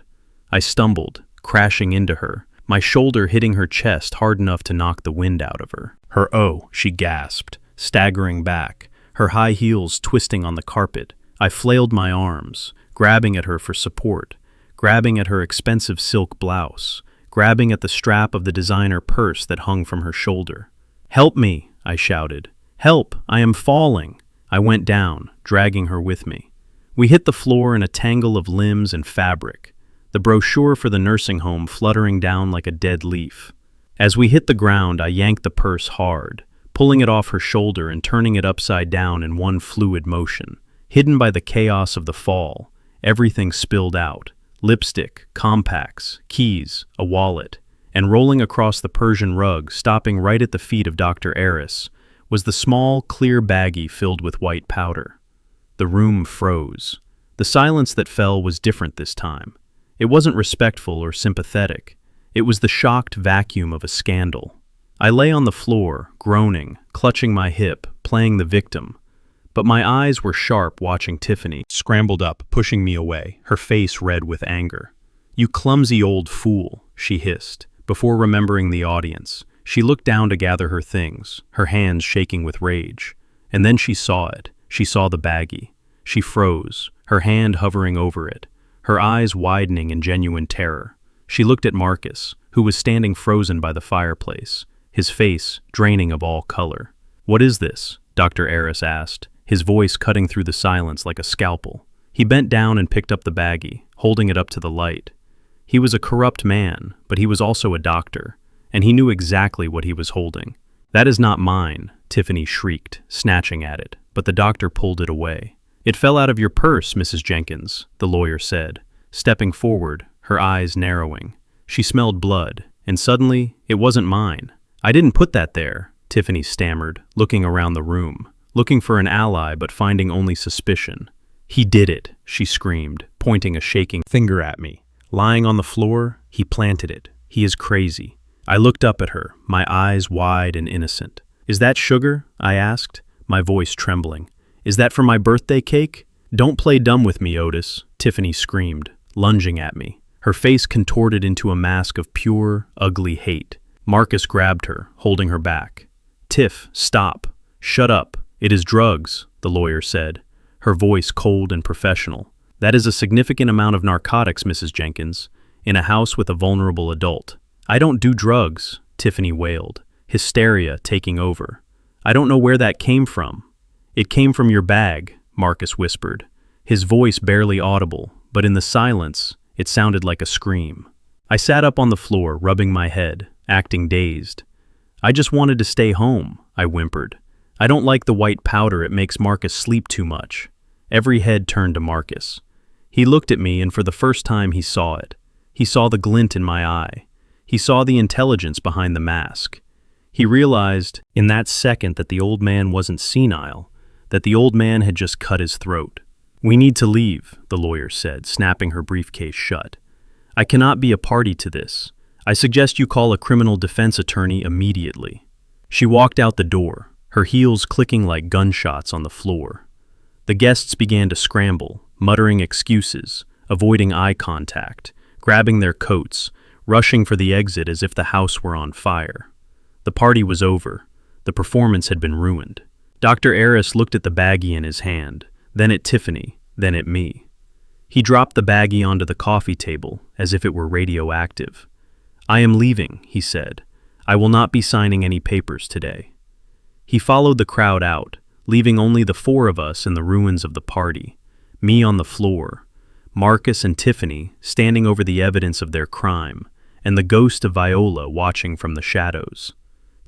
Speaker 1: I stumbled, crashing into her, my shoulder hitting her chest hard enough to knock the wind out of her. "Oh," she gasped, staggering back, her high heels twisting on the carpet. I flailed my arms, grabbing at her for support, grabbing at her expensive silk blouse, grabbing at the strap of the designer purse that hung from her shoulder. "Help me," I shouted. "Help, I am falling." I went down, dragging her with me. We hit the floor in a tangle of limbs and fabric, the brochure for the nursing home fluttering down like a dead leaf. As we hit the ground, I yanked the purse hard, pulling it off her shoulder and turning it upside down in one fluid motion. Hidden by the chaos of the fall, everything spilled out: lipstick, compacts, keys, a wallet, and rolling across the Persian rug, stopping right at the feet of Dr. Eris, was the small, clear baggie filled with white powder. The room froze. The silence that fell was different this time. It wasn't respectful or sympathetic. It was the shocked vacuum of a scandal. I lay on the floor, groaning, clutching my hip, playing the victim. But my eyes were sharp watching Tiffany, scrambled up, pushing me away, her face red with anger. "You clumsy old fool," she hissed. Before remembering the audience, she looked down to gather her things, her hands shaking with rage. And then she saw it. She saw the baggie. She froze, her hand hovering over it, her eyes widening in genuine terror. She looked at Marcus, who was standing frozen by the fireplace, his face draining of all color. "What is this?" Dr. Aris asked, his voice cutting through the silence like a scalpel. He bent down and picked up the baggie, holding it up to the light. He was a corrupt man, but he was also a doctor, and he knew exactly what he was holding. "That is not mine," Tiffany shrieked, snatching at it, but the doctor pulled it away. "It fell out of your purse, Mrs. Jenkins," the lawyer said, stepping forward, her eyes narrowing. She smelled blood, and suddenly, it wasn't mine. "I didn't put that there," Tiffany stammered, looking around the room, looking for an ally but finding only suspicion. "He did it," she screamed, pointing a shaking finger at me. "Lying on the floor, he planted it. He is crazy." I looked up at her, my eyes wide and innocent. "Is that sugar?" I asked, my voice trembling. "Is that for my birthday cake?" "Don't play dumb with me, Otis," Tiffany screamed, lunging at me, her face contorted into a mask of pure, ugly hate. Marcus grabbed her, holding her back. "Tiff, stop. Shut up. It is drugs," the lawyer said, her voice cold and professional. "That is a significant amount of narcotics, Mrs. Jenkins, in a house with a vulnerable adult." "I don't do drugs," Tiffany wailed, hysteria taking over. "I don't know where that came from." "It came from your bag," Marcus whispered, his voice barely audible, but in the silence, it sounded like a scream. I sat up on the floor, rubbing my head, acting dazed. "I just wanted to stay home," I whimpered. "I don't like the white powder, it makes Marcus sleep too much." Every head turned to Marcus. He looked at me, and for the first time he saw it. He saw the glint in my eye. He saw the intelligence behind the mask. He realized in that second that the old man wasn't senile, that the old man had just cut his throat. "We need to leave," the lawyer said, snapping her briefcase shut. "I cannot be a party to this. I suggest you call a criminal defense attorney immediately." She walked out the door, her heels clicking like gunshots on the floor. The guests began to scramble, muttering excuses, avoiding eye contact, grabbing their coats, rushing for the exit as if the house were on fire. The party was over. The performance had been ruined. Dr. Aris looked at the baggie in his hand, then at Tiffany, then at me. He dropped the baggie onto the coffee table as if it were radioactive. "I am leaving," he said. "I will not be signing any papers today." He followed the crowd out, leaving only the four of us in the ruins of the party, me on the floor, Marcus and Tiffany standing over the evidence of their crime, and the ghost of Viola watching from the shadows.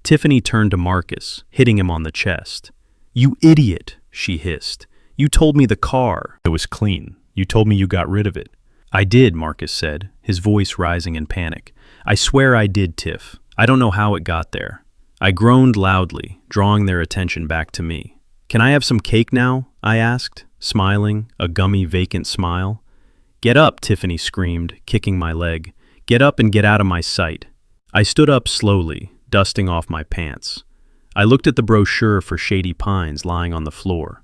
Speaker 1: Tiffany turned to Marcus, hitting him on the chest. "You idiot," she hissed. "You told me the car. It was clean. You told me you got rid of it." "I did," Marcus said, his voice rising in panic. "I swear I did, Tiff. I don't know how it got there." I groaned loudly, drawing their attention back to me. "Can I have some cake now?" I asked, smiling, a gummy, vacant smile. "Get up," Tiffany screamed, kicking my leg. "Get up and get out of my sight." I stood up slowly, dusting off my pants. I looked at the brochure for Shady Pines lying on the floor.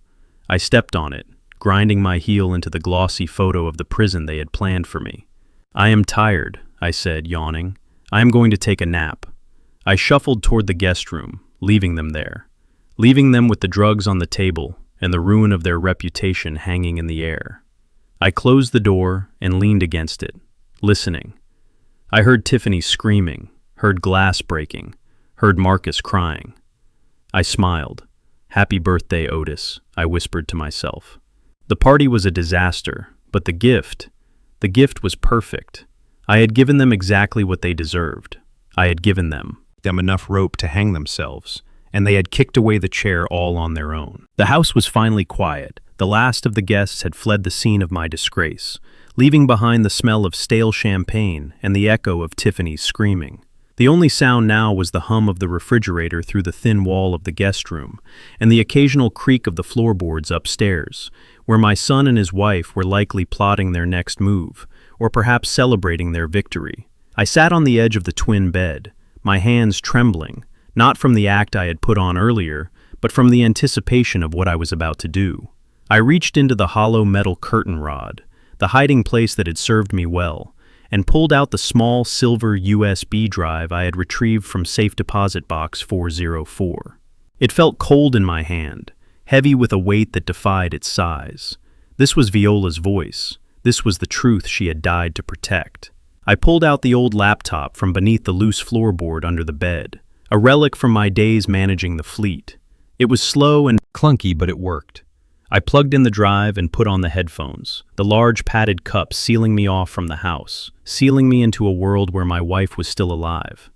Speaker 1: I stepped on it, grinding my heel into the glossy photo of the prison they had planned for me. "I am tired," I said, yawning. "I am going to take a nap." I shuffled toward the guest room, leaving them there. Leaving them with the drugs on the table and the ruin of their reputation hanging in the air. I closed the door and leaned against it, listening. I heard Tiffany screaming, heard glass breaking, heard Marcus crying. I smiled. "Happy birthday, Otis," I whispered to myself. The party was a disaster, but the gift was perfect. I had given them exactly what they deserved. I had given them enough rope to hang themselves, and they had kicked away the chair all on their own. The house was finally quiet. The last of the guests had fled the scene of my disgrace, leaving behind the smell of stale champagne and the echo of Tiffany's screaming. The only sound now was the hum of the refrigerator through the thin wall of the guest room, and the occasional creak of the floorboards upstairs, where my son and his wife were likely plotting their next move, or perhaps celebrating their victory. I sat on the edge of the twin bed, my hands trembling, not from the act I had put on earlier, but from the anticipation of what I was about to do. I reached into the hollow metal curtain rod, the hiding place that had served me well, and pulled out the small silver USB drive I had retrieved from safe deposit box 404. It felt cold in my hand, heavy with a weight that defied its size. This was Viola's voice. This was the truth she had died to protect. I pulled out the old laptop from beneath the loose floorboard under the bed, a relic from my days managing the fleet. It was slow and clunky, but it worked. I plugged in the drive and put on the headphones, the large padded cup sealing me off from the house, sealing me into a world where my wife was still alive.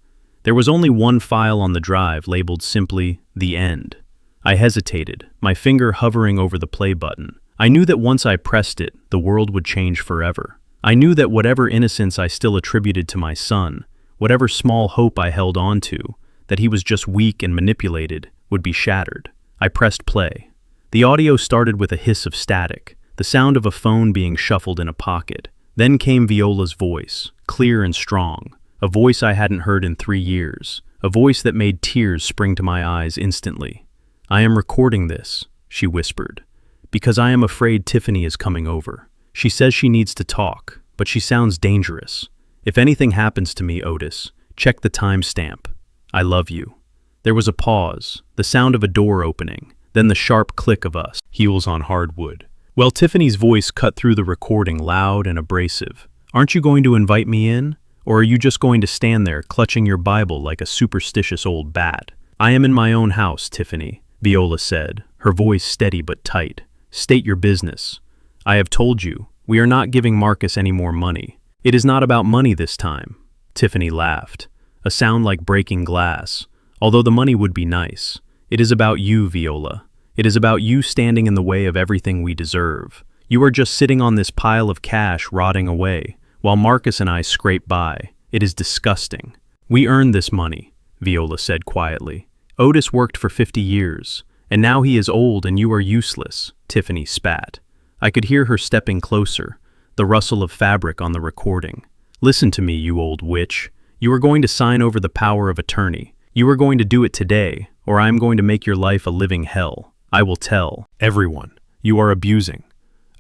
Speaker 1: There was only one file on the drive labeled simply, "The End." I hesitated, my finger hovering over the play button. I knew that once I pressed it, the world would change forever. I knew that whatever innocence I still attributed to my son, whatever small hope I held on to, that he was just weak and manipulated, would be shattered. I pressed play. The audio started with a hiss of static, the sound of a phone being shuffled in a pocket. Then came Viola's voice, clear and strong, a voice I hadn't heard in 3 years, a voice that made tears spring to my eyes instantly. "I am recording this," she whispered, "because I am afraid Tiffany is coming over. She says she needs to talk, but she sounds dangerous. If anything happens to me, Otis, check the timestamp. I love you." There was a pause, the sound of a door opening, then the sharp click of us, heels on hardwood. Well, Tiffany's voice cut through the recording, loud and abrasive. "Aren't you going to invite me in? Or are you just going to stand there clutching your Bible like a superstitious old bat?" "I am in my own house, Tiffany," Viola said, her voice steady but tight. "State your business. I have told you, we are not giving Marcus any more money. It is not about money this time." Tiffany laughed, a sound like breaking glass, although the money would be nice. "It is about you, Viola. It is about you standing in the way of everything we deserve. You are just sitting on this pile of cash rotting away, while Marcus and I scrape by. It is disgusting." "We earned this money," Viola said quietly. "Otis worked for 50 years, and now he is old and you are useless," Tiffany spat. I could hear her stepping closer, the rustle of fabric on the recording. "Listen to me, you old witch. You are going to sign over the power of attorney. You are going to do it today, or I am going to make your life a living hell. I will tell everyone you are abusing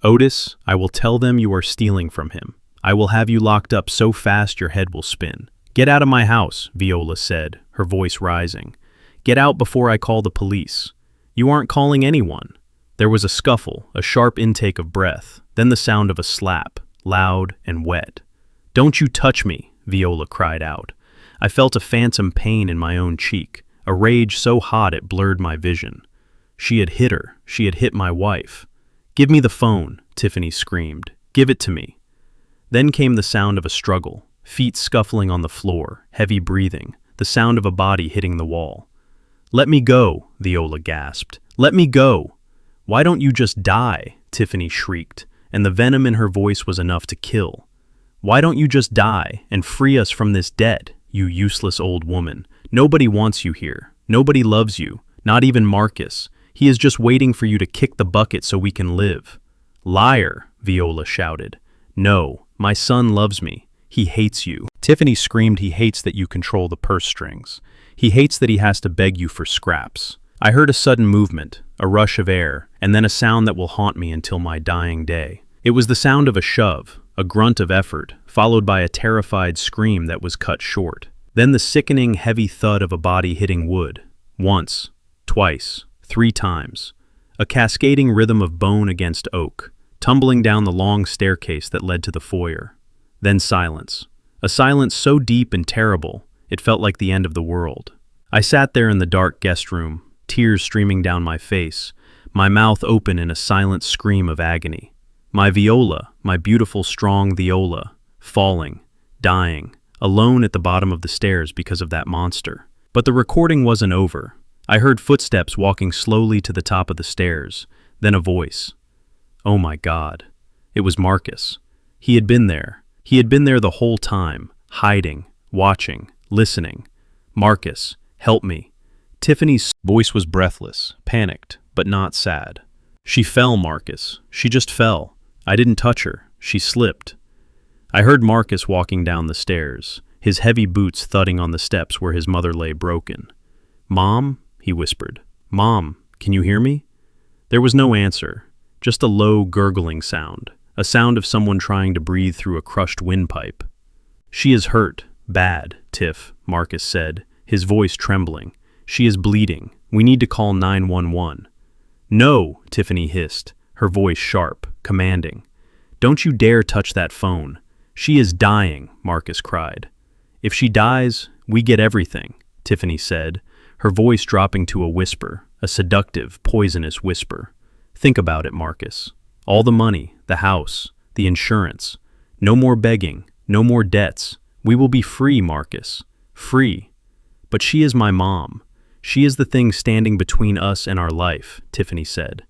Speaker 1: Otis. I will tell them you are stealing from him. I will have you locked up so fast your head will spin." "Get out of my house," Viola said, her voice rising. "Get out before I call the police." "You aren't calling anyone." There was a scuffle, a sharp intake of breath, then the sound of a slap, loud and wet. "Don't you touch me," Viola cried out. I felt a phantom pain in my own cheek, a rage so hot it blurred my vision. She had hit her. She had hit my wife. "Give me the phone," Tiffany screamed. "Give it to me." Then came the sound of a struggle, feet scuffling on the floor, heavy breathing, the sound of a body hitting the wall. "Let me go," Viola gasped. "Let me go." "Why don't you just die?" Tiffany shrieked, and the venom in her voice was enough to kill. "Why don't you just die and free us from this debt, you useless old woman? Nobody wants you here. Nobody loves you, not even Marcus. He is just waiting for you to kick the bucket so we can live." "Liar," Viola shouted. "No, my son loves me. He hates you." Tiffany screamed. "He hates that you control the purse strings. He hates that he has to beg you for scraps." I heard a sudden movement, a rush of air, and then a sound that will haunt me until my dying day. It was the sound of a shove, a grunt of effort, followed by a terrified scream that was cut short. Then the sickening, heavy thud of a body hitting wood. Once, twice, 3 times. A cascading rhythm of bone against oak, tumbling down the long staircase that led to the foyer. Then silence. A silence so deep and terrible, it felt like the end of the world. I sat there in the dark guest room, tears streaming down my face, my mouth open in a silent scream of agony. My Viola, my beautiful, strong Viola, falling, dying, alone at the bottom of the stairs because of that monster. But the recording wasn't over. I heard footsteps walking slowly to the top of the stairs, then a voice. Oh my God. It was Marcus. He had been there. He had been there the whole time, hiding, watching, listening. "Marcus, help me." Tiffany's voice was breathless, panicked, but not sad. "She fell, Marcus. She just fell. I didn't touch her. She slipped." I heard Marcus walking down the stairs, his heavy boots thudding on the steps where his mother lay broken. "Mom?" he whispered. "Mom, can you hear me?" There was no answer, just a low, gurgling sound, a sound of someone trying to breathe through a crushed windpipe. "She is hurt, bad, Tiff," Marcus said, his voice trembling. "She is bleeding. We need to call 911. "No," Tiffany hissed, her voice sharp, commanding. "Don't you dare touch that phone. She is dying," Marcus cried. "If she dies, we get everything," Tiffany said, her voice dropping to a whisper, a seductive, poisonous whisper. "Think about it, Marcus. All the money, the house, the insurance. No more begging, no more debts. We will be free, Marcus. Free. But she is my mom. She is the thing standing between us and our life," Tiffany said.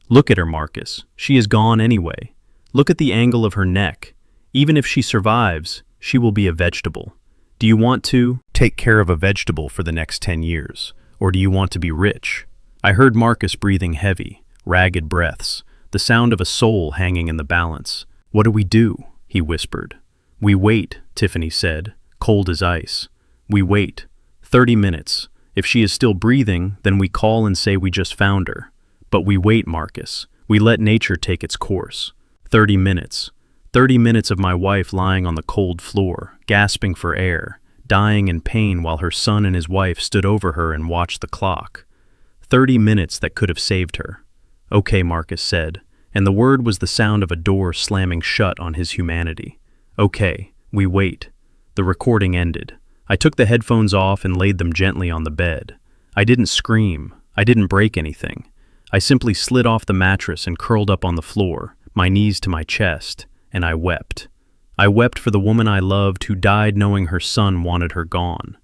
Speaker 1: "Look at her, Marcus. She is gone anyway. Look at the angle of her neck. Even if she survives, she will be a vegetable. Do you want to take care of a vegetable for the next 10 years? Or do you want to be rich?" I heard Marcus breathing heavy, ragged breaths, the sound of a soul hanging in the balance. "What do we do?" he whispered. "We wait," Tiffany said, cold as ice. "We wait. 30 minutes. If she is still breathing, then we call and say we just found her. But we wait, Marcus. We let nature take its course. 30 minutes. 30 minutes of my wife lying on the cold floor, gasping for air, dying in pain while her son and his wife stood over her and watched the clock. 30 minutes that could have saved her." "Okay," Marcus said, and the word was the sound of a door slamming shut on his humanity. "Okay, we wait." The recording ended. I took the headphones off and laid them gently on the bed. I didn't scream. I didn't break anything. I simply slid off the mattress and curled up on the floor, my knees to my chest, and I wept. I wept for the woman I loved who died knowing her son wanted her gone.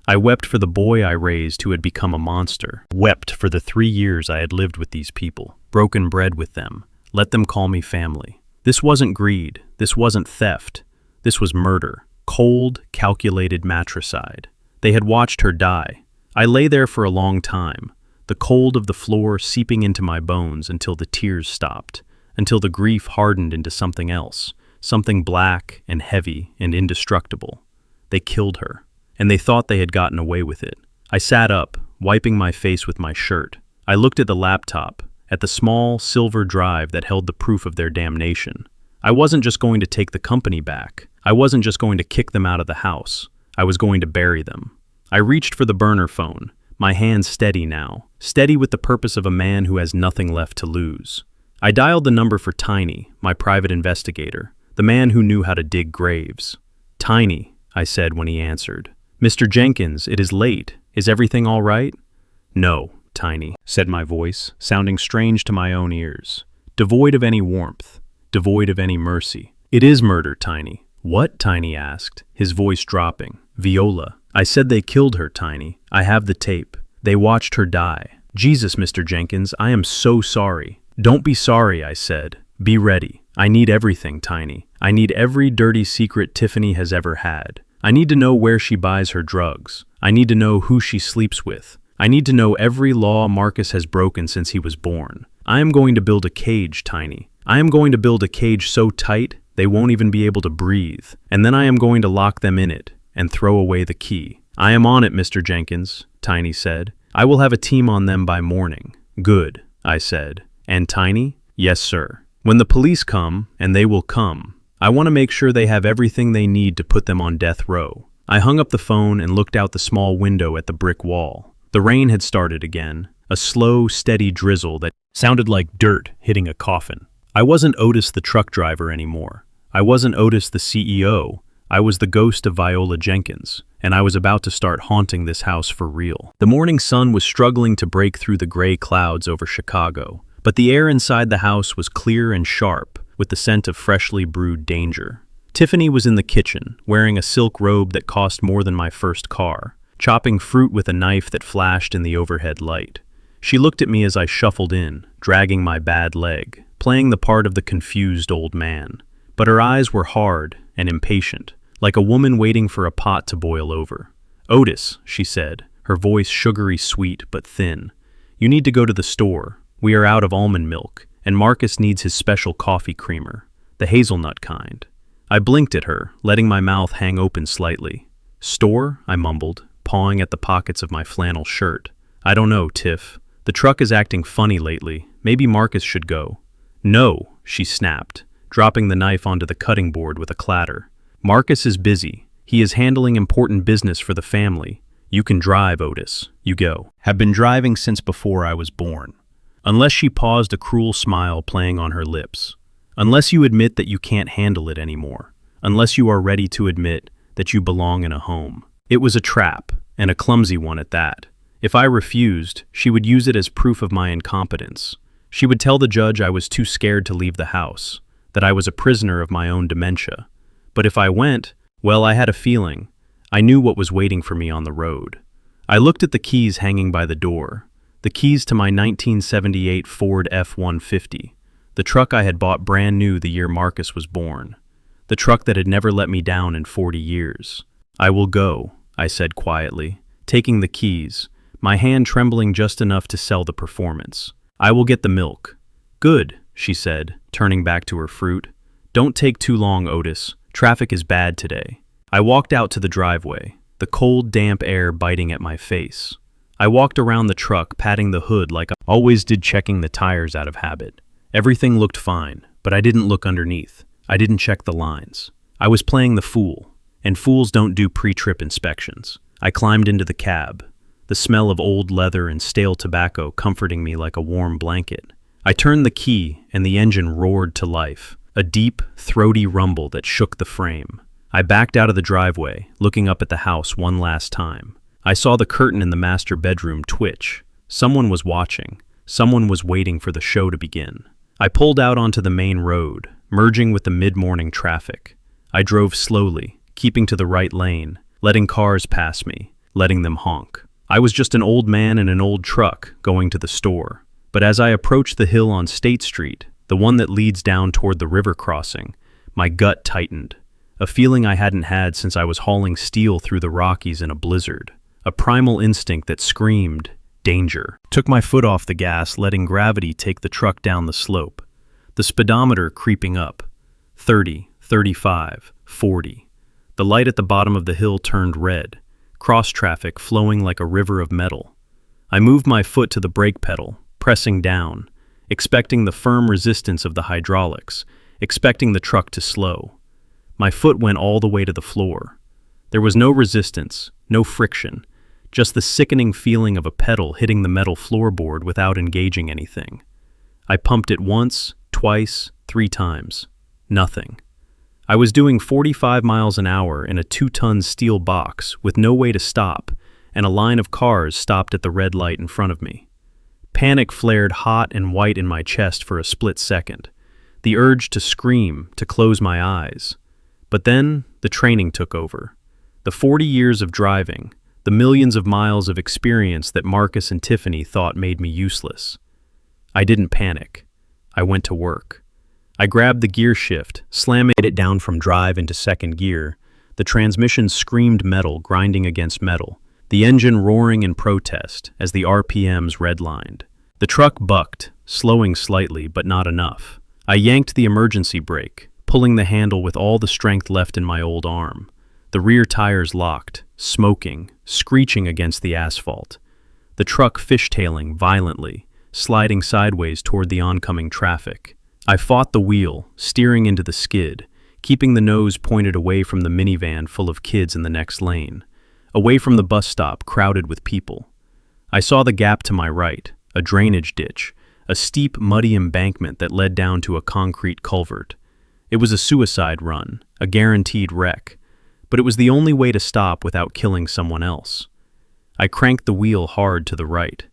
Speaker 1: I wept for the boy I raised who had become a monster. Wept for the 3 years I had lived with these people, broken bread with them, let them call me family. This wasn't greed. This wasn't theft. This was murder. Cold, calculated matricide. They had watched her die. I lay there for a long time, the cold of the floor seeping into my bones until the tears stopped, until the grief hardened into something else, something black and heavy and indestructible. They killed her, and they thought they had gotten away with it. I sat up, wiping my face with my shirt. I looked at the laptop, at the small silver drive that held the proof of their damnation. I wasn't just going to take the company back. I wasn't just going to kick them out of the house. I was going to bury them. I reached for the burner phone, my hand steady now, steady with the purpose of a man who has nothing left to lose. I dialed the number for Tiny, my private investigator, the man who knew how to dig graves. "Tiny," I said when he answered. "Mr. Jenkins, it is late. Is everything all right?" "No, Tiny," said my voice, sounding strange to my own ears, devoid of any warmth, devoid of any mercy. "It is murder, Tiny." "What?" Tiny asked, his voice dropping. "Viola. I said they killed her, Tiny. I have the tape. They watched her die." "Jesus, Mr. Jenkins, I am so sorry." "Don't be sorry," I said. "Be ready. I need everything, Tiny. I need every dirty secret Tiffany has ever had. I need to know where she buys her drugs. I need to know who she sleeps with. I need to know every law Marcus has broken since he was born. I am going to build a cage, Tiny. I am going to build a cage so tight they won't even be able to breathe, and then I am going to lock them in it and throw away the key." "I am on it, Mr. Jenkins," Tiny said. "I will have a team on them by morning." "Good," I said. "And Tiny?" "Yes, sir. When the police come, and they will come, I want to make sure they have everything they need to put them on death row." I hung up the phone and looked out the small window at the brick wall. The rain had started again, a slow, steady drizzle that sounded like dirt hitting a coffin. I wasn't Otis the truck driver anymore. I wasn't Otis the CEO. I was the ghost of Viola Jenkins, and I was about to start haunting this house for real. The morning sun was struggling to break through the gray clouds over Chicago, but the air inside the house was clear and sharp, with the scent of freshly brewed danger. Tiffany was in the kitchen, wearing a silk robe that cost more than my first car, chopping fruit with a knife that flashed in the overhead light. She looked at me as I shuffled in, dragging my bad leg, playing the part of the confused old man. But her eyes were hard and impatient, like a woman waiting for a pot to boil over. "Otis," she said, her voice sugary sweet but thin. "You need to go to the store. We are out of almond milk, and Marcus needs his special coffee creamer, the hazelnut kind." I blinked at her, letting my mouth hang open slightly. Store? I mumbled, pawing at the pockets of my flannel shirt. I don't know, Tiff. The truck is acting funny lately. Maybe Marcus should go. No, she snapped, dropping the knife onto the cutting board with a clatter. Marcus is busy. He is handling important business for the family. You can drive, Otis. You go. Have been driving since before I was born. Unless she paused, a cruel smile playing on her lips. Unless you admit that you can't handle it anymore. Unless you are ready to admit that you belong in a home. It was a trap, and a clumsy one at that. If I refused, she would use it as proof of my incompetence. She would tell the judge I was too scared to leave the house, that I was a prisoner of my own dementia. But if I went, well, I had a feeling. I knew what was waiting for me on the road. I looked at the keys hanging by the door, the keys to my 1978 Ford F-150, the truck I had bought brand new the year Marcus was born, the truck that had never let me down in 40 years. I will go, I said quietly, taking the keys, my hand trembling just enough to sell the performance. I will get the milk. Good, she said, turning back to her fruit. Don't take too long, Otis. Traffic is bad today. I walked out to the driveway, the cold, damp air biting at my face. I walked around the truck, patting the hood like I always did, checking the tires out of habit. Everything looked fine, but I didn't look underneath. I didn't check the lines. I was playing the fool, and fools don't do pre-trip inspections. I climbed into the cab, the smell of old leather and stale tobacco comforting me like a warm blanket. I turned the key, and the engine roared to life, a deep, throaty rumble that shook the frame. I backed out of the driveway, looking up at the house one last time. I saw the curtain in the master bedroom twitch. Someone was watching. Someone was waiting for the show to begin. I pulled out onto the main road, merging with the mid-morning traffic. I drove slowly, keeping to the right lane, letting cars pass me, letting them honk. I was just an old man in an old truck going to the store. But as I approached the hill on State Street, the one that leads down toward the river crossing, my gut tightened. A feeling I hadn't had since I was hauling steel through the Rockies in a blizzard. A primal instinct that screamed, danger. Took my foot off the gas, letting gravity take the truck down the slope. The speedometer creeping up. 30, 35, 40. The light at the bottom of the hill turned red, cross traffic flowing like a river of metal. I moved my foot to the brake pedal, pressing down, expecting the firm resistance of the hydraulics, expecting the truck to slow. My foot went all the way to the floor. There was no resistance, no friction, just the sickening feeling of a pedal hitting the metal floorboard without engaging anything. I pumped it once, twice, 3 times. Nothing. I was doing 45 miles an hour in a 2-ton steel box with no way to stop, and a line of cars stopped at the red light in front of me. Panic flared hot and white in my chest for a split second. The urge to scream, to close my eyes. But then, the training took over. The 40 years of driving, the millions of miles of experience that Marcus and Tiffany thought made me useless. I didn't panic. I went to work. I grabbed the gear shift, slamming it down from drive into second gear. The transmission screamed metal grinding against metal, the engine roaring in protest as the RPMs redlined. The truck bucked, slowing slightly but not enough. I yanked the emergency brake, pulling the handle with all the strength left in my old arm. The rear tires locked, smoking, screeching against the asphalt. The truck fishtailing violently, sliding sideways toward the oncoming traffic. I fought the wheel, steering into the skid, keeping the nose pointed away from the minivan full of kids in the next lane, away from the bus stop crowded with people. I saw the gap to my right, a drainage ditch, a steep, muddy embankment that led down to a concrete culvert. It was a suicide run, a guaranteed wreck, but it was the only way to stop without killing someone else. I cranked the wheel hard to the right.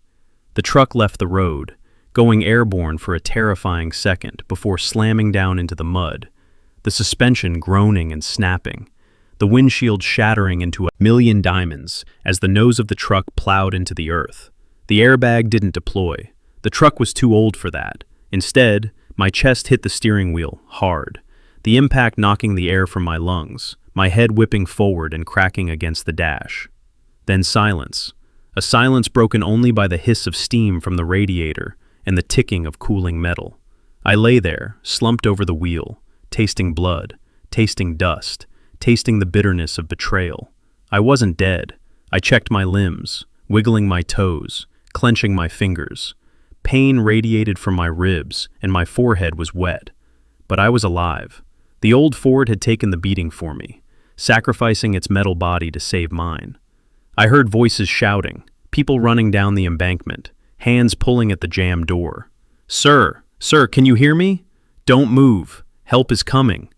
Speaker 1: The truck left the road, going airborne for a terrifying second before slamming down into the mud, the suspension groaning and snapping, the windshield shattering into a million diamonds as the nose of the truck plowed into the earth. The airbag didn't deploy. The truck was too old for that. Instead, my chest hit the steering wheel hard, the impact knocking the air from my lungs, my head whipping forward and cracking against the dash. Then silence. A silence broken only by the hiss of steam from the radiator and the ticking of cooling metal. I lay there, slumped over the wheel, tasting blood, tasting dust, tasting the bitterness of betrayal. I wasn't dead. I checked my limbs, wiggling my toes, clenching my fingers. Pain radiated from my ribs, and my forehead was wet. But I was alive. The old Ford had taken the beating for me, sacrificing its metal body to save mine. I heard voices shouting, people running down the embankment, hands pulling at the jammed door. "Sir, sir, can you hear me? Don't move. Help is coming."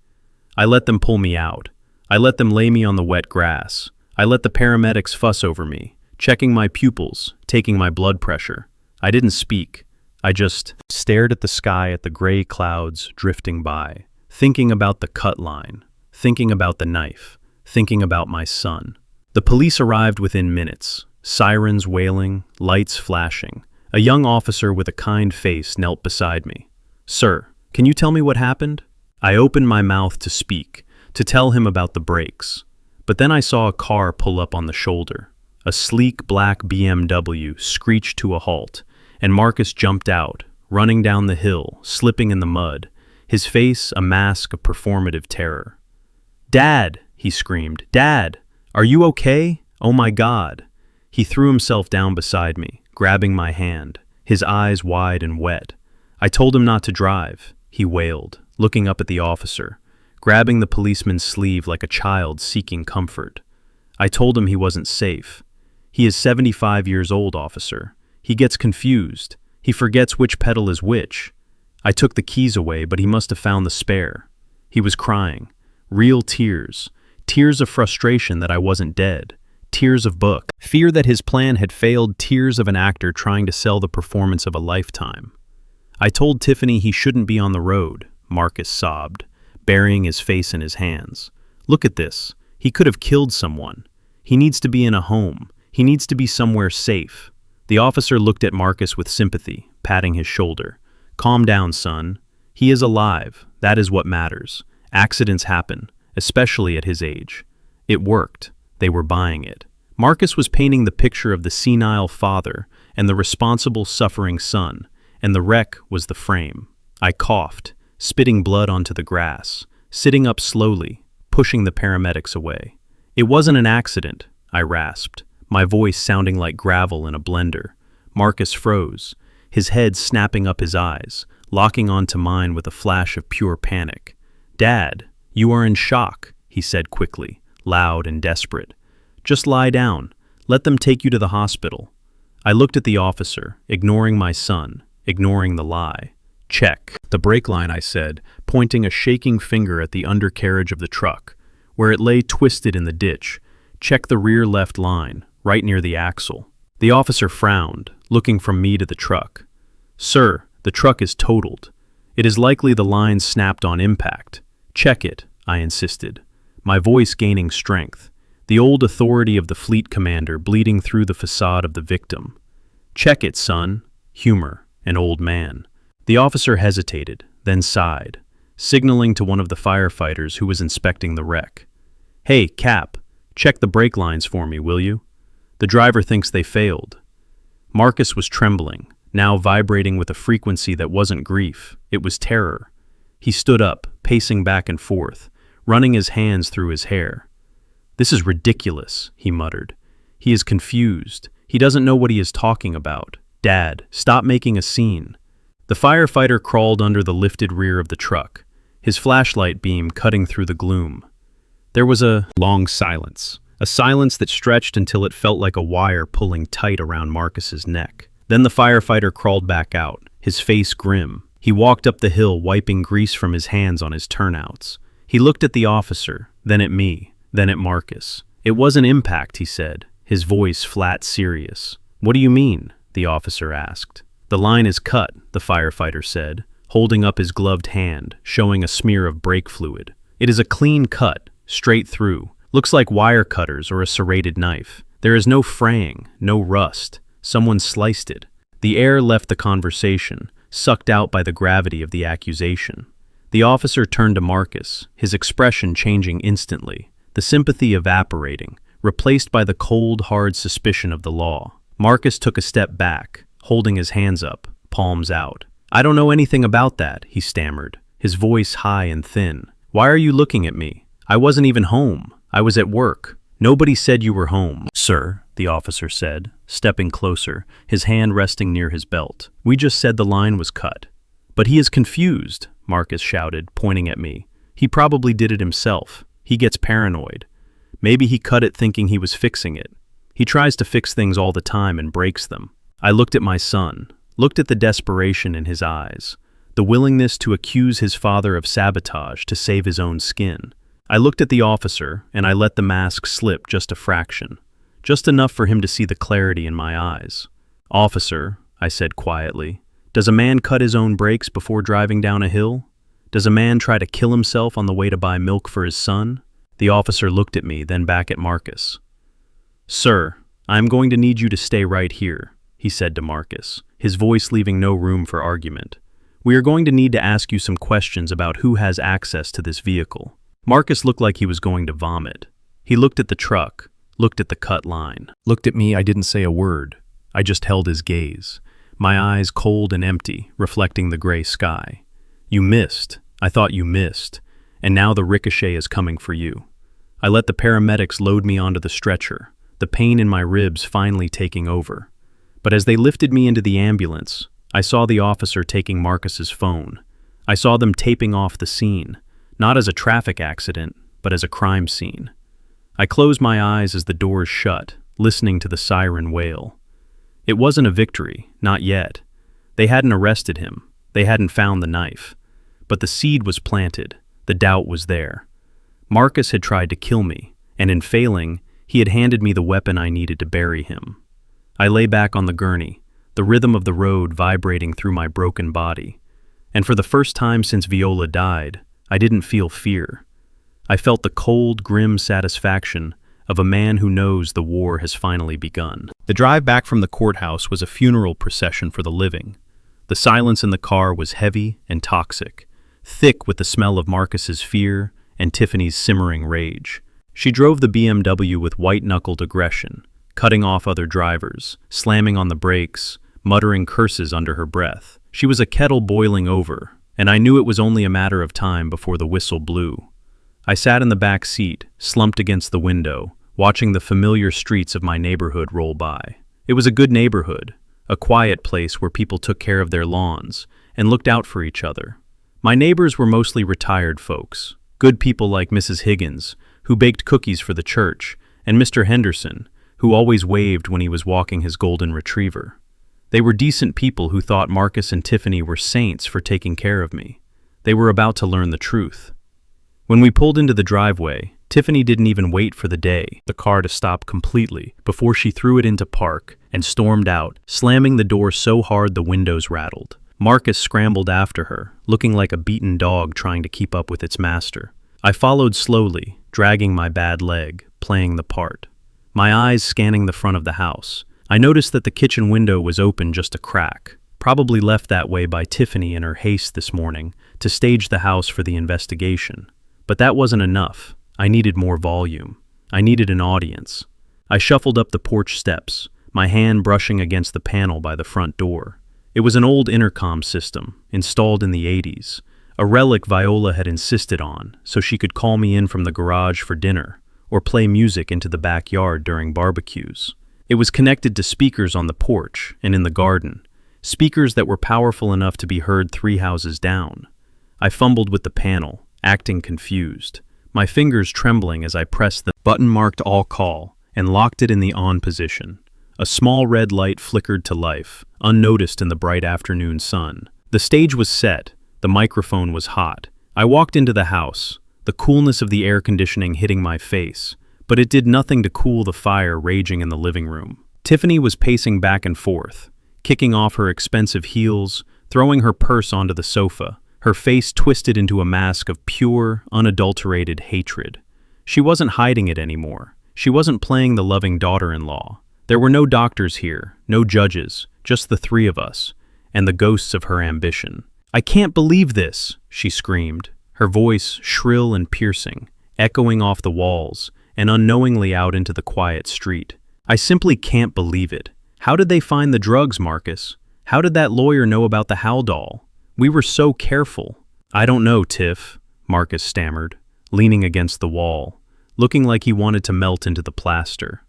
Speaker 1: I let them pull me out. I let them lay me on the wet grass. I let the paramedics fuss over me, checking my pupils, taking my blood pressure. I didn't speak. I just stared at the sky, at the gray clouds drifting by, thinking about the cut line, thinking about the knife, thinking about my son. The police arrived within minutes, sirens wailing, lights flashing. A young officer with a kind face knelt beside me. "Sir, can you tell me what happened?" I opened my mouth to speak, to tell him about the brakes. But then I saw a car pull up on the shoulder. A sleek black BMW screeched to a halt, and Marcus jumped out, running down the hill, slipping in the mud, his face a mask of performative terror. "Dad!" he screamed. "Dad! Are you okay? Oh my God!" He threw himself down beside me, grabbing my hand, his eyes wide and wet. I told him not to drive. He wailed, looking up at the officer, grabbing the policeman's sleeve like a child seeking comfort. I told him he wasn't safe. "He is 75 years old, officer. He gets confused. He forgets which pedal is which." I took the keys away, but he must have found the spare. He was crying. Real tears. Tears of frustration that I wasn't dead. Tears of book. Fear that his plan had failed. Tears of an actor trying to sell the performance of a lifetime. I told Tiffany he shouldn't be on the road, Marcus sobbed, burying his face in his hands. "Look at this. He could have killed someone. He needs to be in a home. He needs to be somewhere safe." The officer looked at Marcus with sympathy, patting his shoulder. "Calm down, son. He is alive. That is what matters. Accidents happen, especially at his age." It worked. They were buying it. Marcus was painting the picture of the senile father and the responsible suffering son, and the wreck was the frame. I coughed, spitting blood onto the grass, sitting up slowly, pushing the paramedics away. "It wasn't an accident," I rasped, my voice sounding like gravel in a blender. Marcus froze, his head snapping up his eyes, locking onto mine with a flash of pure panic. "Dad, you are in shock," he said quickly, loud and desperate. "Just lie down. Let them take you to the hospital." I looked at the officer, ignoring my son, ignoring the lie. "Check the brake line," I said, pointing a shaking finger at the undercarriage of the truck, where it lay twisted in the ditch. "Check the rear left line, right near the axle." The officer frowned, looking from me to the truck. "Sir, the truck is totaled. It is likely the line snapped on impact. Check it," I insisted, my voice gaining strength, the old authority of the fleet commander bleeding through the facade of the victim. "Check it, son." Humor, an old man. The officer hesitated, then sighed, signaling to one of the firefighters who was inspecting the wreck. "Hey, Cap, check the brake lines for me, will you? The driver thinks they failed." Marcus was trembling, now vibrating with a frequency that wasn't grief, it was terror. He stood up, pacing back and forth, running his hands through his hair. "This is ridiculous," he muttered. "He is confused. He doesn't know what he is talking about. Dad, stop making a scene." The firefighter crawled under the lifted rear of the truck, his flashlight beam cutting through the gloom. There was a long silence, a silence that stretched until it felt like a wire pulling tight around Marcus's neck. Then the firefighter crawled back out, his face grim. He walked up the hill, wiping grease from his hands on his turnouts. He looked at the officer, then at me, then at Marcus. "It was an impact," he said, his voice flat serious. "What do you mean?" the officer asked. "The line is cut," the firefighter said, holding up his gloved hand, showing a smear of brake fluid. "It is a clean cut, straight through. Looks like wire cutters or a serrated knife. There is no fraying, no rust. Someone sliced it." The air left the conversation, sucked out by the gravity of the accusation. The officer turned to Marcus, his expression changing instantly, the sympathy evaporating, replaced by the cold, hard suspicion of the law. Marcus took a step back, holding his hands up, palms out. "I don't know anything about that," he stammered, his voice high and thin. Why are you looking at me? I wasn't even home. I was at work. Nobody said you were home. Sir, the officer said, stepping closer, his hand resting near his belt. We just said the line was cut. But he is confused, Marcus shouted, pointing at me. He probably did it himself. He gets paranoid. Maybe he cut it thinking he was fixing it. He tries to fix things all the time and breaks them. I looked at my son, looked at the desperation in his eyes, the willingness to accuse his father of sabotage to save his own skin. I looked at the officer, and I let the mask slip just a fraction, just enough for him to see the clarity in my eyes. Officer, I said quietly, does a man cut his own brakes before driving down a hill? Does a man try to kill himself on the way to buy milk for his son? The officer looked at me, then back at Marcus. Sir, I am going to need you to stay right here, he said to Marcus, his voice leaving no room for argument. We are going to need to ask you some questions about who has access to this vehicle. Marcus looked like he was going to vomit. He looked at the truck, looked at the cut line. Looked at me, I didn't say a word. I just held his gaze, my eyes cold and empty, reflecting the gray sky. You missed. I thought you missed. And now the ricochet is coming for you. I let the paramedics load me onto the stretcher, the pain in my ribs finally taking over. But as they lifted me into the ambulance, I saw the officer taking Marcus's phone. I saw them taping off the scene, not as a traffic accident, but as a crime scene. I closed my eyes as the doors shut, listening to the siren wail. It wasn't a victory, not yet. They hadn't arrested him. They hadn't found the knife. But the seed was planted. The doubt was there. Marcus had tried to kill me, and in failing, he had handed me the weapon I needed to bury him. I lay back on the gurney, the rhythm of the road vibrating through my broken body. And for the first time since Viola died, I didn't feel fear. I felt the cold, grim satisfaction of a man who knows the war has finally begun. The drive back from the courthouse was a funeral procession for the living. The silence in the car was heavy and toxic, thick with the smell of Marcus's fear and Tiffany's simmering rage. She drove the BMW with white-knuckled aggression, cutting off other drivers, slamming on the brakes, muttering curses under her breath. She was a kettle boiling over, and I knew it was only a matter of time before the whistle blew. I sat in the back seat, slumped against the window, watching the familiar streets of my neighborhood roll by. It was a good neighborhood, a quiet place where people took care of their lawns and looked out for each other. My neighbors were mostly retired folks, good people like Mrs. Higgins, who baked cookies for the church, and Mr. Henderson, who always waved when he was walking his golden retriever. They were decent people who thought Marcus and Tiffany were saints for taking care of me. They were about to learn the truth. When we pulled into the driveway, Tiffany didn't even wait for the car to stop completely before she threw it into park and stormed out, slamming the door so hard the windows rattled. Marcus scrambled after her, looking like a beaten dog trying to keep up with its master. I followed slowly, dragging my bad leg, playing the part. My eyes scanning the front of the house. I noticed that the kitchen window was open just a crack, probably left that way by Tiffany in her haste this morning to stage the house for the investigation. But that wasn't enough. I needed more volume. I needed an audience. I shuffled up the porch steps, my hand brushing against the panel by the front door. It was an old intercom system, installed in the 80s, a relic Viola had insisted on so she could call me in from the garage for dinner or play music into the backyard during barbecues. It was connected to speakers on the porch and in the garden, speakers that were powerful enough to be heard 3 houses down. I fumbled with the panel, acting confused, my fingers trembling as I pressed the button marked All Call and locked it in the on position. A small red light flickered to life, unnoticed in the bright afternoon sun. The stage was set. The microphone was hot. I walked into the house, the coolness of the air conditioning hitting my face, but it did nothing to cool the fire raging in the living room. Tiffany was pacing back and forth, kicking off her expensive heels, throwing her purse onto the sofa, her face twisted into a mask of pure, unadulterated hatred. She wasn't hiding it anymore. She wasn't playing the loving daughter-in-law. There were no doctors here, no judges, just the 3 of us, and the ghosts of her ambition. "I can't believe this," she screamed, her voice shrill and piercing, echoing off the walls and unknowingly out into the quiet street. "I simply can't believe it. How did they find the drugs, Marcus? How did that lawyer know about the Haldol? We were so careful." "I don't know, Tiff," Marcus stammered, leaning against the wall, looking like he wanted to melt into the plaster.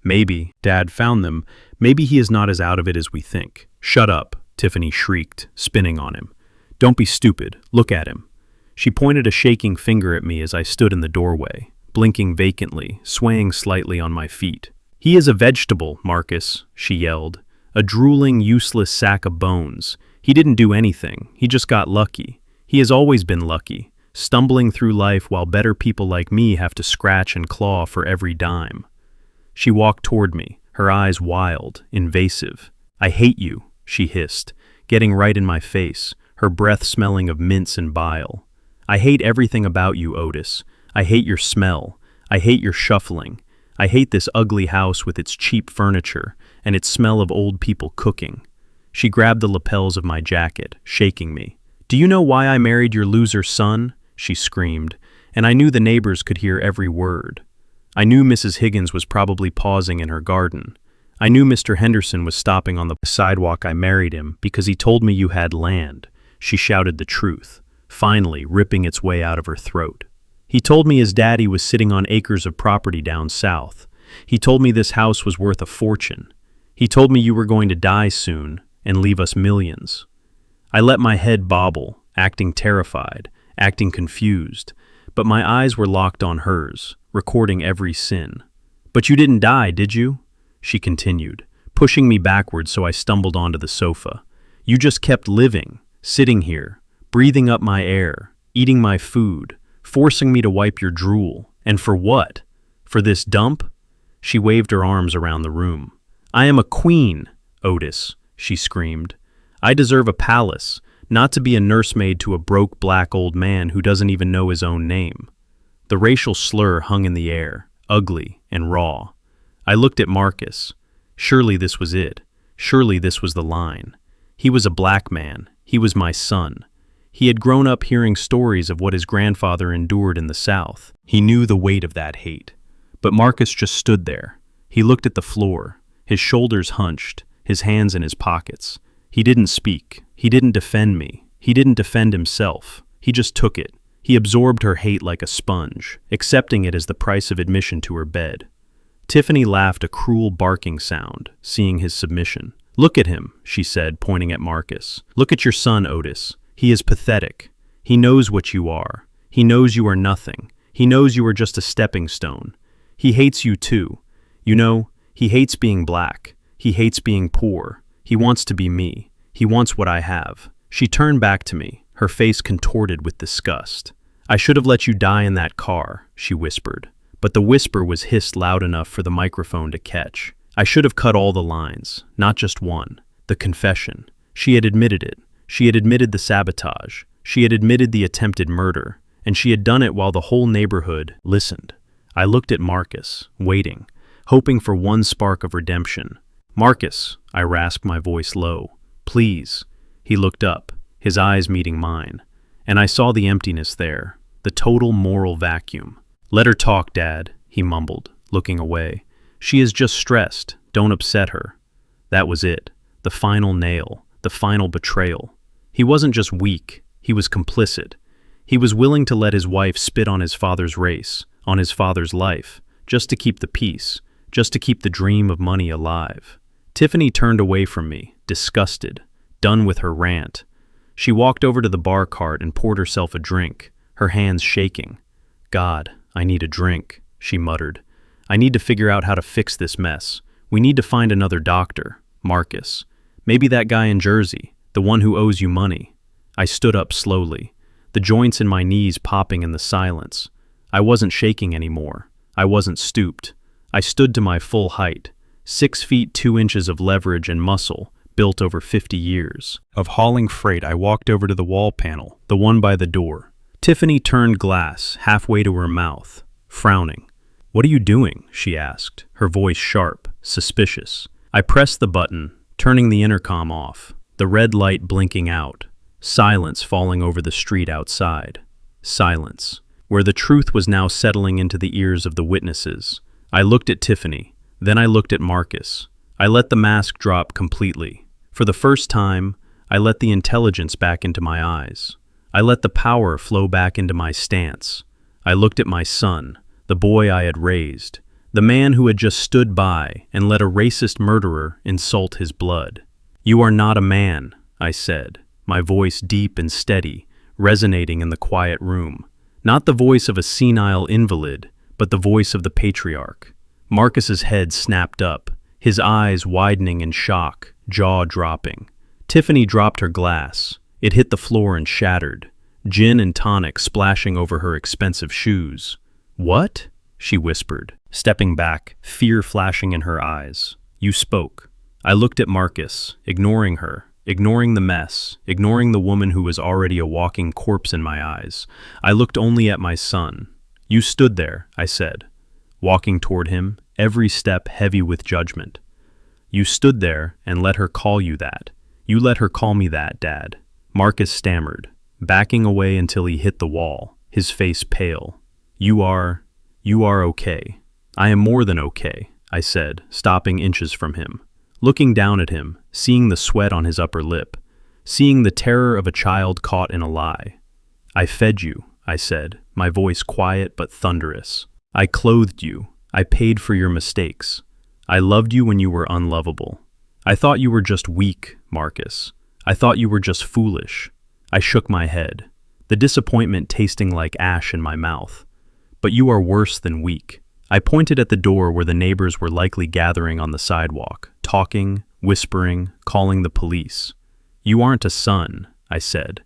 Speaker 1: Maybe Dad found them. Maybe he is not as out of it as we think. Shut up, Tiffany shrieked, spinning on him. Don't be stupid. Look at him. She pointed a shaking finger at me as I stood in the doorway, blinking vacantly, swaying slightly on my feet. He is a vegetable, Marcus, she yelled. A drooling, useless sack of bones. He didn't do anything. He just got lucky. He has always been lucky, stumbling through life while better people like me have to scratch and claw for every dime. She walked toward me, her eyes wild, invasive. I hate you, she hissed, getting right in my face, her breath smelling of mints and bile. I hate everything about you, Otis. I hate your smell. I hate your shuffling. I hate this ugly house with its cheap furniture and its smell of old people cooking. She grabbed the lapels of my jacket, shaking me. Do you know why I married your loser son? She screamed, and I knew the neighbors could hear every word. I knew Mrs. Higgins was probably pausing in her garden. I knew Mr. Henderson was stopping on the sidewalk. I married him because he told me you had land. She shouted the truth, finally ripping its way out of her throat. He told me his daddy was sitting on acres of property down south. He told me this house was worth a fortune. He told me you were going to die soon and leave us millions. I let my head bobble, acting terrified, acting confused, but my eyes were locked on hers, recording every sin. But you didn't die, did you? She continued, pushing me backwards so I stumbled onto the sofa. You just kept living, sitting here, breathing up my air, eating my food, forcing me to wipe your drool. And for what? For this dump? She waved her arms around the room. I am a queen, Otis, she screamed. I deserve a palace, not to be a nursemaid to a broke black old man who doesn't even know his own name. The racial slur hung in the air, ugly and raw. I looked at Marcus. Surely this was it. Surely this was the line. He was a black man. He was my son. He had grown up hearing stories of what his grandfather endured in the South. He knew the weight of that hate. But Marcus just stood there. He looked at the floor, his shoulders hunched, his hands in his pockets. He didn't speak. He didn't defend me. He didn't defend himself. He just took it. He absorbed her hate like a sponge, accepting it as the price of admission to her bed. Tiffany laughed a cruel barking sound, seeing his submission. Look at him, she said, pointing at Marcus. Look at your son, Otis. He is pathetic. He knows what you are. He knows you are nothing. He knows you are just a stepping stone. He hates you too. You know, he hates being black. He hates being poor. He wants to be me. He wants what I have. She turned back to me, her face contorted with disgust. I should have let you die in that car, she whispered. But the whisper was hissed loud enough for the microphone to catch. I should have cut all the lines, not just one. The confession. She had admitted it. She had admitted the sabotage. She had admitted the attempted murder. And she had done it while the whole neighborhood listened. I looked at Marcus, waiting, hoping for one spark of redemption. Marcus, I rasped, my voice low. Please. He looked up, his eyes meeting mine. And I saw the emptiness there, the total moral vacuum. Let her talk, Dad, he mumbled, looking away. She is just stressed. Don't upset her. That was it. The final nail. The final betrayal. He wasn't just weak. He was complicit. He was willing to let his wife spit on his father's race, on his father's life, just to keep the peace, just to keep the dream of money alive. Tiffany turned away from me, disgusted, done with her rant. She walked over to the bar cart and poured herself a drink, her hands shaking. God, I need a drink, she muttered. I need to figure out how to fix this mess. We need to find another doctor, Marcus. Maybe that guy in Jersey, the one who owes you money. I stood up slowly, the joints in my knees popping in the silence. I wasn't shaking anymore. I wasn't stooped. I stood to my full height, 6 feet 2 inches of leverage and muscle, built over 50 years of hauling freight. I walked over to the wall panel, the one by the door. Tiffany turned glass halfway to her mouth, frowning. What are you doing? She asked, her voice sharp, suspicious. I pressed the button, turning the intercom off, the red light blinking out, silence falling over the street outside. Silence, where the truth was now settling into the ears of the witnesses. I looked at Tiffany, then I looked at Marcus. I let the mask drop completely. For the first time, I let the intelligence back into my eyes. I let the power flow back into my stance. I looked at my son, the boy I had raised, the man who had just stood by and let a racist murderer insult his blood. "You are not a man," I said, my voice deep and steady, resonating in the quiet room. Not the voice of a senile invalid, but the voice of the patriarch. Marcus's head snapped up, his eyes widening in shock, jaw dropping. Tiffany dropped her glass. It hit the floor and shattered, gin and tonic splashing over her expensive shoes. "What?" she whispered, stepping back, fear flashing in her eyes. "You spoke." I looked at Marcus, ignoring her, ignoring the mess, ignoring the woman who was already a walking corpse in my eyes. I looked only at my son. "You stood there," I said, walking toward him, every step heavy with judgment. "You stood there and let her call you that. You let her call me that, Dad." Marcus stammered, backing away until he hit the wall, his face pale. You are okay." "I am more than okay," I said, stopping inches from him. Looking down at him, seeing the sweat on his upper lip, seeing the terror of a child caught in a lie. "I fed you," I said, my voice quiet but thunderous. "I clothed you. I paid for your mistakes. I loved you when you were unlovable. I thought you were just weak, Marcus. I thought you were just foolish." I shook my head, the disappointment tasting like ash in my mouth. "But you are worse than weak." I pointed at the door where the neighbors were likely gathering on the sidewalk, talking, whispering, calling the police. "You aren't a son," I said,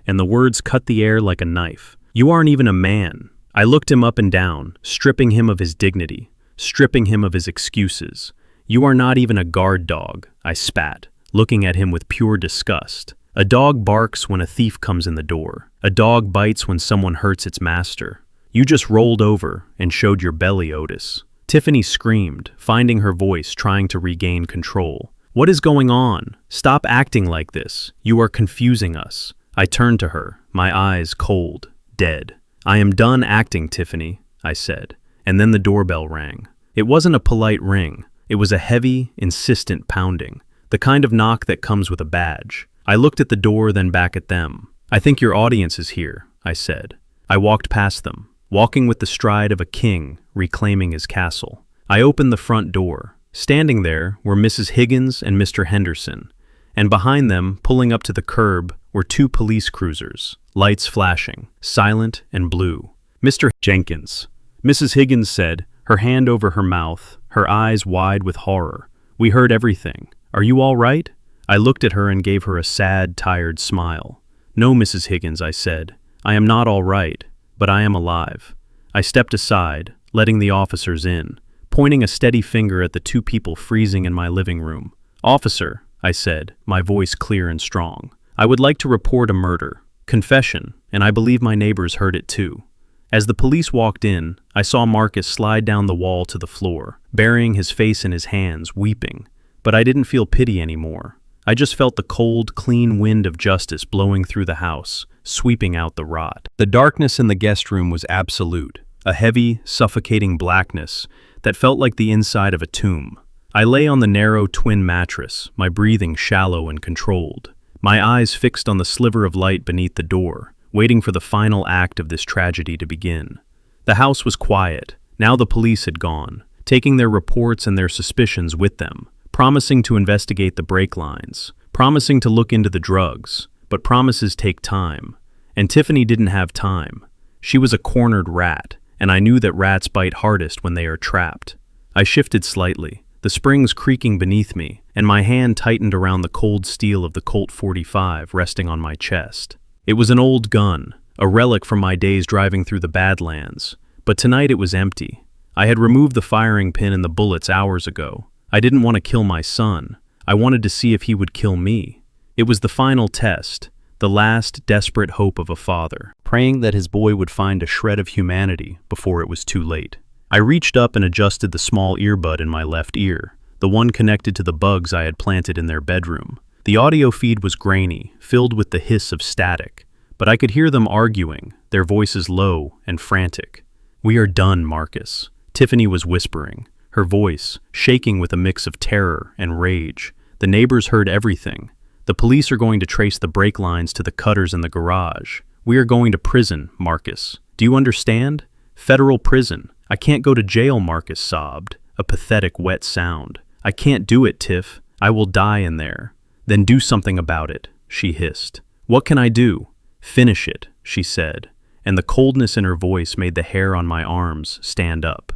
Speaker 1: and the words cut the air like a knife. "You aren't even a man." I looked him up and down, stripping him of his dignity, stripping him of his excuses. "You are not even a guard dog," I spat, looking at him with pure disgust. "A dog barks when a thief comes in the door. A dog bites when someone hurts its master. You just rolled over and showed your belly, Otis." Tiffany screamed, finding her voice, trying to regain control. "What is going on? Stop acting like this. You are confusing us." I turned to her, my eyes cold, dead. "I am done acting, Tiffany," I said, and then the doorbell rang. It wasn't a polite ring. It was a heavy, insistent pounding, the kind of knock that comes with a badge. I looked at the door, then back at them. "I think your audience is here," I said. I walked past them, walking with the stride of a king reclaiming his castle. I opened the front door. Standing there were Mrs. Higgins and Mr. Henderson, and behind them, pulling up to the curb, were two police cruisers, lights flashing, silent and blue. "Mr. Jenkins," Mrs. Higgins said, her hand over her mouth, her eyes wide with horror. "We heard everything. Are you all right?" I looked at her and gave her a sad, tired smile. "No, Mrs. Higgins," I said. "I am not all right, but I am alive." I stepped aside, letting the officers in, pointing a steady finger at the two people freezing in my living room. "Officer," I said, my voice clear and strong, "I would like to report a murder. Confession, and I believe my neighbors heard it too." As the police walked in, I saw Marcus slide down the wall to the floor, burying his face in his hands, weeping. But I didn't feel pity anymore. I just felt the cold, clean wind of justice blowing through the house, sweeping out the rot. The darkness in the guest room was absolute, a heavy, suffocating blackness that felt like the inside of a tomb. I lay on the narrow twin mattress, my breathing shallow and controlled, my eyes fixed on the sliver of light beneath the door, waiting for the final act of this tragedy to begin. The house was quiet. Now the police had gone, taking their reports and their suspicions with them, promising to investigate the brake lines, promising to look into the drugs, but promises take time. And Tiffany didn't have time. She was a cornered rat, and I knew that rats bite hardest when they are trapped. I shifted slightly, the springs creaking beneath me, and my hand tightened around the cold steel of the Colt 45 resting on my chest. It was an old gun, a relic from my days driving through the Badlands, but tonight it was empty. I had removed the firing pin and the bullets hours ago. I didn't want to kill my son. I wanted to see if he would kill me. It was the final test, the last desperate hope of a father, praying that his boy would find a shred of humanity before it was too late. I reached up and adjusted the small earbud in my left ear, the one connected to the bugs I had planted in their bedroom. The audio feed was grainy, filled with the hiss of static, but I could hear them arguing, their voices low and frantic. "We are done, Marcus," Tiffany was whispering, her voice shaking with a mix of terror and rage. "The neighbors heard everything. The police are going to trace the brake lines to the cutters in the garage. We are going to prison, Marcus. Do you understand? Federal prison. I can't go to jail, Marcus sobbed, a pathetic wet sound. I can't do it, Tiff. I will die in there. Then do something about it, she hissed. What can I do? Finish it, she said, and the coldness in her voice made the hair on my arms stand up.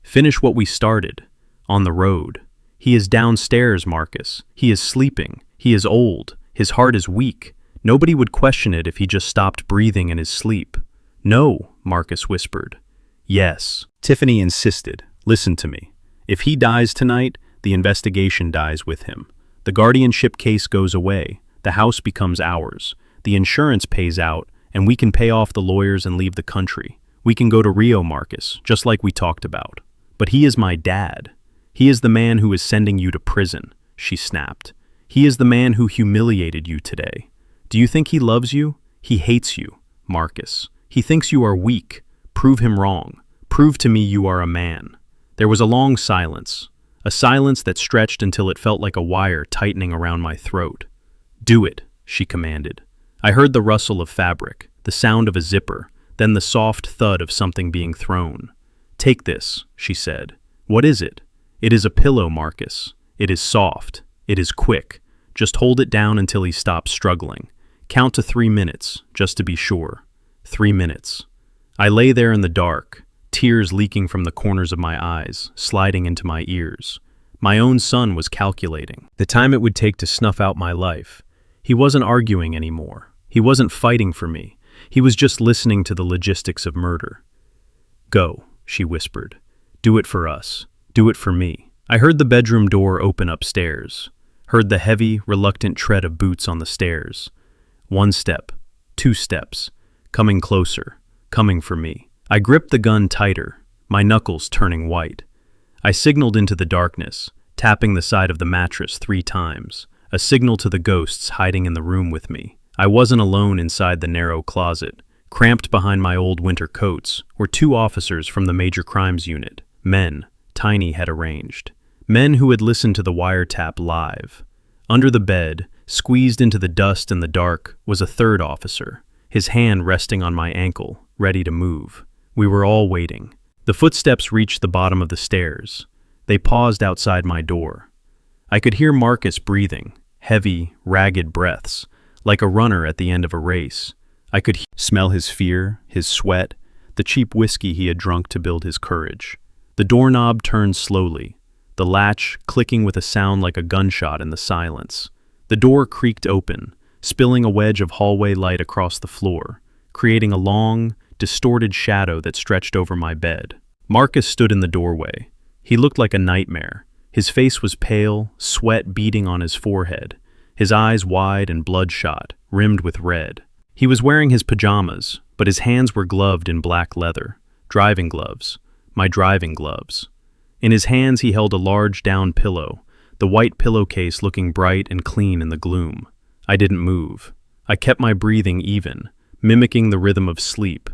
Speaker 1: Finish what we started. On the road. He is downstairs, Marcus. He is sleeping. He is old. His heart is weak. Nobody would question it if he just stopped breathing in his sleep. No, Marcus whispered. Yes. Tiffany insisted. Listen to me. If he dies tonight, the investigation dies with him. The guardianship case goes away. The house becomes ours. The insurance pays out, and we can pay off the lawyers and leave the country. We can go to Rio, Marcus, just like we talked about. But he is my dad. He is the man who is sending you to prison, she snapped. He is the man who humiliated you today. Do you think he loves you? He hates you, Marcus. He thinks you are weak. Prove him wrong. Prove to me you are a man. There was a long silence, a silence that stretched until it felt like a wire tightening around my throat. Do it, she commanded. I heard the rustle of fabric, the sound of a zipper, then the soft thud of something being thrown. Take this, she said. What is it? It is a pillow, Marcus. It is soft. It is quick. Just hold it down until he stops struggling. Count to 3 minutes, just to be sure. 3 minutes. I lay there in the dark, tears leaking from the corners of my eyes, sliding into my ears. My own son was calculating the time it would take to snuff out my life. He wasn't arguing anymore. He wasn't fighting for me. He was just listening to the logistics of murder. Go, she whispered. Do it for us. Do it for me. I heard the bedroom door open upstairs, heard the heavy, reluctant tread of boots on the stairs. 1 step, 2 steps, coming closer, coming for me. I gripped the gun tighter, my knuckles turning white. I signaled into the darkness, tapping the side of the mattress 3 times, a signal to the ghosts hiding in the room with me. I wasn't alone inside the narrow closet. Cramped behind my old winter coats were 2 officers from the Major Crimes Unit, men Tiny had arranged. Men who had listened to the wiretap live. Under the bed, squeezed into the dust and the dark, was a 3rd officer, his hand resting on my ankle, ready to move. We were all waiting. The footsteps reached the bottom of the stairs. They paused outside my door. I could hear Marcus breathing, heavy, ragged breaths, like a runner at the end of a race. I could smell his fear, his sweat, the cheap whiskey he had drunk to build his courage. The doorknob turned slowly, the latch clicking with a sound like a gunshot in the silence. The door creaked open, spilling a wedge of hallway light across the floor, creating a long, distorted shadow that stretched over my bed. Marcus stood in the doorway. He looked like a nightmare. His face was pale, sweat beading on his forehead, his eyes wide and bloodshot, rimmed with red. He was wearing his pajamas, but his hands were gloved in black leather, driving gloves. My driving gloves. In his hands he held a large down pillow, the white pillowcase looking bright and clean in the gloom. I didn't move. I kept my breathing even, mimicking the rhythm of sleep.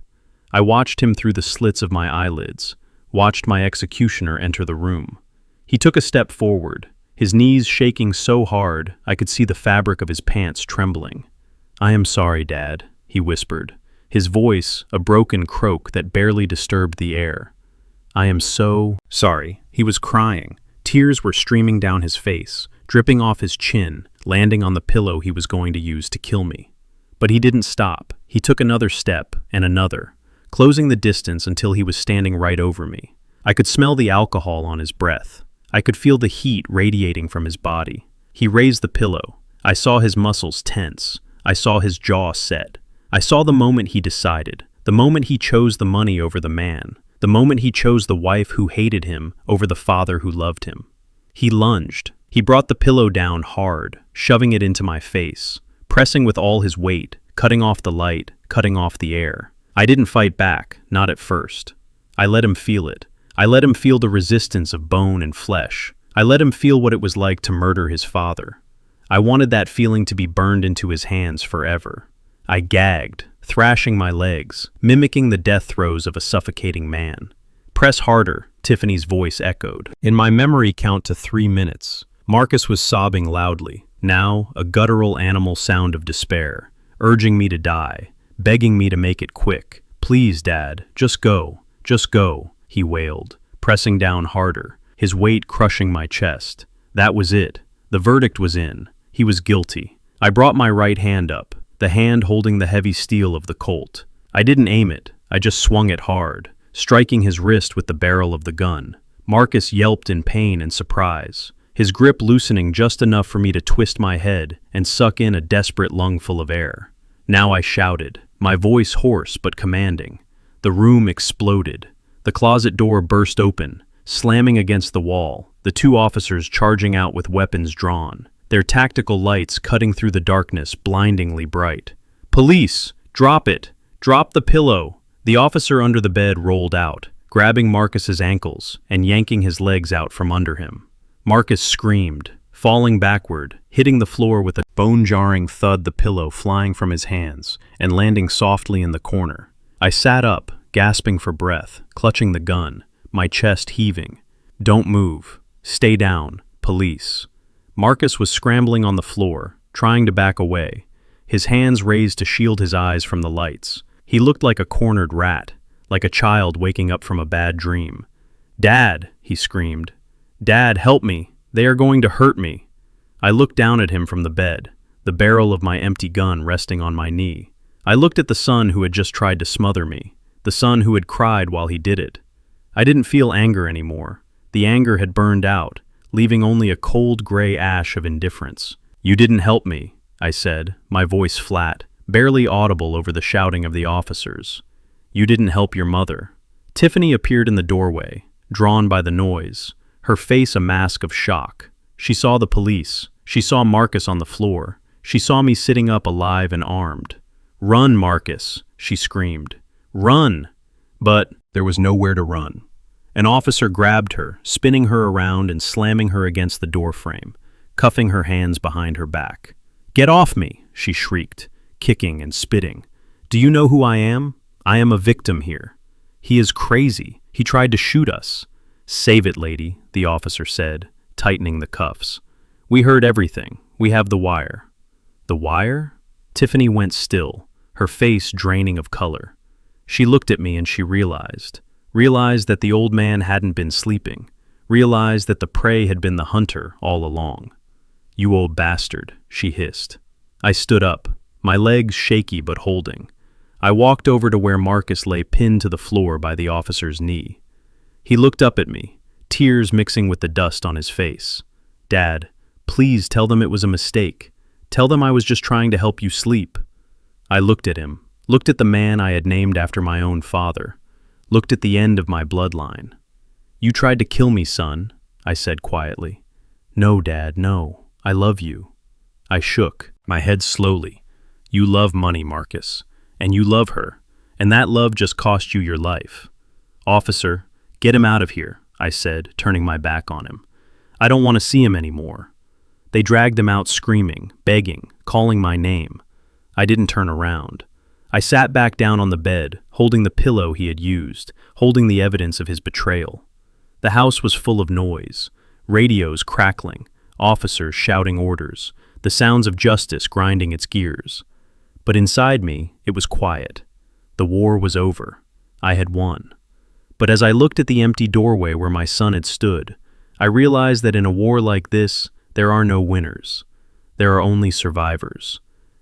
Speaker 1: I watched him through the slits of my eyelids, watched my executioner enter the room. He took a step forward, his knees shaking so hard I could see the fabric of his pants trembling. I am sorry, Dad, he whispered, his voice a broken croak that barely disturbed the air. I am so sorry. He was crying. Tears were streaming down his face, dripping off his chin, landing on the pillow he was going to use to kill me. But he didn't stop. He took another step and another, closing the distance until he was standing right over me. I could smell the alcohol on his breath. I could feel the heat radiating from his body. He raised the pillow. I saw his muscles tense. I saw his jaw set. I saw the moment he decided, the moment he chose the money over the man, the moment he chose the wife who hated him over the father who loved him. He lunged. He brought the pillow down hard, shoving it into my face, pressing with all his weight, cutting off the light, cutting off the air. I didn't fight back, not at first. I let him feel it. I let him feel the resistance of bone and flesh. I let him feel what it was like to murder his father. I wanted that feeling to be burned into his hands forever. I gagged, thrashing my legs, mimicking the death throes of a suffocating man. Press harder, Tiffany's voice echoed. In my memory, count to 3 minutes. Marcus was sobbing loudly, Now, a guttural animal sound of despair, urging me to die, begging me to make it quick. "Please, Dad, just go," he wailed, pressing down harder, his weight crushing my chest. That was it. The verdict was in. He was guilty. I brought my right hand up, the hand holding the heavy steel of the Colt. I didn't aim it, I just swung it hard, striking his wrist with the barrel of the gun. Marcus yelped in pain and surprise, his grip loosening just enough for me to twist my head and suck in a desperate lungful of air. Now I shouted, my voice hoarse but commanding. The room exploded. The closet door burst open, slamming against the wall, the two officers charging out with weapons drawn, their tactical lights cutting through the darkness blindingly bright. "Police! Drop it! Drop the pillow!" The officer under the bed rolled out, grabbing Marcus's ankles and yanking his legs out from under him. Marcus screamed, falling backward, hitting the floor with a bone-jarring thud, the pillow flying from his hands and landing softly in the corner. I sat up, gasping for breath, clutching the gun, my chest heaving. "Don't move. Stay down. Police." Marcus was scrambling on the floor, trying to back away, his hands raised to shield his eyes from the lights. He looked like a cornered rat, like a child waking up from a bad dream. "Dad," he screamed. "Dad, help me. They are going to hurt me." I looked down at him from the bed, the barrel of my empty gun resting on my knee. I looked at the son who had just tried to smother me, the son who had cried while he did it. I didn't feel anger anymore. The anger had burned out, leaving only a cold gray ash of indifference. "You didn't help me," I said, my voice flat, barely audible over the shouting of the officers. "You didn't help your mother." Tiffany appeared in the doorway, drawn by the noise, her face a mask of shock. She saw the police. She saw Marcus on the floor. She saw me sitting up alive and armed. "Run, Marcus," she screamed. "Run!" But there was nowhere to run. An officer grabbed her, spinning her around and slamming her against the doorframe, cuffing her hands behind her back. "Get off me," she shrieked, kicking and spitting. "Do you know who I am? I am a victim here. He is crazy. He tried to shoot us." "Save it, lady," the officer said, tightening the cuffs. "We heard everything. We have the wire." "The wire?" Tiffany went still, her face draining of color. She looked at me and she realized that the old man hadn't been sleeping, realized that the prey had been the hunter all along. "You old bastard," she hissed. I stood up, my legs shaky but holding. I walked over to where Marcus lay pinned to the floor by the officer's knee. He looked up at me, tears mixing with the dust on his face. "Dad, please tell them it was a mistake. Tell them I was just trying to help you sleep." I looked at him, looked at the man I had named after my own father, looked at the end of my bloodline. "You tried to kill me, son," I said quietly. "No, Dad, no. I love you." I shook, my head slowly. "You love money, Marcus, and you love her, and that love just cost you your life." "Officer, get him out of here," I said, turning my back on him. "I don't want to see him anymore." They dragged him out screaming, begging, calling my name. I didn't turn around. I sat back down on the bed, holding the pillow he had used, holding the evidence of his betrayal. The house was full of noise, radios crackling, officers shouting orders, the sounds of justice grinding its gears. But inside me, it was quiet. The war was over. I had won. But as I looked at the empty doorway where my son had stood, I realized that in a war like this, there are no winners. There are only survivors.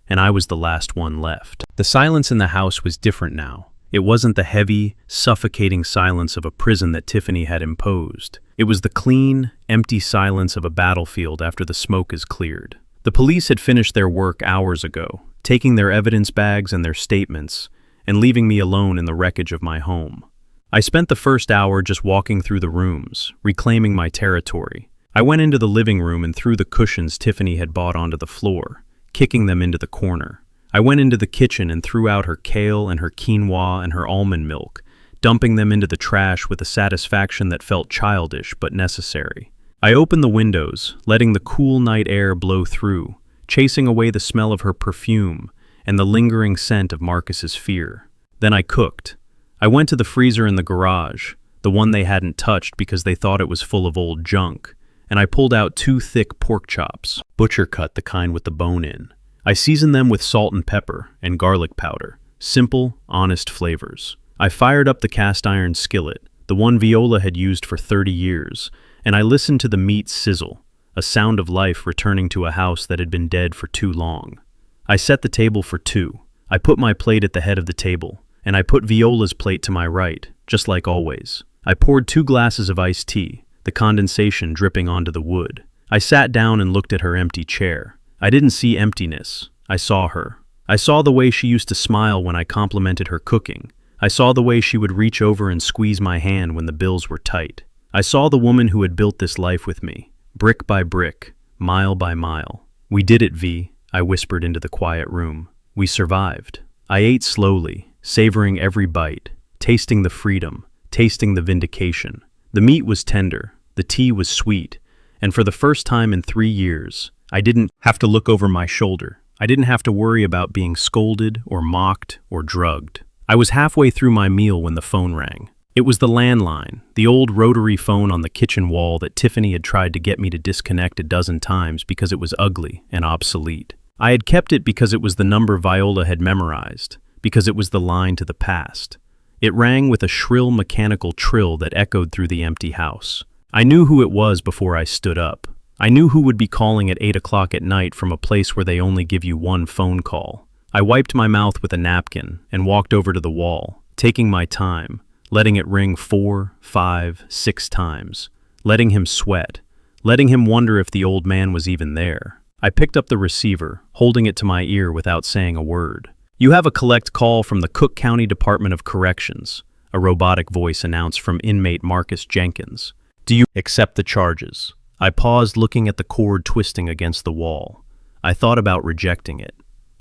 Speaker 1: And I was the last one left. The silence in the house was different now. It wasn't the heavy, suffocating silence of a prison that Tiffany had imposed. It was the clean, empty silence of a battlefield after the smoke is cleared. The police had finished their work hours ago, taking their evidence bags and their statements, and leaving me alone in the wreckage of my home. I spent the first hour just walking through the rooms, reclaiming my territory. I went into the living room and threw the cushions Tiffany had bought onto the floor, kicking them into the corner. I went into the kitchen and threw out her kale and her quinoa and her almond milk, dumping them into the trash with a satisfaction that felt childish but necessary. I opened the windows, letting the cool night air blow through, chasing away the smell of her perfume and the lingering scent of Marcus's fear. Then I cooked. I went to the freezer in the garage, the one they hadn't touched because they thought it was full of old junk, and I pulled out 2 thick pork chops, butcher cut, the kind with the bone in. I seasoned them with salt and pepper and garlic powder, simple, honest flavors. I fired up the cast iron skillet, the one Viola had used for 30 years, and I listened to the meat sizzle, a sound of life returning to a house that had been dead for too long. I set the table for 2. I put my plate at the head of the table, and I put Viola's plate to my right, just like always. I poured 2 glasses of iced tea, the condensation dripping onto the wood. I sat down and looked at her empty chair. I didn't see emptiness. I saw her. I saw the way she used to smile when I complimented her cooking. I saw the way she would reach over and squeeze my hand when the bills were tight. I saw the woman who had built this life with me, brick by brick, mile by mile. We did it, V, I whispered into the quiet room. We survived. I ate slowly, savoring every bite, tasting the freedom, tasting the vindication. The meat was tender, the tea was sweet, and for the first time in 3 years, I didn't have to look over my shoulder. I didn't have to worry about being scolded or mocked or drugged. I was halfway through my meal when the phone rang. It was the landline, the old rotary phone on the kitchen wall that Tiffany had tried to get me to disconnect a dozen times because it was ugly and obsolete. I had kept it because it was the number Viola had memorized, because it was the line to the past. It rang with a shrill mechanical trill that echoed through the empty house. I knew who it was before I stood up. I knew who would be calling at 8 o'clock at night from a place where they only give you 1 phone call. I wiped my mouth with a napkin and walked over to the wall, taking my time, letting it ring 4, 5, 6 times, letting him sweat, letting him wonder if the old man was even there. I picked up the receiver, holding it to my ear without saying a word. "You have a collect call from the Cook County Department of Corrections," a robotic voice announced from inmate Marcus Jenkins. "Do you accept the charges?" I paused, looking at the cord twisting against the wall. I thought about rejecting it.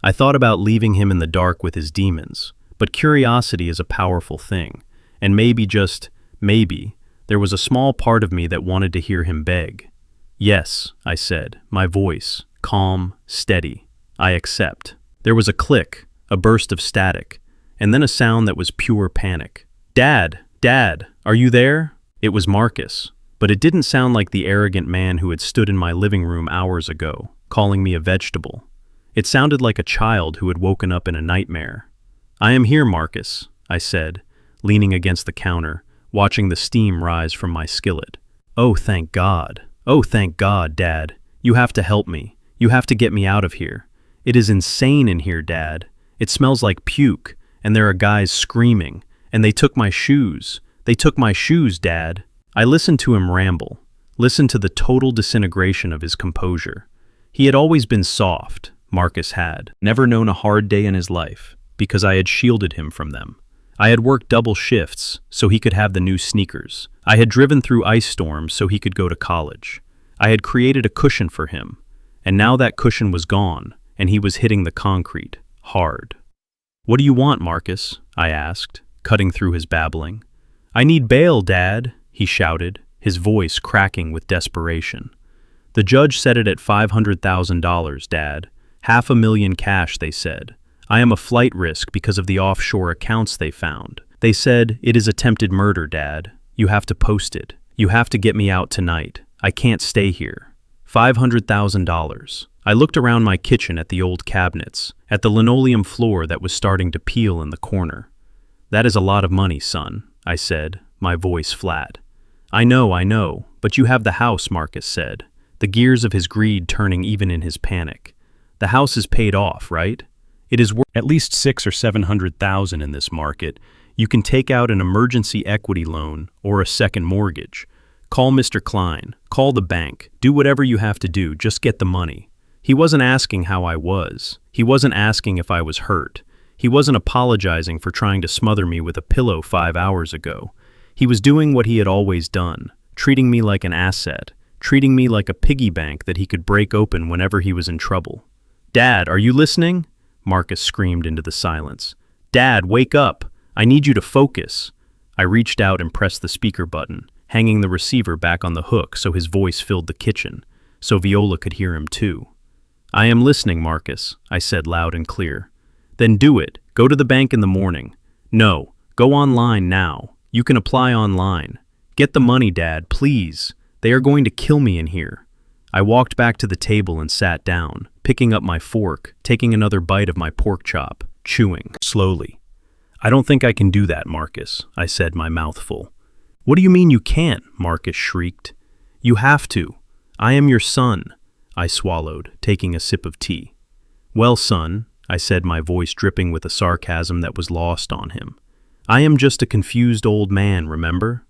Speaker 1: I thought about leaving him in the dark with his demons, but curiosity is a powerful thing, and maybe, just maybe, there was a small part of me that wanted to hear him beg. "Yes," I said, my voice calm, steady. "I accept." There was a click, a burst of static, and then a sound that was pure panic. "Dad, Dad, are you there?" It was Marcus, but it didn't sound like the arrogant man who had stood in my living room hours ago, calling me a vegetable. It sounded like a child who had woken up in a nightmare. "I am here, Marcus," I said, leaning against the counter, watching the steam rise from my skillet. "Oh, thank God. Oh, thank God, Dad. You have to help me. You have to get me out of here. It is insane in here, Dad. It smells like puke, and there are guys screaming, and they took my shoes. They took my shoes, Dad." I listened to him ramble, listened to the total disintegration of his composure. He had always been soft, Marcus had, never known a hard day in his life, because I had shielded him from them. I had worked double shifts so he could have the new sneakers. I had driven through ice storms so he could go to college. I had created a cushion for him, and now that cushion was gone, and he was hitting the concrete, hard. "What do you want, Marcus?" I asked, cutting through his babbling. "I need bail, Dad," he shouted, his voice cracking with desperation. "The judge set it at $500,000, Dad. $500,000 cash, they said. I am a flight risk because of the offshore accounts they found. They said, it is attempted murder, Dad. You have to post it. You have to get me out tonight. I can't stay here. $500,000. I looked around my kitchen at the old cabinets, at the linoleum floor that was starting to peel in the corner. "That is a lot of money, son," I said, my voice flat. I know, but you have the house," Marcus said, the gears of his greed turning even in his panic. "The house is paid off, right? It is worth at least $600,000 or $700,000 in this market. You can take out an emergency equity loan or a second mortgage. Call Mr. Klein, call the bank, do whatever you have to do, just get the money." He wasn't asking how I was. He wasn't asking if I was hurt. He wasn't apologizing for trying to smother me with a pillow 5 hours ago. He was doing what he had always done, treating me like an asset, treating me like a piggy bank that he could break open whenever he was in trouble. "Dad, are you listening?" Marcus screamed into the silence. "Dad, wake up! I need you to focus." I reached out and pressed the speaker button, hanging the receiver back on the hook so his voice filled the kitchen, so Viola could hear him too. "I am listening, Marcus," I said loud and clear. "Then do it. Go to the bank in the morning. No, go online now. You can apply online. Get the money, Dad, please. They are going to kill me in here. I walked back to the table and sat down, picking up my fork, taking another bite of my pork chop, chewing slowly. I don't think I can do that, Marcus, I said, my mouth full. What do you mean you can't? Marcus shrieked. You have to. I am your son, I swallowed, taking a sip of tea. Well, son, I said, my voice dripping with a sarcasm that was lost on him. I am just a confused old man, remember?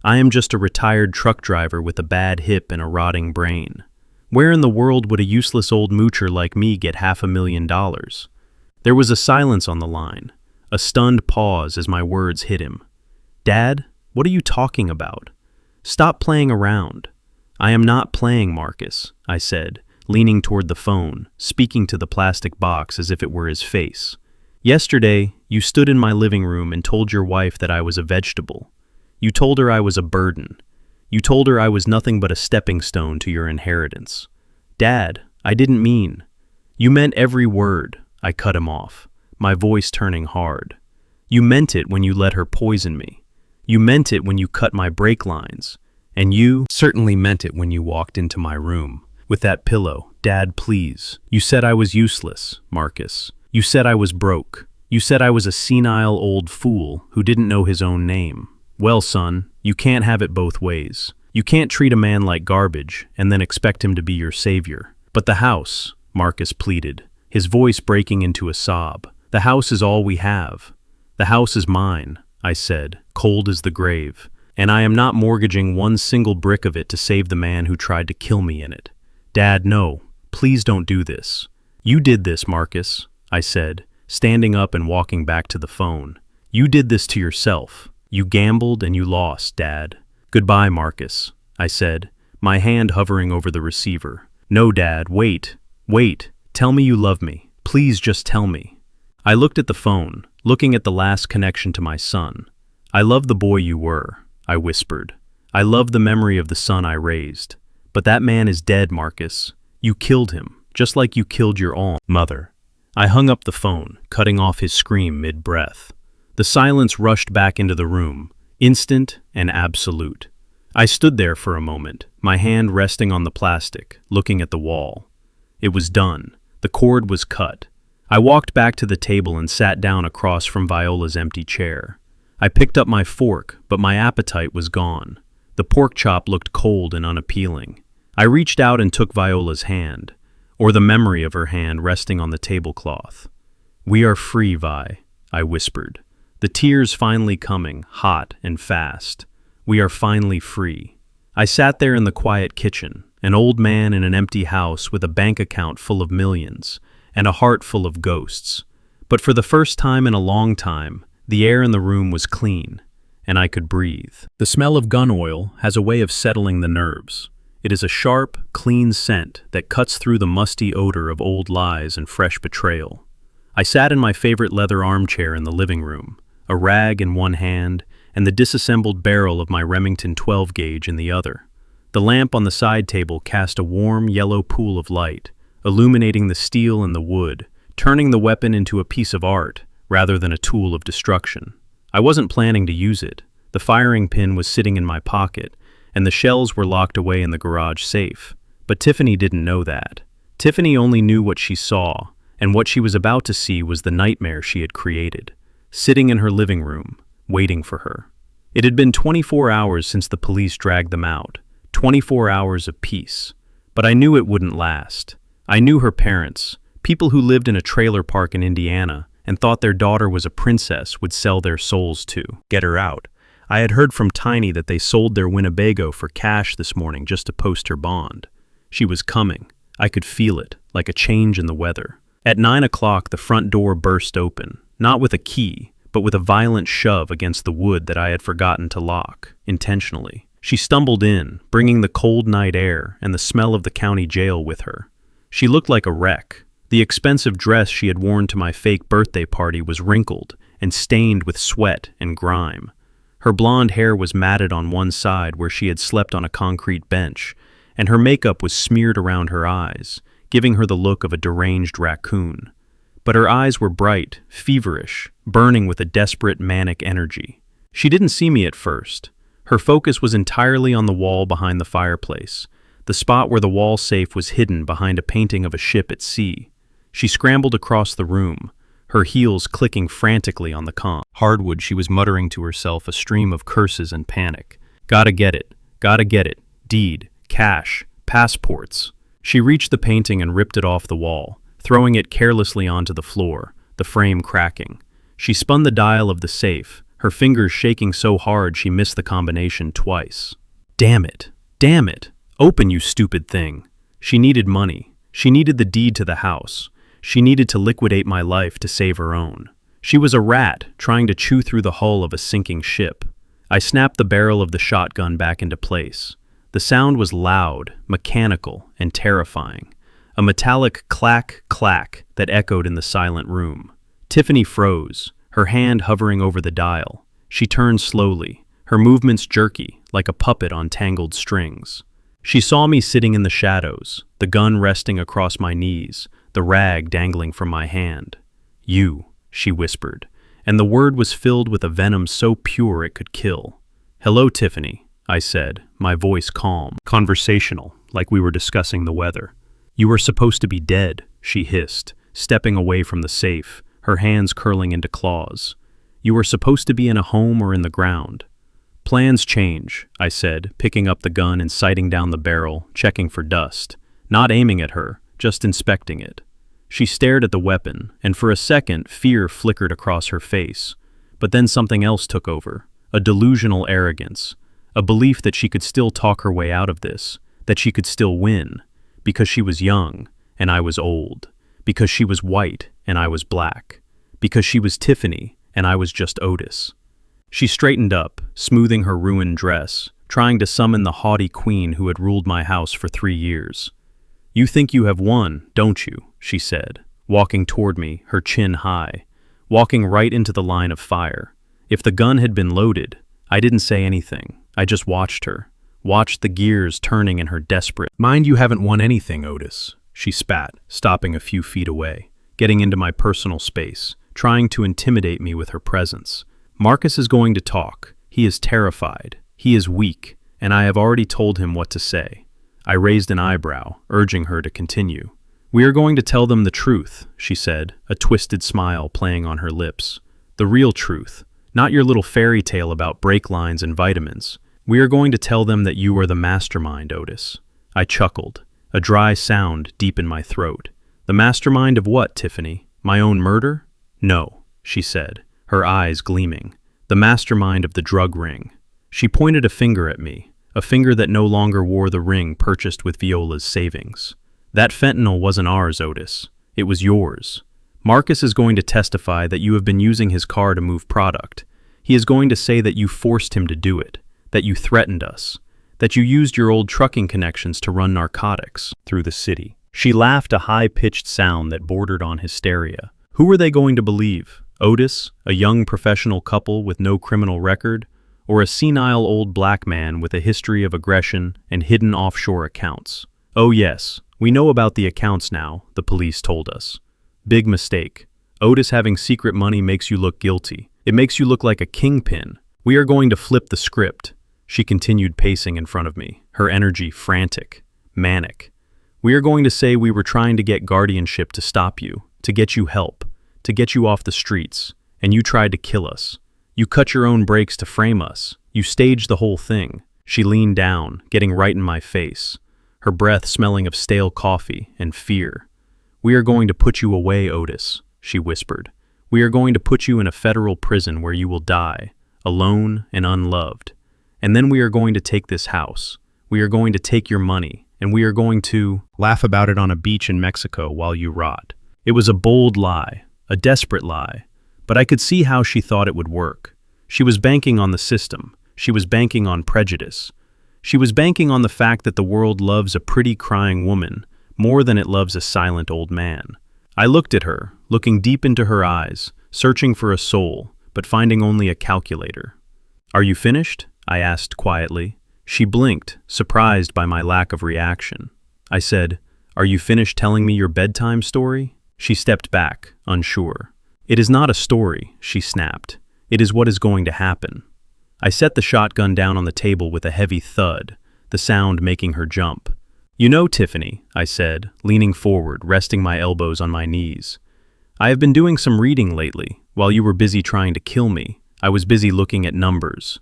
Speaker 1: I am just a retired truck driver with a bad hip and a rotting brain. Where in the world would a useless old moocher like me get $500,000? There was a silence on the line, a stunned pause as my words hit him. Dad, what are you talking about? Stop playing around. I am not playing, Marcus, I said, leaning toward the phone, speaking to the plastic box as if it were his face. Yesterday, you stood in my living room and told your wife that I was a vegetable. You told her I was a burden. You told her I was nothing but a stepping stone to your inheritance. Dad, I didn't mean. You meant every word, I cut him off, my voice turning hard. You meant it when you let her poison me. You meant it when you cut my brake lines. And you certainly meant it when you walked into my room. With that pillow, Dad, please. You said I was useless, Marcus. You said I was broke. You said I was a senile old fool who didn't know his own name. Well, son, you can't have it both ways. You can't treat a man like garbage and then expect him to be your savior. But the house, Marcus pleaded, his voice breaking into a sob. The house is all we have. The house is mine, I said, cold as the grave, and I am not mortgaging one single brick of it to save the man who tried to kill me in it. Dad, no, please don't do this. You did this, Marcus, I said, standing up and walking back to the phone. You did this to yourself. You gambled and you lost, Dad. Goodbye, Marcus, I said, my hand hovering over the receiver. No, Dad, wait. Tell me you love me. Please just tell me. I looked at the phone, looking at the last connection to my son. I love the boy you were, I whispered. I love the memory of the son I raised. But that man is dead, Marcus. You killed him, just like you killed your own mother. I hung up the phone, cutting off his scream mid-breath. The silence rushed back into the room, instant and absolute. I stood there for a moment, my hand resting on the plastic, looking at the wall. It was done. The cord was cut. I walked back to the table and sat down across from Viola's empty chair. I picked up my fork, but my appetite was gone. The pork chop looked cold and unappealing. I reached out and took Viola's hand, or the memory of her hand resting on the tablecloth. We are free, Vi, I whispered, the tears finally coming, hot and fast. We are finally free. I sat there in the quiet kitchen, an old man in an empty house with a bank account full of millions and a heart full of ghosts. But for the first time in a long time, the air in the room was clean, and I could breathe. The smell of gun oil has a way of settling the nerves. It is a sharp, clean scent that cuts through the musty odor of old lies and fresh betrayal. I sat in my favorite leather armchair in the living room, a rag in one hand and the disassembled barrel of my Remington 12 gauge in the other. The lamp on the side table cast a warm, yellow pool of light, illuminating the steel and the wood, turning the weapon into a piece of art rather than a tool of destruction. I wasn't planning to use it. The firing pin was sitting in my pocket, and the shells were locked away in the garage safe. But Tiffany didn't know that. Tiffany only knew what she saw, and what she was about to see was the nightmare she had created, sitting in her living room, waiting for her. It had been 24 hours since the police dragged them out, 24 hours of peace. But I knew it wouldn't last. I knew her parents, people who lived in a trailer park in Indiana and thought their daughter was a princess, would sell their souls to get her out. I had heard from Tiny that they sold their Winnebago for cash this morning just to post her bond. She was coming. I could feel it, like a change in the weather. At 9 o'clock, the front door burst open, not with a key, but with a violent shove against the wood that I had forgotten to lock, intentionally. She stumbled in, bringing the cold night air and the smell of the county jail with her. She looked like a wreck. The expensive dress she had worn to my fake birthday party was wrinkled and stained with sweat and grime. Her blonde hair was matted on one side where she had slept on a concrete bench, and her makeup was smeared around her eyes, giving her the look of a deranged raccoon. But her eyes were bright, feverish, burning with a desperate, manic energy. She didn't see me at first. Her focus was entirely on the wall behind the fireplace, the spot where the wall safe was hidden behind a painting of a ship at sea. She scrambled across the room, her heels clicking frantically on the hardwood. She was muttering to herself, a stream of curses and panic. Gotta get it, deed, cash, passports. She reached the painting and ripped it off the wall, throwing it carelessly onto the floor, the frame cracking. She spun the dial of the safe, her fingers shaking so hard she missed the combination twice. Damn it! Open, you stupid thing! She needed money. She needed the deed to the house. She needed to liquidate my life to save her own. She was a rat trying to chew through the hull of a sinking ship. I snapped the barrel of the shotgun back into place. The sound was loud, mechanical, and terrifying. A metallic clack that echoed in the silent room. Tiffany froze, her hand hovering over the dial. She turned slowly, her movements jerky, like a puppet on tangled strings. She saw me sitting in the shadows, the gun resting across my knees, the rag dangling from my hand. You, she whispered, and the word was filled with a venom so pure it could kill. Hello, Tiffany, I said, my voice calm, conversational, like we were discussing the weather. You were supposed to be dead, she hissed, stepping away from the safe, her hands curling into claws. You were supposed to be in a home or in the ground. Plans change, I said, picking up the gun and sighting down the barrel, checking for dust. Not aiming at her, just inspecting it. She stared at the weapon, and for a second fear flickered across her face. But then something else took over, a delusional arrogance, a belief that she could still talk her way out of this, that she could still win, because she was young and I was old, because she was white and I was black, because she was Tiffany and I was just Otis. She straightened up, smoothing her ruined dress, trying to summon the haughty queen who had ruled my house for 3 years. You think you have won, don't you? She said, walking toward me, her chin high, walking right into the line of fire. If the gun had been loaded, I didn't say anything. I just watched her, watched the gears turning in her desperate. Mind you haven't won anything, Otis, she spat, stopping a few feet away, getting into my personal space, trying to intimidate me with her presence. Marcus is going to talk. He is terrified. He is weak, and I have already told him what to say. I raised an eyebrow, urging her to continue. We are going to tell them the truth, she said, a twisted smile playing on her lips. The real truth, not your little fairy tale about brake lines and vitamins. We are going to tell them that you are the mastermind, Otis. I chuckled, a dry sound deep in my throat. The mastermind of what, Tiffany? My own murder? No, she said, her eyes gleaming. The mastermind of the drug ring. She pointed a finger at me, a finger that no longer wore the ring purchased with Viola's savings. That fentanyl wasn't ours, Otis. It was yours. Marcus is going to testify that you have been using his car to move product. He is going to say that you forced him to do it, that you threatened us, that you used your old trucking connections to run narcotics through the city. She laughed, a high-pitched sound that bordered on hysteria. Who were they going to believe? Otis, a young professional couple with no criminal record, or a senile old black man with a history of aggression and hidden offshore accounts? Oh yes, we know about the accounts now, the police told us. Big mistake. Otis having secret money makes you look guilty. It makes you look like a kingpin. We are going to flip the script. She continued pacing in front of me, her energy frantic, manic. We are going to say we were trying to get guardianship to stop you, to get you help, to get you off the streets, and you tried to kill us. You cut your own brakes to frame us. You staged the whole thing. She leaned down, getting right in my face, her breath smelling of stale coffee and fear. We are going to put you away, Otis, she whispered. We are going to put you in a federal prison where you will die, alone and unloved. And then we are going to take this house. We are going to take your money, and we are going to laugh about it on a beach in Mexico while you rot. It was a bold lie, a desperate lie, but I could see how she thought it would work. She was banking on the system. She was banking on prejudice. She was banking on the fact that the world loves a pretty crying woman more than it loves a silent old man. I looked at her, looking deep into her eyes, searching for a soul, but finding only a calculator. Are you finished? I asked quietly. She blinked, surprised by my lack of reaction. I said, Are you finished telling me your bedtime story? She stepped back, unsure. It is not a story, she snapped. It is what is going to happen. I set the shotgun down on the table with a heavy thud, the sound making her jump. "You know, Tiffany," I said, leaning forward, resting my elbows on my knees. "I have been doing some reading lately. While you were busy trying to kill me, I was busy looking at numbers."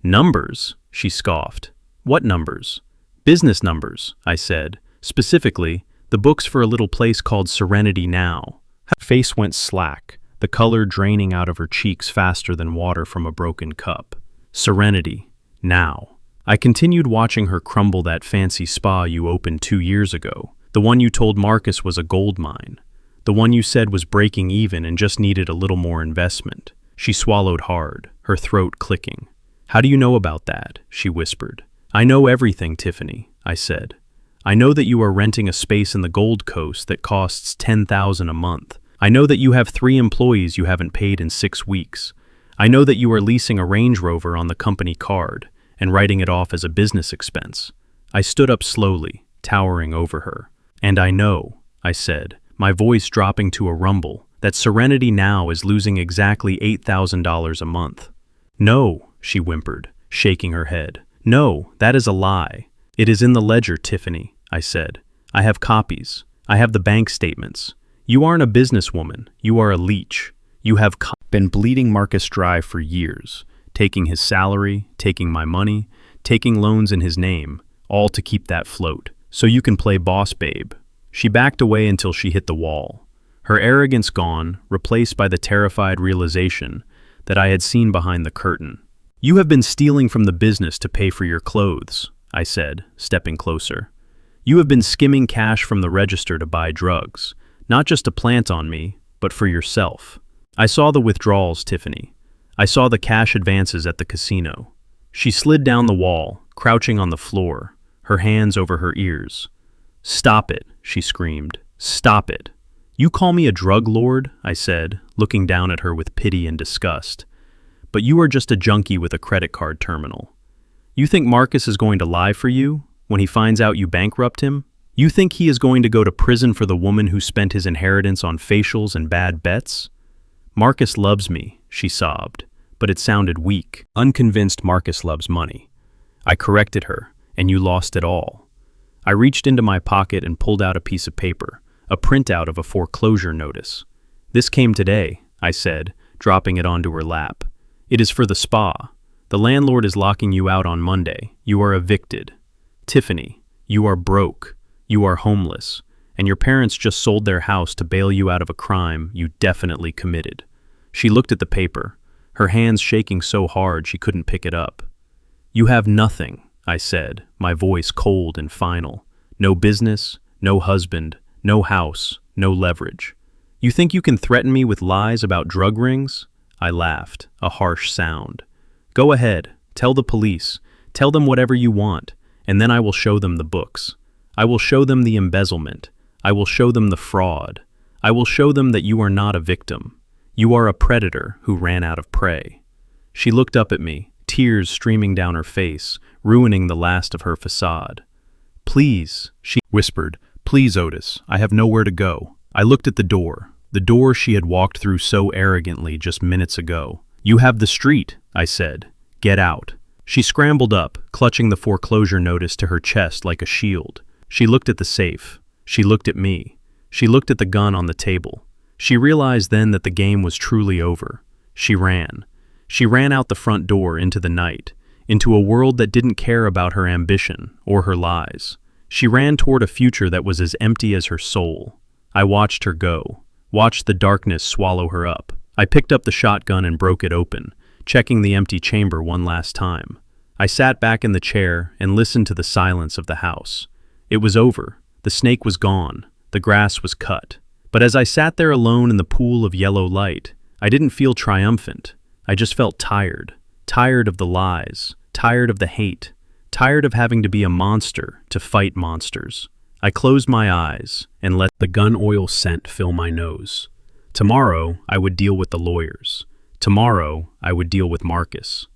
Speaker 1: "Numbers?" she scoffed. "What numbers?" "Business numbers," I said. "Specifically, the books for a little place called Serenity Now." Her face went slack, the color draining out of her cheeks faster than water from a broken cup. Serenity Now. I continued watching her crumble that fancy spa you opened 2 years ago, the one you told Marcus was a gold mine, the one you said was breaking even and just needed a little more investment. She swallowed hard, her throat clicking. "How do you know about that?" she whispered. "I know everything, Tiffany," I said. "I know that you are renting a space in the Gold Coast that costs $10,000 a month. I know that you have 3 employees you haven't paid in 6 weeks. I know that you are leasing a Range Rover on the company card and writing it off as a business expense." I stood up slowly, towering over her. "And I know," I said, my voice dropping to a rumble, "that Serenity Now is losing exactly $8,000 a month." "No," she whimpered, shaking her head. "No, that is a lie. It is in the ledger, Tiffany," I said. "I have copies. I have the bank statements. You aren't a businesswoman. You are a leech. You have been bleeding Marcus dry for years, taking his salary, taking my money, taking loans in his name, all to keep that float, so you can play boss babe." She backed away until she hit the wall, her arrogance gone, replaced by the terrified realization that I had seen behind the curtain. "You have been stealing from the business to pay for your clothes," I said, stepping closer. "You have been skimming cash from the register to buy drugs, not just to plant on me, but for yourself. I saw the withdrawals, Tiffany. I saw the cash advances at the casino." She slid down the wall, crouching on the floor, her hands over her ears. "Stop it," she screamed. "Stop it." "You call me a drug lord?" I said, looking down at her with pity and disgust. "But you are just a junkie with a credit card terminal. You think Marcus is going to lie for you when he finds out you bankrupt him? You think he is going to go to prison for the woman who spent his inheritance on facials and bad bets?" "Marcus loves me," she sobbed, but it sounded weak. "Unconvinced Marcus loves money." I corrected her, "and you lost it all." I reached into my pocket and pulled out a piece of paper, a printout of a foreclosure notice. "This came today," I said, dropping it onto her lap. "It is for the spa. The landlord is locking you out on Monday. You are evicted. Tiffany, you are broke. You are homeless. And your parents just sold their house to bail you out of a crime you definitely committed." She looked at the paper, her hands shaking so hard she couldn't pick it up. "You have nothing," I said, my voice cold and final. "No business, no husband, no house, no leverage. You think you can threaten me with lies about drug rings?" I laughed, a harsh sound. "Go ahead, tell the police, tell them whatever you want, and then I will show them the books. I will show them the embezzlement. I will show them the fraud. I will show them that you are not a victim. You are a predator who ran out of prey." She looked up at me, tears streaming down her face, ruining the last of her facade. "Please," she whispered, "please, Otis, I have nowhere to go." I looked at the door she had walked through so arrogantly just minutes ago. "You have the street," I said. "Get out." She scrambled up, clutching the foreclosure notice to her chest like a shield. She looked at the safe. She looked at me. She looked at the gun on the table. She realized then that the game was truly over. She ran. She ran out the front door into the night, into a world that didn't care about her ambition or her lies. She ran toward a future that was as empty as her soul. I watched her go, watched the darkness swallow her up. I picked up the shotgun and broke it open, checking the empty chamber one last time. I sat back in the chair and listened to the silence of the house. It was over. The snake was gone. The grass was cut. But as I sat there alone in the pool of yellow light, I didn't feel triumphant. I just felt tired. Tired of the lies. Tired of the hate. Tired of having to be a monster to fight monsters. I closed my eyes and let the gun oil scent fill my nose. Tomorrow, I would deal with the lawyers. Tomorrow, I would deal with Marcus.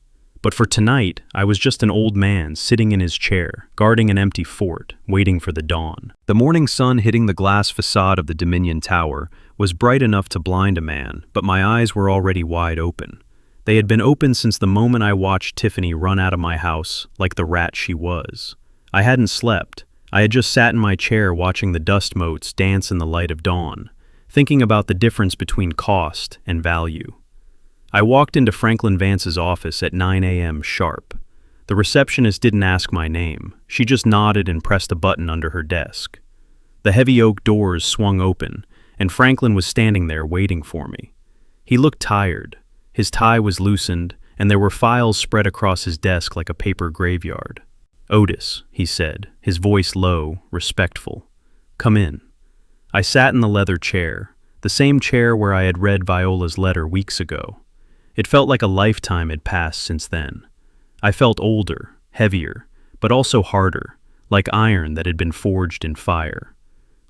Speaker 1: But for tonight, I was just an old man sitting in his chair, guarding an empty fort, waiting for the dawn. The morning sun hitting the glass facade of the Dominion Tower was bright enough to blind a man, but my eyes were already wide open. They had been open since the moment I watched Tiffany run out of my house like the rat she was. I hadn't slept. I had just sat in my chair watching the dust motes dance in the light of dawn, thinking about the difference between cost and value. I walked into Franklin Vance's office at 9 a.m. sharp. The receptionist didn't ask my name. She just nodded and pressed a button under her desk. The heavy oak doors swung open, and Franklin was standing there waiting for me. He looked tired. His tie was loosened, and there were files spread across his desk like a paper graveyard. "Otis," he said, his voice low, respectful. "Come in." I sat in the leather chair, the same chair where I had read Viola's letter weeks ago. It felt like a lifetime had passed since then. I felt older, heavier, but also harder, like iron that had been forged in fire.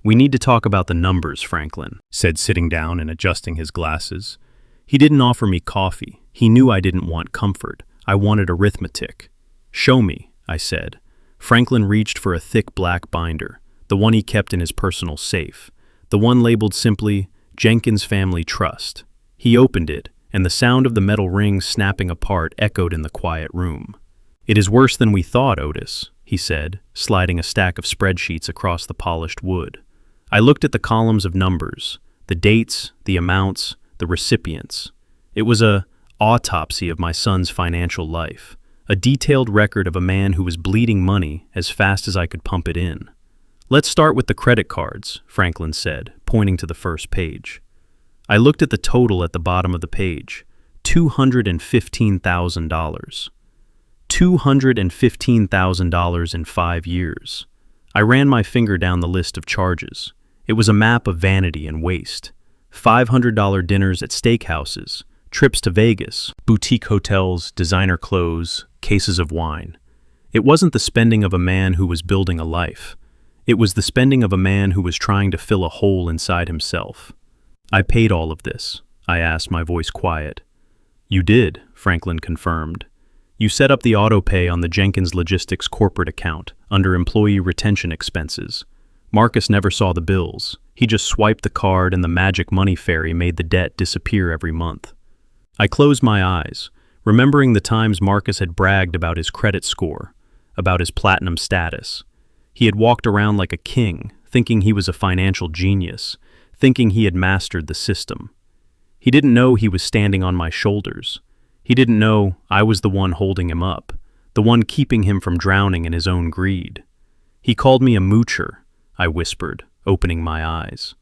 Speaker 1: "We need to talk about the numbers," Franklin said, sitting down and adjusting his glasses. He didn't offer me coffee. He knew I didn't want comfort. I wanted arithmetic. "Show me," I said. Franklin reached for a thick black binder, the one he kept in his personal safe, the one labeled simply, Jenkins Family Trust. He opened it, and the sound of the metal rings snapping apart echoed in the quiet room. "It is worse than we thought, Otis," he said, sliding a stack of spreadsheets across the polished wood. I looked at the columns of numbers, the dates, the amounts, the recipients. It was an autopsy of my son's financial life, a detailed record of a man who was bleeding money as fast as I could pump it in. "Let's start with the credit cards," Franklin said, pointing to the first page. I looked at the total at the bottom of the page, $215,000. $215,000 in 5 years. I ran my finger down the list of charges. It was a map of vanity and waste. $500 dinners at steakhouses, trips to Vegas, boutique hotels, designer clothes, cases of wine. It wasn't the spending of a man who was building a life. It was the spending of a man who was trying to fill a hole inside himself. "I paid all of this," I asked, my voice quiet. "You did," Franklin confirmed. "You set up the auto pay on the Jenkins Logistics corporate account under employee retention expenses. Marcus never saw the bills. He just swiped the card and the magic money fairy made the debt disappear every month." I closed my eyes, remembering the times Marcus had bragged about his credit score, about his platinum status. He had walked around like a king, thinking he was a financial genius, thinking he had mastered the system. He didn't know he was standing on my shoulders. He didn't know I was the one holding him up, the one keeping him from drowning in his own greed. "He called me a moocher," I whispered, opening my eyes.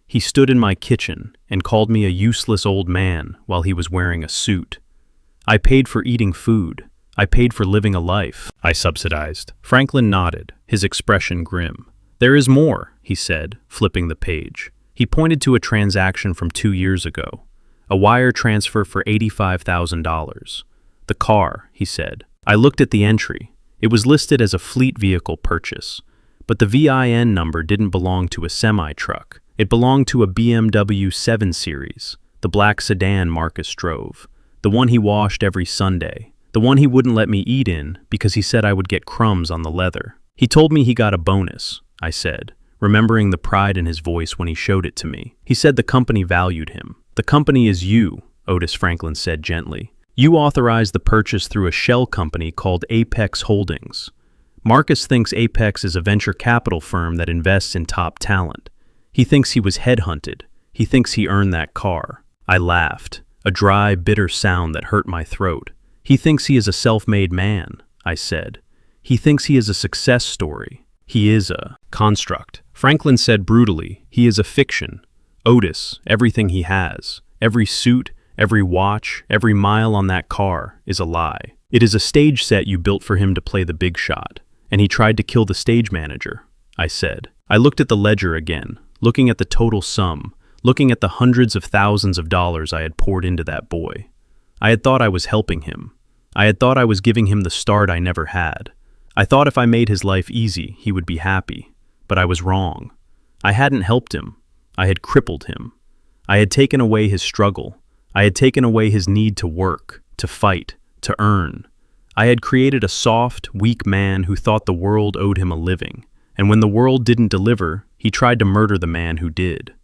Speaker 1: "He stood in my kitchen and called me a useless old man while he was wearing a suit. I paid for eating food. I paid for living a life I subsidized." Franklin nodded, his expression grim. "There is more," he said, flipping the page. He pointed to a transaction from 2 years ago, a wire transfer for $85,000. "The car," he said. I looked at the entry. It was listed as a fleet vehicle purchase, but the VIN number didn't belong to a semi-truck. It belonged to a BMW 7 Series, the black sedan Marcus drove, the one he washed every Sunday, the one he wouldn't let me eat in because he said I would get crumbs on the leather. "He told me he got a bonus," I said, remembering the pride in his voice when he showed it to me. "He said the company valued him." "The company is you," Otis Franklin said gently. "You authorized the purchase through a shell company called Apex Holdings. Marcus thinks Apex is a venture capital firm that invests in top talent. He thinks he was headhunted. He thinks he earned that car." I laughed, a dry, bitter sound that hurt my throat. "He thinks he is a self-made man," I said. "He thinks he is a success story. He is a construct." Franklin said brutally, "He is a fiction. Otis, everything he has, every suit, every watch, every mile on that car is a lie. It is a stage set you built for him to play the big shot, and he tried to kill the stage manager," I said. I looked at the ledger again, looking at the total sum, looking at the hundreds of thousands of dollars I had poured into that boy. I had thought I was helping him. I had thought I was giving him the start I never had. I thought if I made his life easy, he would be happy. But I was wrong. I hadn't helped him. I had crippled him. I had taken away his struggle. I had taken away his need to work, to fight, to earn. I had created a soft, weak man who thought the world owed him a living, and when the world didn't deliver, he tried to murder the man who did.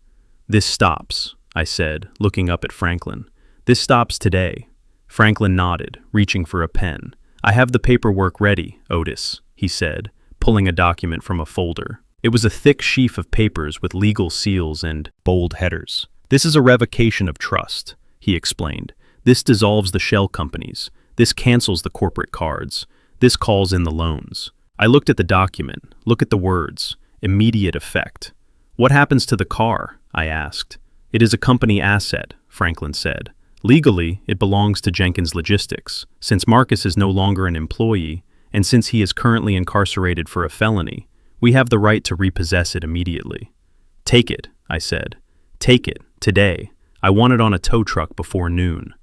Speaker 1: "This stops," I said, looking up at Franklin. "This stops today." Franklin nodded, reaching for a pen. "I have the paperwork ready, Otis," he said, pulling a document from a folder. It was a thick sheaf of papers with legal seals and bold headers. "This is a revocation of trust," he explained. "This dissolves the shell companies. This cancels the corporate cards. This calls in the loans." I looked at the document. Look at the words. Immediate effect. "What happens to the car?" I asked. "It is a company asset," Franklin said. "Legally, it belongs to Jenkins Logistics. Since Marcus is no longer an employee, and since he is currently incarcerated for a felony, we have the right to repossess it immediately." "Take it," I said. "Take it, today. I want it on a tow truck before noon."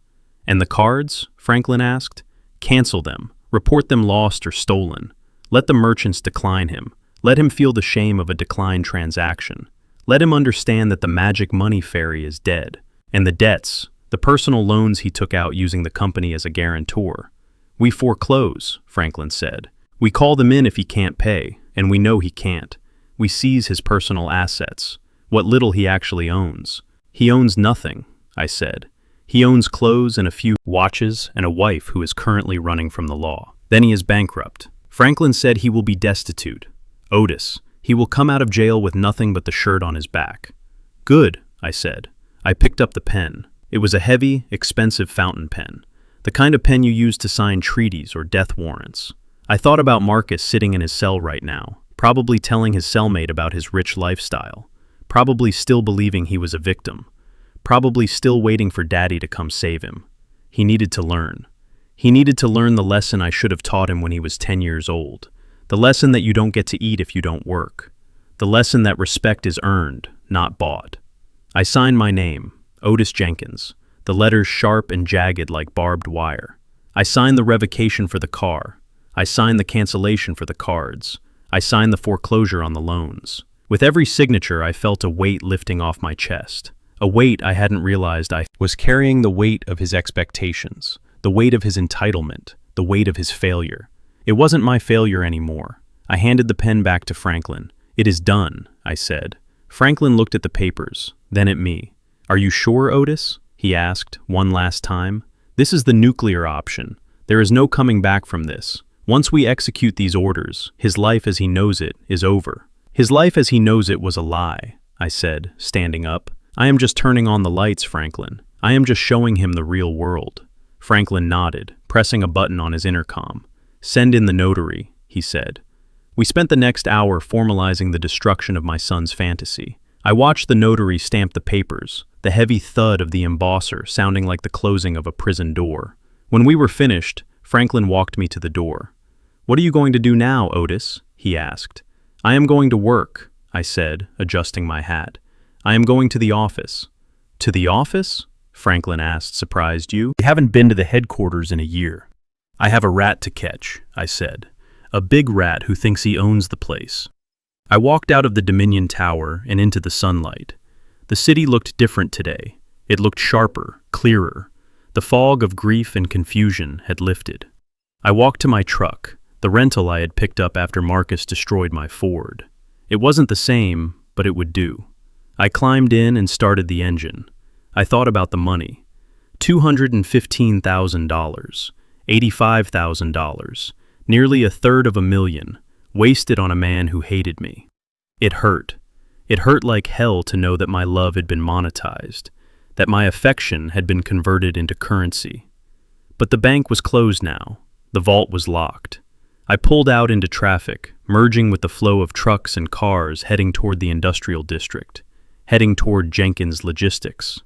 Speaker 1: "And the cards?" Franklin asked. "Cancel them. Report them lost or stolen. Let the merchants decline him. Let him feel the shame of a declined transaction. Let him understand that the magic money fairy is dead. And the debts, the personal loans he took out using the company as a guarantor. We foreclose," Franklin said. "We call them in if he can't pay, and we know he can't. We seize his personal assets, what little he actually owns." "He owns nothing," I said. "He owns clothes and a few watches and a wife who is currently running from the law. Then he is bankrupt. Franklin said he will be destitute. Otis, he will come out of jail with nothing but the shirt on his back." "Good," I said. I picked up the pen. It was a heavy, expensive fountain pen, the kind of pen you use to sign treaties or death warrants. I thought about Marcus sitting in his cell right now, probably telling his cellmate about his rich lifestyle, probably still believing he was a victim, probably still waiting for Daddy to come save him. He needed to learn. He needed to learn the lesson I should have taught him when he was 10 years old. The lesson that you don't get to eat if you don't work. The lesson that respect is earned, not bought. I signed my name, Otis Jenkins, the letters sharp and jagged like barbed wire. I signed the revocation for the car. I signed the cancellation for the cards. I signed the foreclosure on the loans. With every signature, I felt a weight lifting off my chest. A weight I hadn't realized I was carrying, the weight of his expectations, the weight of his entitlement, the weight of his failure. It wasn't my failure anymore. I handed the pen back to Franklin. "It is done," I said. Franklin looked at the papers, then at me. "Are you sure, Otis?" he asked one last time. "This is the nuclear option. There is no coming back from this. Once we execute these orders, his life as he knows it is over." "His life as he knows it was a lie," I said, standing up. "I am just turning on the lights, Franklin. I am just showing him the real world." Franklin nodded, pressing a button on his intercom. "Send in the notary," he said. We spent the next hour formalizing the destruction of my son's fantasy. I watched the notary stamp the papers, the heavy thud of the embosser sounding like the closing of a prison door. When we were finished, Franklin walked me to the door. "What are you going to do now, Otis?" he asked. "I am going to work," I said, adjusting my hat. "I am going to the office." "To the office?" Franklin asked, surprised. "You haven't been to the headquarters in a year." "I have a rat to catch," I said. "A big rat who thinks he owns the place." I walked out of the Dominion Tower and into the sunlight. The city looked different today. It looked sharper, clearer. The fog of grief and confusion had lifted. I walked to my truck, the rental I had picked up after Marcus destroyed my Ford. It wasn't the same, but it would do. I climbed in and started the engine. I thought about the money. $215,000, $85,000, nearly $350,000, wasted on a man who hated me. It hurt. It hurt like hell to know that my love had been monetized, that my affection had been converted into currency. But the bank was closed now. The vault was locked. I pulled out into traffic, merging with the flow of trucks and cars heading toward the industrial district, heading toward Jenkins Logistics.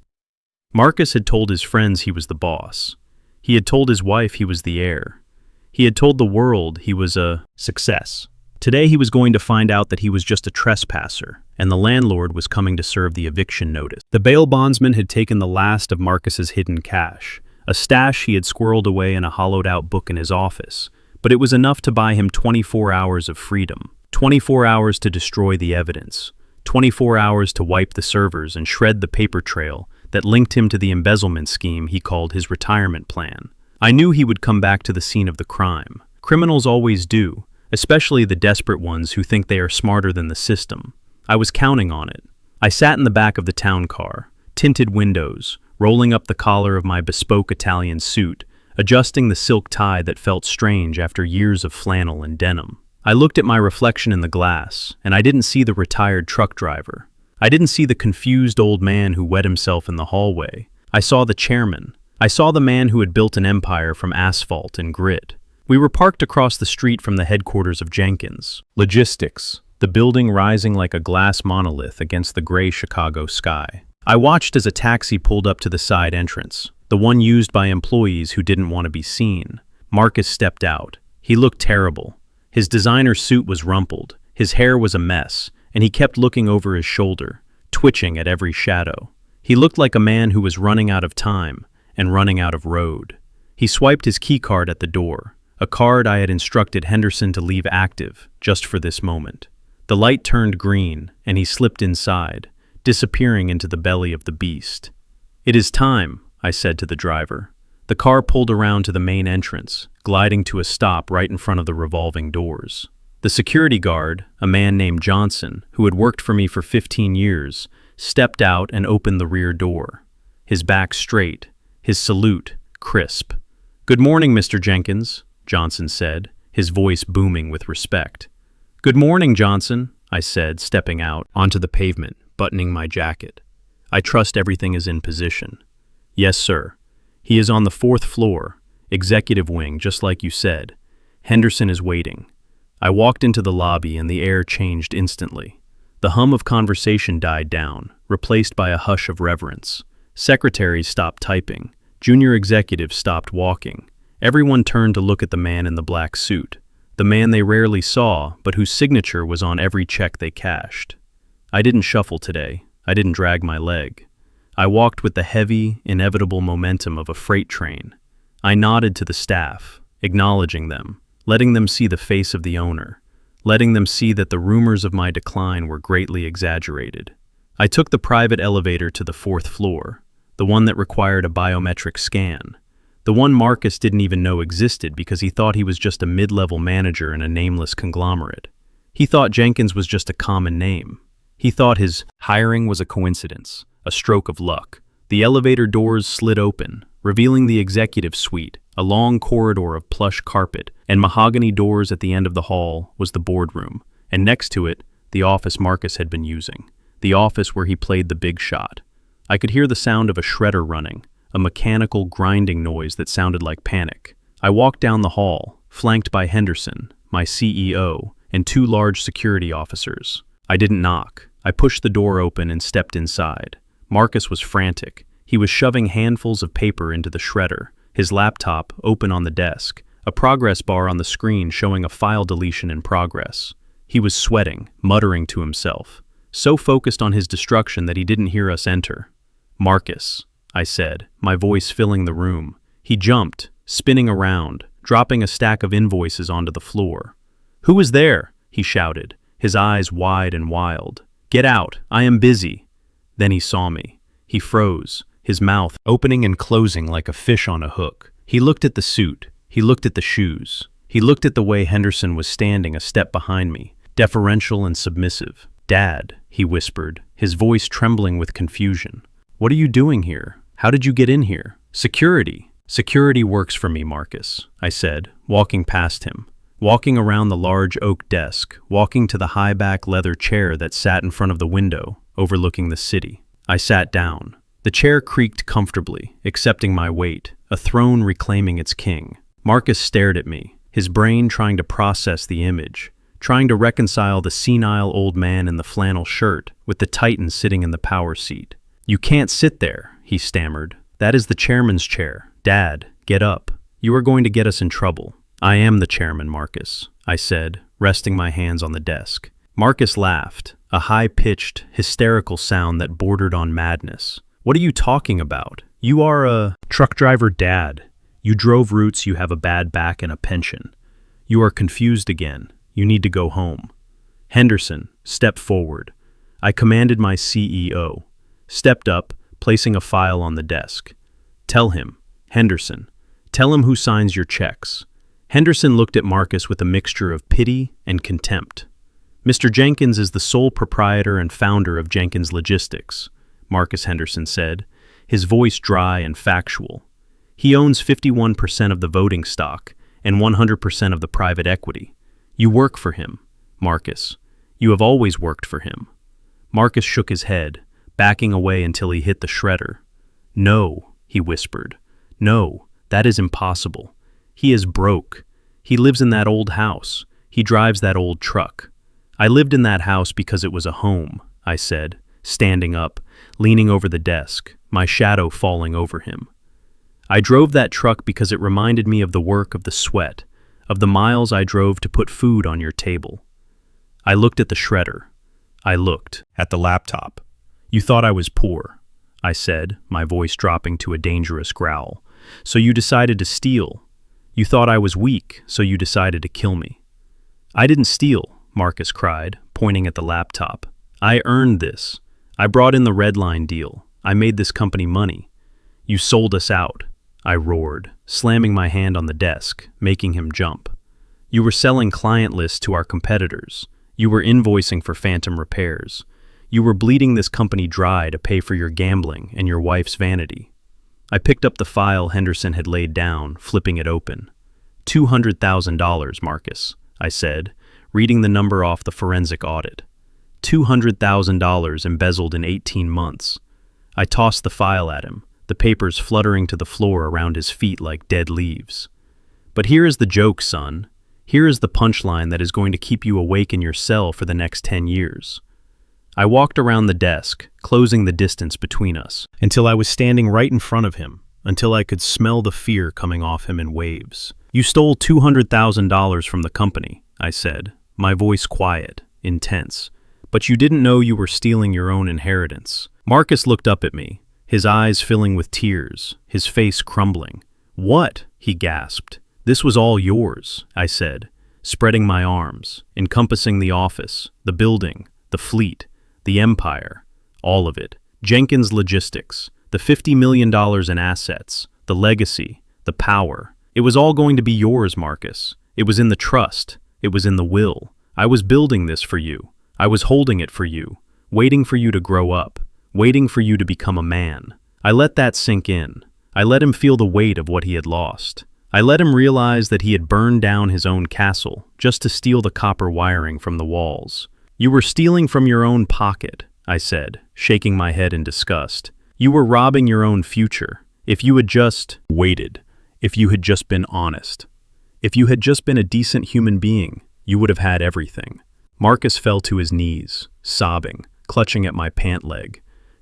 Speaker 1: Marcus had told his friends he was the boss. He had told his wife he was the heir. He had told the world he was a success. Today he was going to find out that he was just a trespasser, and the landlord was coming to serve the eviction notice. The bail bondsman had taken the last of Marcus's hidden cash, a stash he had squirreled away in a hollowed-out book in his office, but it was enough to buy him 24 hours of freedom, 24 hours to destroy the evidence, 24 hours to wipe the servers and shred the paper trail that linked him to the embezzlement scheme he called his retirement plan. I knew he would come back to the scene of the crime. Criminals always do, especially the desperate ones who think they are smarter than the system. I was counting on it. I sat in the back of the town car, tinted windows, rolling up the collar of my bespoke Italian suit, adjusting the silk tie that felt strange after years of flannel and denim. I looked at my reflection in the glass, and I didn't see the retired truck driver. I didn't see the confused old man who wet himself in the hallway. I saw the chairman. I saw the man who had built an empire from asphalt and grit. We were parked across the street from the headquarters of Jenkins Logistics, the building rising like a glass monolith against the gray Chicago sky. I watched as a taxi pulled up to the side entrance, the one used by employees who didn't want to be seen. Marcus stepped out. He looked terrible. His designer suit was rumpled, his hair was a mess, and he kept looking over his shoulder, twitching at every shadow. He looked like a man who was running out of time and running out of road. He swiped his keycard at the door, a card I had instructed Henderson to leave active just for this moment. The light turned green, and he slipped inside, disappearing into the belly of the beast. "It is time," I said to the driver. The car pulled around to the main entrance, gliding to a stop right in front of the revolving doors. The security guard, a man named Johnson, who had worked for me for 15 years, stepped out and opened the rear door. His back straight, his salute crisp. "Good morning, Mr. Jenkins," Johnson said, his voice booming with respect. "Good morning, Johnson," I said, stepping out onto the pavement, buttoning my jacket. "I trust everything is in position." "Yes, sir. He is on the 4th floor, executive wing, just like you said. Henderson is waiting." I walked into the lobby and the air changed instantly. The hum of conversation died down, replaced by a hush of reverence. Secretaries stopped typing. Junior executives stopped walking. Everyone turned to look at the man in the black suit, the man they rarely saw, but whose signature was on every check they cashed. I didn't shuffle today. I didn't drag my leg. I walked with the heavy, inevitable momentum of a freight train. I nodded to the staff, acknowledging them, letting them see the face of the owner, letting them see that the rumors of my decline were greatly exaggerated. I took the private elevator to the 4th floor, the one that required a biometric scan, the one Marcus didn't even know existed because he thought he was just a mid-level manager in a nameless conglomerate. He thought Jenkins was just a common name. He thought his hiring was a coincidence, a stroke of luck. The elevator doors slid open, revealing the executive suite. A long corridor of plush carpet and mahogany doors at the end of the hall was the boardroom, and next to it, the office Marcus had been using, the office where he played the big shot. I could hear the sound of a shredder running, a mechanical grinding noise that sounded like panic. I walked down the hall, flanked by Henderson, my CEO, and 2 large security officers. I didn't knock. I pushed the door open and stepped inside. Marcus was frantic. He was shoving handfuls of paper into the shredder, his laptop open on the desk, a progress bar on the screen showing a file deletion in progress. He was sweating, muttering to himself, so focused on his destruction that he didn't hear us enter. "Marcus," I said, my voice filling the room. He jumped, spinning around, dropping a stack of invoices onto the floor. "Who is there?" he shouted, his eyes wide and wild. "Get out, I am busy." Then he saw me. He froze, his mouth opening and closing like a fish on a hook. He looked at the suit. He looked at the shoes. He looked at the way Henderson was standing a step behind me, deferential and submissive. "Dad," he whispered, his voice trembling with confusion. "What are you doing here? How did you get in here?" "Security. Security works for me, Marcus," I said, walking past him, walking around the large oak desk, walking to the high-back leather chair that sat in front of the window, overlooking the city. I sat down. The chair creaked comfortably, accepting my weight, a throne reclaiming its king. Marcus stared at me, his brain trying to process the image, trying to reconcile the senile old man in the flannel shirt with the titan sitting in the power seat. "You can't sit there," he stammered. "That is the chairman's chair. Dad, get up. You are going to get us in trouble." "I am the chairman, Marcus," I said, resting my hands on the desk. Marcus laughed, a high-pitched, hysterical sound that bordered on madness. "What are you talking about? You are a truck driver, Dad. You drove routes, you have a bad back and a pension. You are confused again. You need to go home." Henderson, step forward. I commanded my CEO. Stepped up, placing a file on the desk. "Tell him, Henderson, tell him who signs your checks." Henderson looked at Marcus with a mixture of pity and contempt. "Mr. Jenkins is the sole proprietor and founder of Jenkins Logistics," Marcus Henderson said, his voice dry and factual. He owns 51% of the voting stock and 100% of the private equity. You work for him, Marcus. You have always worked for him." Marcus shook his head, backing away until he hit the shredder. "No," he whispered. "No, that is impossible. He is broke. He lives in that old house. He drives that old truck." "I lived in that house because it was a home," I said, standing up, leaning over the desk, my shadow falling over him. "I drove that truck because it reminded me of the work, of the sweat, of the miles I drove to put food on your table." I looked at the shredder. I looked at the laptop. "You thought I was poor," I said, my voice dropping to a dangerous growl. "So you decided to steal. You thought I was weak, so you decided to kill me." "I didn't steal," Marcus cried, pointing at the laptop. "I earned this. I brought in the red line deal. I made this company money. You sold us out," I roared, slamming my hand on the desk, making him jump. "You were selling client lists to our competitors. You were invoicing for phantom repairs. You were bleeding this company dry to pay for your gambling and your wife's vanity." I picked up the file Henderson had laid down, flipping it open. $200,000, Marcus, I said, reading the number off the forensic audit. $200,000 embezzled in 18 months. I tossed the file at him, the papers fluttering to the floor around his feet like dead leaves. "But here is the joke, son. Here is the punchline that is going to keep you awake in your cell for the next 10 years. I walked around the desk, closing the distance between us, until I was standing right in front of him, until I could smell the fear coming off him in waves. "You stole $200,000 from the company," I said, my voice quiet, intense. "But you didn't know you were stealing your own inheritance." Marcus looked up at me, his eyes filling with tears, his face crumbling. "What?" he gasped. "This was all yours," I said, spreading my arms, encompassing the office, the building, the fleet, the empire, all of it. Jenkins Logistics, the $50 million in assets, the legacy, the power. It was all going to be yours, Marcus. It was in the trust. It was in the will. I was building this for you. I was holding it for you, waiting for you to grow up, waiting for you to become a man. I let that sink in. I let him feel the weight of what he had lost. I let him realize that he had burned down his own castle just to steal the copper wiring from the walls. "You were stealing from your own pocket," I said, shaking my head in disgust. "You were robbing your own future. If you had just waited, if you had just been honest, if you had just been a decent human being, you would have had everything." Marcus fell to his knees, sobbing, clutching at my pant leg.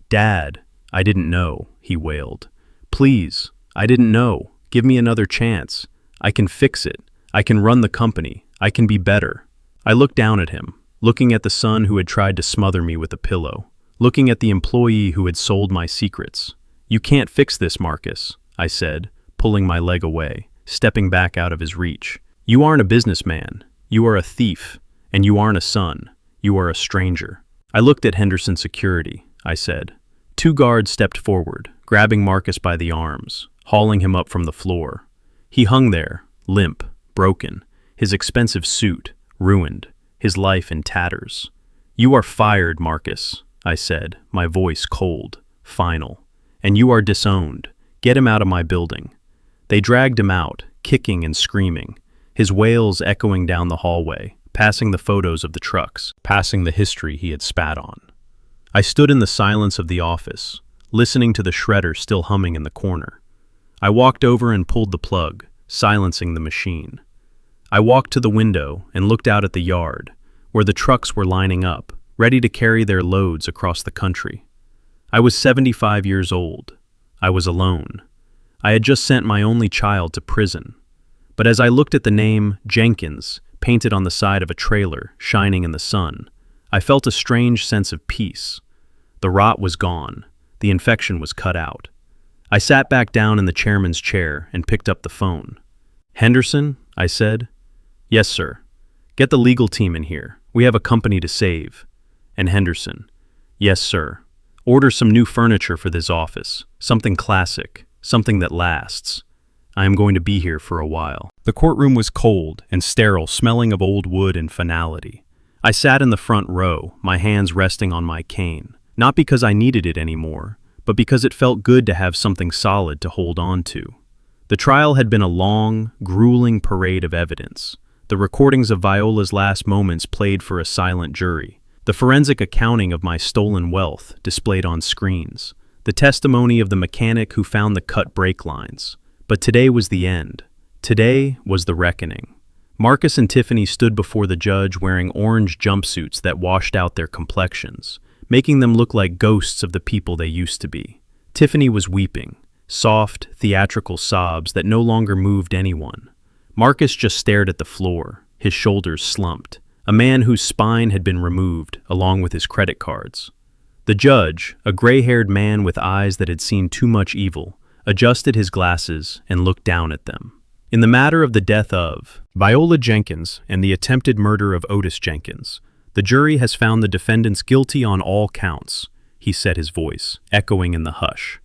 Speaker 1: "Dad, I didn't know," he wailed. "Please, I didn't know. Give me another chance. I can fix it. I can run the company. I can be better." I looked down at him, looking at the son who had tried to smother me with a pillow, looking at the employee who had sold my secrets. "You can't fix this, Marcus," I said, pulling my leg away, stepping back out of his reach. "You aren't a businessman. You are a thief. And you aren't a son. You are a stranger." I looked at Henderson Security, I said. 2 guards stepped forward, grabbing Marcus by the arms, hauling him up from the floor. He hung there, limp, broken, his expensive suit ruined, his life in tatters. "You are fired, Marcus," I said, my voice cold, final. "And you are disowned. Get him out of my building." They dragged him out, kicking and screaming, his wails echoing down the hallway, passing the photos of the trucks, passing the history he had spat on. I stood in the silence of the office, listening to the shredder still humming in the corner. I walked over and pulled the plug, silencing the machine. I walked to the window and looked out at the yard, where the trucks were lining up, ready to carry their loads across the country. I was 75 years old. I was alone. I had just sent my only child to prison. But as I looked at the name Jenkins, painted on the side of a trailer, shining in the sun, I felt a strange sense of peace. The rot was gone. The infection was cut out. I sat back down in the chairman's chair and picked up the phone. "Henderson?" I said. "Yes, sir. Get the legal team in here. We have a company to save." And Henderson, "Yes, sir. Order some new furniture for this office. Something classic. Something that lasts. I am going to be here for a while." The courtroom was cold and sterile, smelling of old wood and finality. I sat in the front row, my hands resting on my cane, not because I needed it anymore, but because it felt good to have something solid to hold on to. The trial had been a long, grueling parade of evidence. The recordings of Viola's last moments played for a silent jury. The forensic accounting of my stolen wealth displayed on screens. The testimony of the mechanic who found the cut brake lines. But today was the end. Today was the reckoning. Marcus and Tiffany stood before the judge wearing orange jumpsuits that washed out their complexions, making them look like ghosts of the people they used to be. Tiffany was weeping, soft, theatrical sobs that no longer moved anyone. Marcus just stared at the floor, his shoulders slumped, a man whose spine had been removed, along with his credit cards. The judge, a gray-haired man with eyes that had seen too much evil, adjusted his glasses and looked down at them. In the matter of the death of Viola Jenkins and the attempted murder of Otis Jenkins, the jury has found the defendants guilty on all counts, he said, his voice echoing in the hush.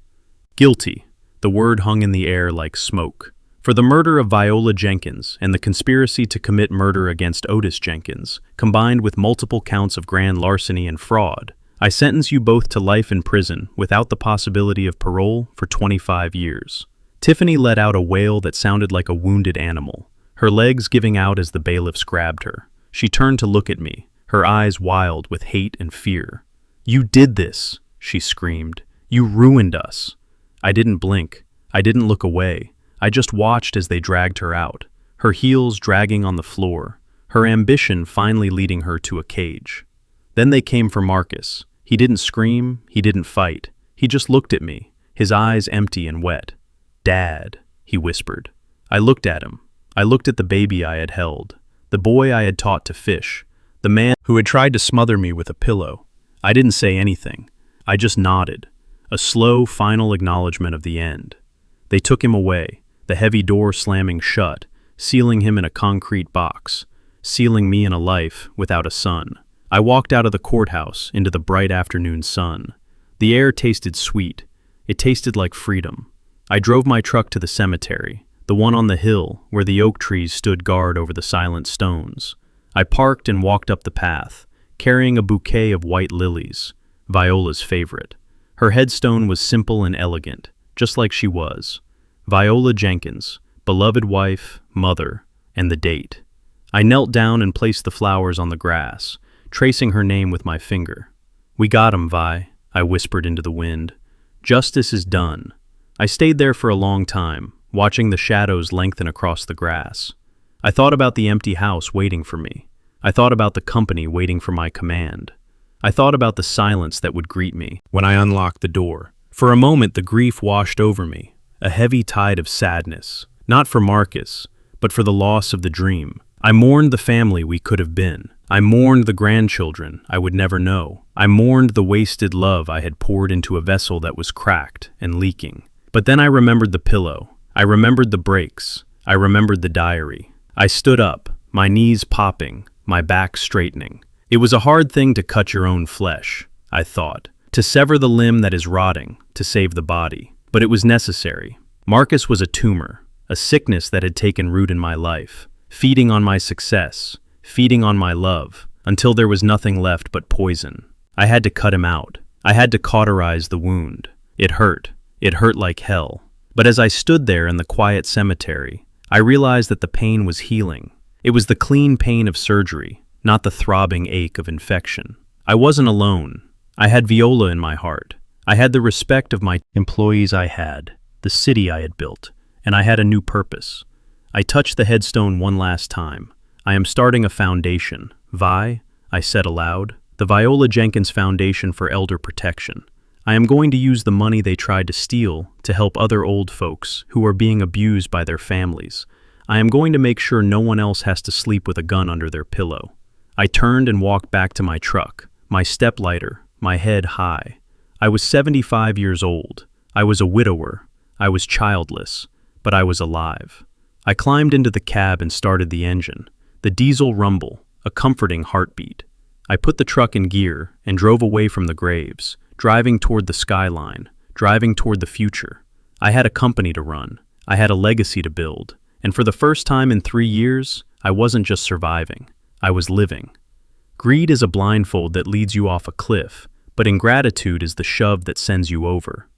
Speaker 1: Guilty, the word hung in the air like smoke. For the murder of Viola Jenkins and the conspiracy to commit murder against Otis Jenkins, combined with multiple counts of grand larceny and fraud, I sentence you both to life in prison without the possibility of parole for 25 years. Tiffany let out a wail that sounded like a wounded animal, her legs giving out as the bailiffs grabbed her. She turned to look at me, her eyes wild with hate and fear. "You did this," she screamed. "You ruined us." I didn't blink. I didn't look away. I just watched as they dragged her out, her heels dragging on the floor, her ambition finally leading her to a cage. Then they came for Marcus. He didn't scream, he didn't fight. He just looked at me, his eyes empty and wet. "Dad," he whispered. I looked at him. I looked at the baby I had held, the boy I had taught to fish, the man who had tried to smother me with a pillow. I didn't say anything. I just nodded, a slow, final acknowledgement of the end. They took him away, the heavy door slamming shut, sealing him in a concrete box, sealing me in a life without a son. I walked out of the courthouse into the bright afternoon sun. The air tasted sweet. It tasted like freedom. I drove my truck to the cemetery, the one on the hill where the oak trees stood guard over the silent stones. I parked and walked up the path, carrying a bouquet of white lilies, Viola's favorite. Her headstone was simple and elegant, just like she was. Viola Jenkins, beloved wife, mother, and the date. I knelt down and placed the flowers on the grass, tracing her name with my finger. "We got him, Vi," I whispered into the wind. "Justice is done." I stayed there for a long time, watching the shadows lengthen across the grass. I thought about the empty house waiting for me. I thought about the company waiting for my command. I thought about the silence that would greet me when I unlocked the door. For a moment, the grief washed over me, a heavy tide of sadness, not for Marcus, but for the loss of the dream. I mourned the family we could have been. I mourned the grandchildren I would never know. I mourned the wasted love I had poured into a vessel that was cracked and leaking. But then I remembered the pillow. I remembered the brakes. I remembered the diary. I stood up, my knees popping, my back straightening. It was a hard thing to cut your own flesh, I thought, to sever the limb that is rotting, to save the body. But it was necessary. Marcus was a tumor, a sickness that had taken root in my life, feeding on my success, feeding on my love, until there was nothing left but poison. I had to cut him out. I had to cauterize the wound. It hurt. It hurt like hell. But as I stood there in the quiet cemetery, I realized that the pain was healing. It was the clean pain of surgery, not the throbbing ache of infection. I wasn't alone. I had Viola in my heart. I had the respect of my employees I had, the city I had built, and I had a new purpose. I touched the headstone one last time. I am starting a foundation. Vi, I said aloud, the Viola Jenkins Foundation for Elder Protection. I am going to use the money they tried to steal to help other old folks who are being abused by their families. I am going to make sure no one else has to sleep with a gun under their pillow. I turned and walked back to my truck, my step lighter, my head high. I was 75 years old. I was a widower. I was childless, but I was alive. I climbed into the cab and started the engine. The diesel rumble, a comforting heartbeat. I put the truck in gear and drove away from the graves, driving toward the skyline, driving toward the future. I had a company to run. I had a legacy to build. And for the first time in 3 years, I wasn't just surviving. I was living. Greed is a blindfold that leads you off a cliff, but ingratitude is the shove that sends you over.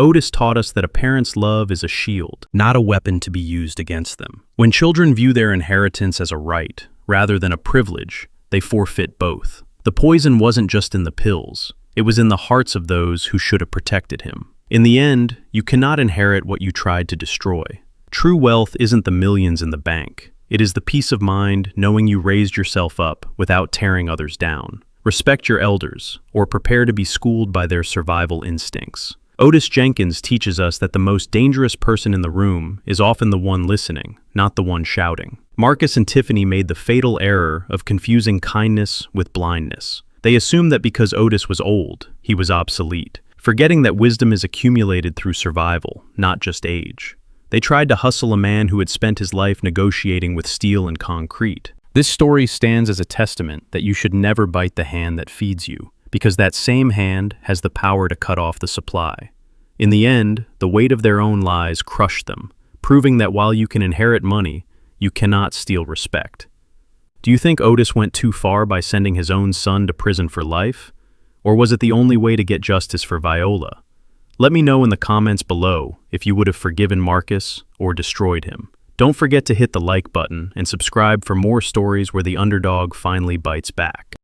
Speaker 1: Otis taught us that a parent's love is a shield, not a weapon to be used against them. When children view their inheritance as a right, rather than a privilege, they forfeit both. The poison wasn't just in the pills, it was in the hearts of those who should have protected him. In the end, you cannot inherit what you tried to destroy. True wealth isn't the millions in the bank. It is the peace of mind knowing you raised yourself up without tearing others down. Respect your elders, or prepare to be schooled by their survival instincts. Otis Jenkins teaches us that the most dangerous person in the room is often the one listening, not the one shouting. Marcus and Tiffany made the fatal error of confusing kindness with blindness. They assumed that because Otis was old, he was obsolete, forgetting that wisdom is accumulated through survival, not just age. They tried to hustle a man who had spent his life negotiating with steel and concrete. This story stands as a testament that you should never bite the hand that feeds you, because that same hand has the power to cut off the supply. In the end, the weight of their own lies crushed them, proving that while you can inherit money, you cannot steal respect. Do you think Otis went too far by sending his own son to prison for life? Or was it the only way to get justice for Viola? Let me know in the comments below if you would have forgiven Marcus or destroyed him. Don't forget to hit the like button and subscribe for more stories where the underdog finally bites back.